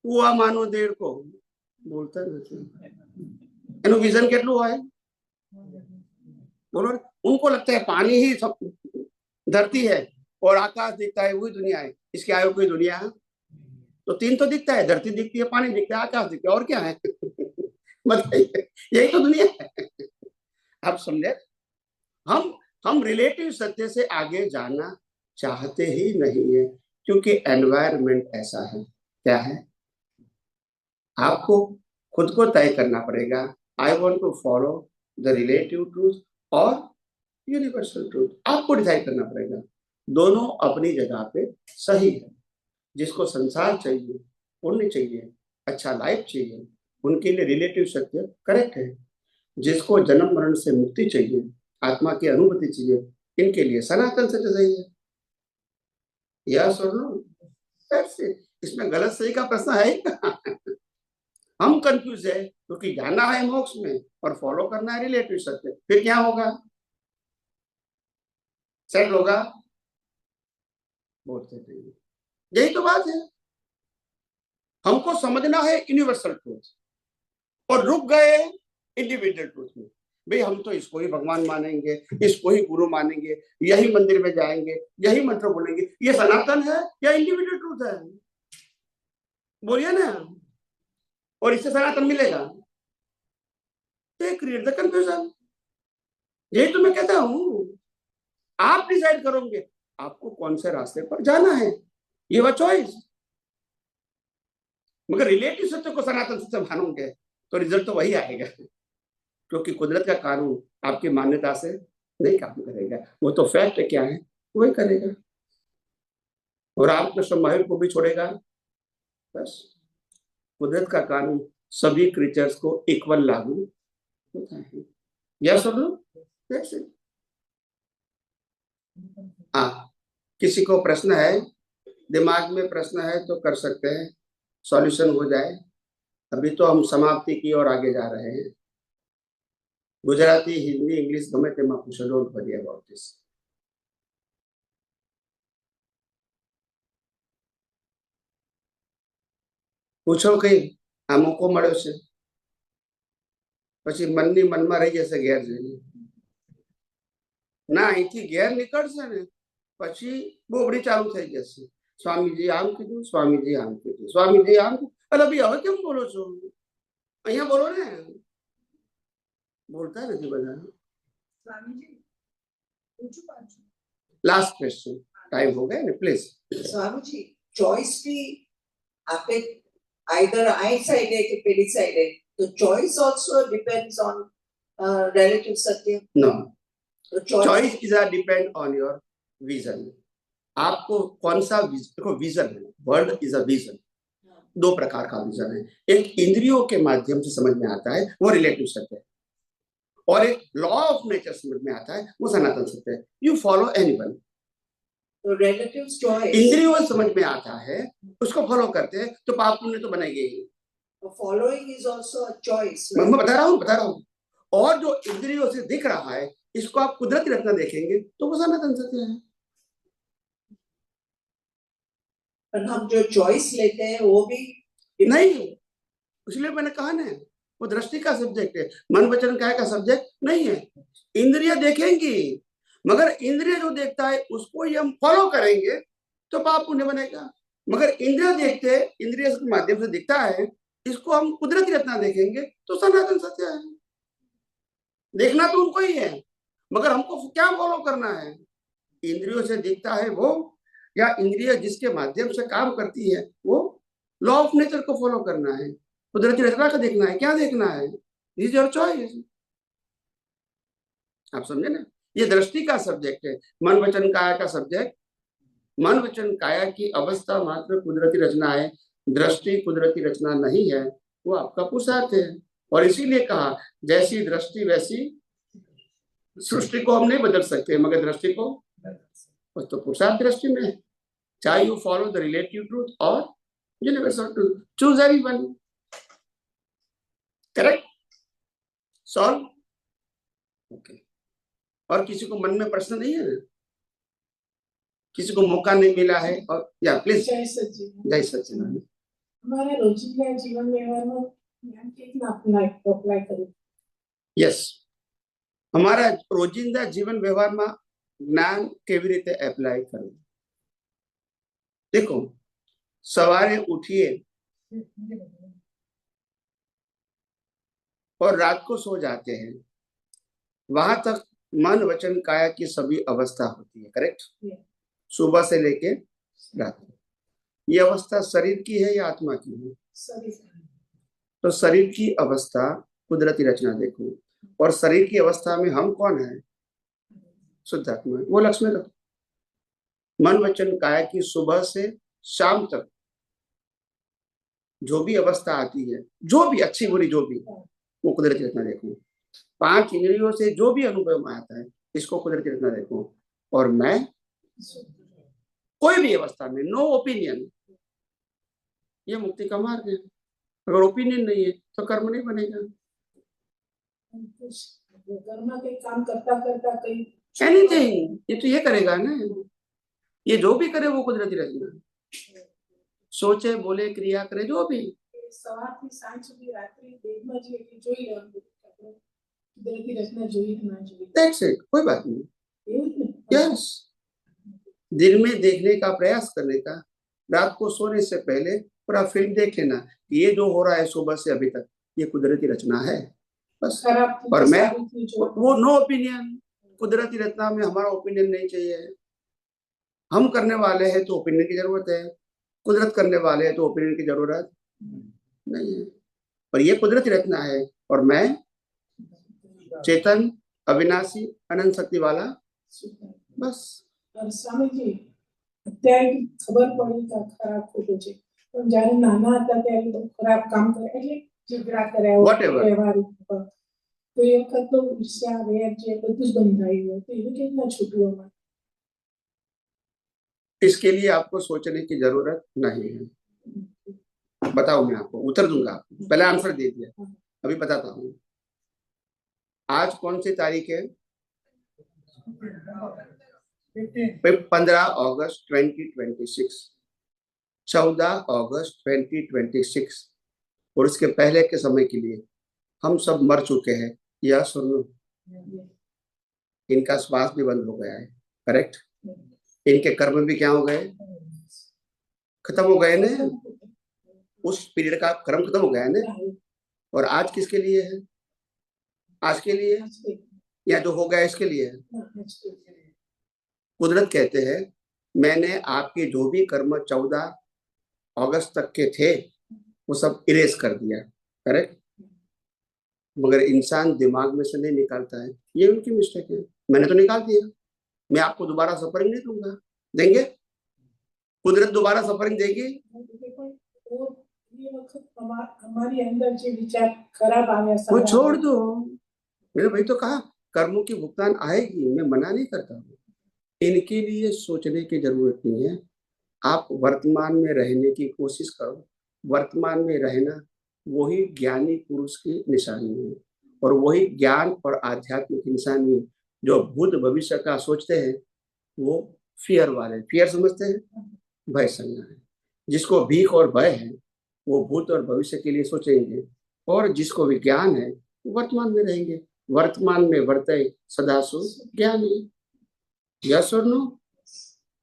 हुआ मानो देर को बोलता है विजन केटलू है बोलो। उनको लगता है पानी ही सब धरती है और आकाश दिखता है, वही दुनिया है। इसके आगे कोई दुनिया है तो तीन तो दिखता है, धरती दिखती है, पानी दिखता है, आकाश दिखता है, और क्या है? बताइए, यही तो दुनिया है। आप समझे? हम रिलेटिव सत्य से आगे जाना चाहते ही नहीं है, क्योंकि एनवायरनमेंट ऐसा है। क्या है? आपको खुद को तय करना पड़ेगा, I want to follow the relative truth और यूनिवर्सल ट्रूथ। आपको डिसाइड करना पड़ेगा, दोनों अपनी जगह पे सही है। जिसको संसार चाहिए, पुण्य चाहिए, अच्छा लाइफ चाहिए, उनके लिए रिलेटिव सत्य करेक्ट है। जिसको जन्म मरण से मुक्ति चाहिए, आत्मा की अनुभूति चाहिए, इनके लिए सनातन सत्य सही है। यस और नो? इसमें गलत सही का प्रश्न है ही कहाँ? हम कंफ्यूज है क्योंकि जाना है मोक्ष में और फॉलो करना है रिलेटिव सत्य। फिर क्या होगा? सेट होगा? बोलते नहीं। यही तो बात है। हमको समझना है यूनिवर्सल ट्रूथ और रुक गए इंडिविजुअल ट्रूथ में। भाई हम तो इसको ही भगवान मानेंगे, इसको ही गुरु मानेंगे, यही मंदिर में जाएंगे, यही मंत्र बोलेंगे। ये सनातन है या इंडिविजुअल ट्रूथ है? बोलिए ना। और इससे सनातन मिलेगा? Create the confusion. यही तो मैं कहता हूं, आप डिसाइड करोगे आपको कौन से रास्ते पर जाना है, ये वो चॉइस। मगर रिलेटिव सत्य को सनातन सत्य मानोगे तो रिजल्ट तो वही आएगा, क्योंकि कुदरत का कानून आपकी मान्यता से नहीं काम करेगा। वो तो फैक्ट क्या है वही करेगा, और आपके समाहिर को भी छोड़ेगा। बस कुदरत का कानून सभी क्रीचर्स को इक्वल लागू होता है। यस और नो? That's it. किसी को प्रश्न है, दिमाग में प्रश्न है तो कर सकते हैं, सॉल्यूशन हो जाए। अभी तो हम समाप्ति की ओर आगे जा रहे हैं। गुजराती, हिंदी, इंग्लिश गमे ते में पूछो, डोंट वरी अबाउट दिस। પૂછો કઈ આ મોકો મળ્યો છે, પછી મનની મનમાં રહી જશે ઘેર જઈને ના, અહીંથી ઘેર નીકળશે ને પછી બોબડી ચાલુ થઈ જશે, સ્વામીજી આમ કીધું, સ્વામીજી આમ કીધું, સ્વામીજી આમ કીધું। અરે ભાઈ હવે કેમ બોલો છો? અહીંયા બોલો ને। બોલતા નથી બધા। लास्ट क्वेश्चन, टाइम हो गया ना, प्लीज। स्वामी जी, चॉइस भी आपे either I side है कि पेली साइड है, तो choice also depends on relative सत्य। No, तो choice is a depend on your vision. आपको कौन सा देखो, विजन है, वर्ल्ड इज अ विजन। दो प्रकार का विजन है, एक इंद्रियों के माध्यम से समझ में आता है, वो रिलेटिव सत्य है, और एक लॉ ऑफ नेचर समझ में आता है, वो सनातन सत्य है। You follow anyone. तो रिलेटिव चॉइस इंद्रियों समझ में आता है, उसको फॉलो करते हैं तो पाप पुण्य तो बनेंगे ही। Following is also a choice. मैं बता रहा हूँ। और जो इंद्रियों से दिख रहा है, इसको आप कुदरती रत्न देखेंगे तो वो सनातन सत्य है। पर हम जो चॉइस लेते हैं वो भी नहीं, इसलिए मैंने कहा ना, वो दृष्टि का सब्जेक्ट है, मन वचन काया का सब्जेक्ट नहीं है। इंद्रिय देखेंगी, मगर इंद्रिय जो देखता है उसको ही हम फॉलो करेंगे तो पाप पुण्य बनेगा। मगर इंद्रिय देखते, इंद्रिय के माध्यम से दिखता है, इसको हम कुदरती रत्ना देखेंगे तो सनातन सत्य है। देखना तो उनको ही है, मगर हमको क्या फॉलो करना है? इंद्रियों से दिखता है वो, या इंद्रिय जिसके माध्यम से काम करती है वो लॉ ऑफ नेचर को फॉलो करना है, कुदरती रचना का देखना है। क्या देखना है? Is your choice. आप समझे ना? ये दृष्टि का सब्जेक्ट है, मन वचन काया का सब्जेक्ट। मन वचन काया की अवस्था मात्र कुदरती रचना है, दृष्टि कुदरती रचना नहीं है, वो आपका पुरुषार्थ है। और इसीलिए कहा, जैसी दृष्टि वैसी सृष्टि को हम नहीं बदल सकते, मगर दृष्टि को तो पुरुषार्थ दृष्टि में है। चाहे you follow the relative truth और universal truth, choose any one. Correct? Solve? Okay. और किसी को मन में प्रश्न नहीं है ना? किसी को मौका नहीं मिला है? और या प्लीज। जय सच्चिदानंद। जय सच्चिदानंद। हमारे रोजिंदा जीवन व्यवहार में ज्ञान कितना अप्लाई करें? यस, हमारा रोजिंदा जीवन व्यवहार में ज्ञान केवी रीते एप्लाय करવું? देखो, सवारे उठिए और रात को सो जाते हैं, वहां तक मन वचन काया की सभी अवस्था होती है। करेक्ट? सुबह से लेके रात तक। ये अवस्था शरीर की है या आत्मा की है? तो शरीर की अवस्था कुदरती रचना देखो, और शरीर की अवस्था में हम कौन है? शुद्ध आत्मा। वो लक्ष्य में रखो। मन वचन काया की सुबह से शाम तक जो भी अवस्था आती है, जो भी अच्छी बुरी जो भी, वो कुदरती रचना देखो। 5 इंद्रियों से जो भी अनुभव में आता है, इसको कुदरती रचना देखो। और मैं कोई भी अवस्था में, नो ओपिनियन, ये मुक्ति का मार्ग है। अगर ओपिनियन नहीं है तो कर्म नहीं बनेगा। कर्म के काम करता करता कहीं एनीथिंग, ये तो ये करेगा ना, ये जो भी करे वो कुदरती रचना। सोचे, बोले, क्रिया करे, जो भी। સવારથી સાંજ સુધી રાત્રિ દેહમાં જે જોઈ લેવાનું કુદરતી રચના જોઈ ના જોઈ। That's it, कोई बात नहीं। यस, दिन में देखने का प्रयास करने का, रात को सोने से पहले पूरा फिल्म देख लेना कि ये जो हो रहा है सुबह से अभी तक, ये कुदरती रचना है, बस। और मैं वो नो ओपिनियन, कुदरती रचना में हमारा ओपिनियन नहीं चाहिए। हम करने वाले हैं तो ओपिनियन की जरूरत है, कुदरत करने वाले हैं तो ओपिनियन की जरूरत नहीं है। पर ये कुदरती रचना है, और मैं चेतन, अविनाशी, अनंत शक्ति वाला, बस। और स्वामी जी, અત્યારે ખબર પડી કે ખરાબ ખોટું છે, પણ જ્યારે નાના હતા ત્યારે તો ખરાબ કામ કરે એટલે ઝઘડા કર્યા વ્યવહારિક, તો એ વખત તો ઈર્ષ્યા, વેર જે બધું જ બંધાઈ ગયું, તો એવું કેવી રીતના છૂટવું અમારે? इसके लिए आपको सोचने की जरूरत नहीं है। बताओ, मैं आपको उत्तर दूंगा। पहले आंसर दे दिया, अभी बताता हूँ। आज कौन सी तारीख है? 15 अगस्त 2026, 14 अगस्त 2026। और इसके पहले के समय के लिए हम सब मर चुके हैं, यह सुनो। इनका श्वास भी बंद हो गया है। करेक्ट? इनके कर्म भी क्या हो गए? खत्म हो गए ना। उस पीरियड का कर्म खत्म हो गया है ना। और आज किसके लिए है? आज के लिए, या जो हो गया इसके लिए है? कुदरत कहते हैं, मैंने आपके जो भी कर्म 14 अगस्त तक के थे वो सब इरेज कर दिया। करेक्ट? मगर इंसान दिमाग में से नहीं निकालता है, ये उनकी मिस्टेक है। मैंने तो निकाल दिया, मैं आपको दोबारा सफरिंग नहीं दूंगा। देंगे? कुदरत दोबारा सफरिंग देगी? हमारी अंदर जो विचार खराब आ गया वो छोड़ दो। मैंने भाई तो कहा, कर्मों की भुगतान आएगी, मैं मना नहीं करता हूँ। इनके लिए सोचने की जरूरत नहीं है। आप वर्तमान में रहने की कोशिश करो। वर्तमान में रहना वही ज्ञानी पुरुष की निशानी है, और वही ज्ञान और आध्यात्म की निशानी है। जो भूत भविष्य का सोचते हैं वो फियर वाले, फियर समझते हैं, भय संज्ञा है। जिसको भीख और भय है वो भूत और भविष्य के लिए सोचेंगे, और जिसको विज्ञान है वो वर्तमान में रहेंगे। वर्तमान में वर्ते सदासु ज्ञानी। यस और नो?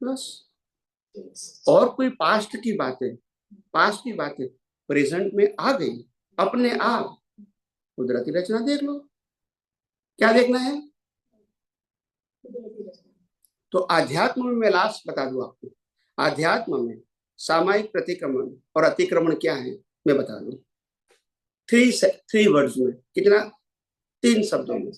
बस। और कोई पास्ट की बातें प्रेजेंट में आ गई अपने आप, कुदरती रचना देख लो। क्या देखना है? तो अध्यात्म में मैं लास्ट बता दूं आपको। अध्यात्म में सामायिक प्रतिक्रमण और अतिक्रमण क्या है मैं बता दूं। 3 वर्ड्स में, कितना? 3 शब्दों में।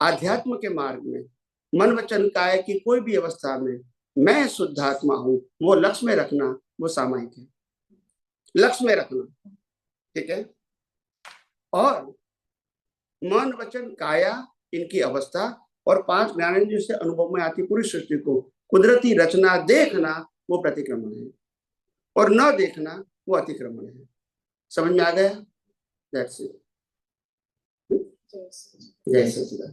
आध्यात्म के मार्ग में मन वचन काया की कोई भी अवस्था में मैं शुद्धात्मा हूं, वो लक्ष्य में रखना, वो सामायिक है। लक्ष्य में रखना, ठीक है? और मन वचन काया इनकी अवस्था और 5 ज्ञानेंद्रियों से अनुभव में आती पूरी सृष्टि को कुदरती रचना देखना वो प्रतिक्रमण है, और न देखना वो अतिक्रमण है। समझ में आ गया? That's it. जय सच्चिदानंद।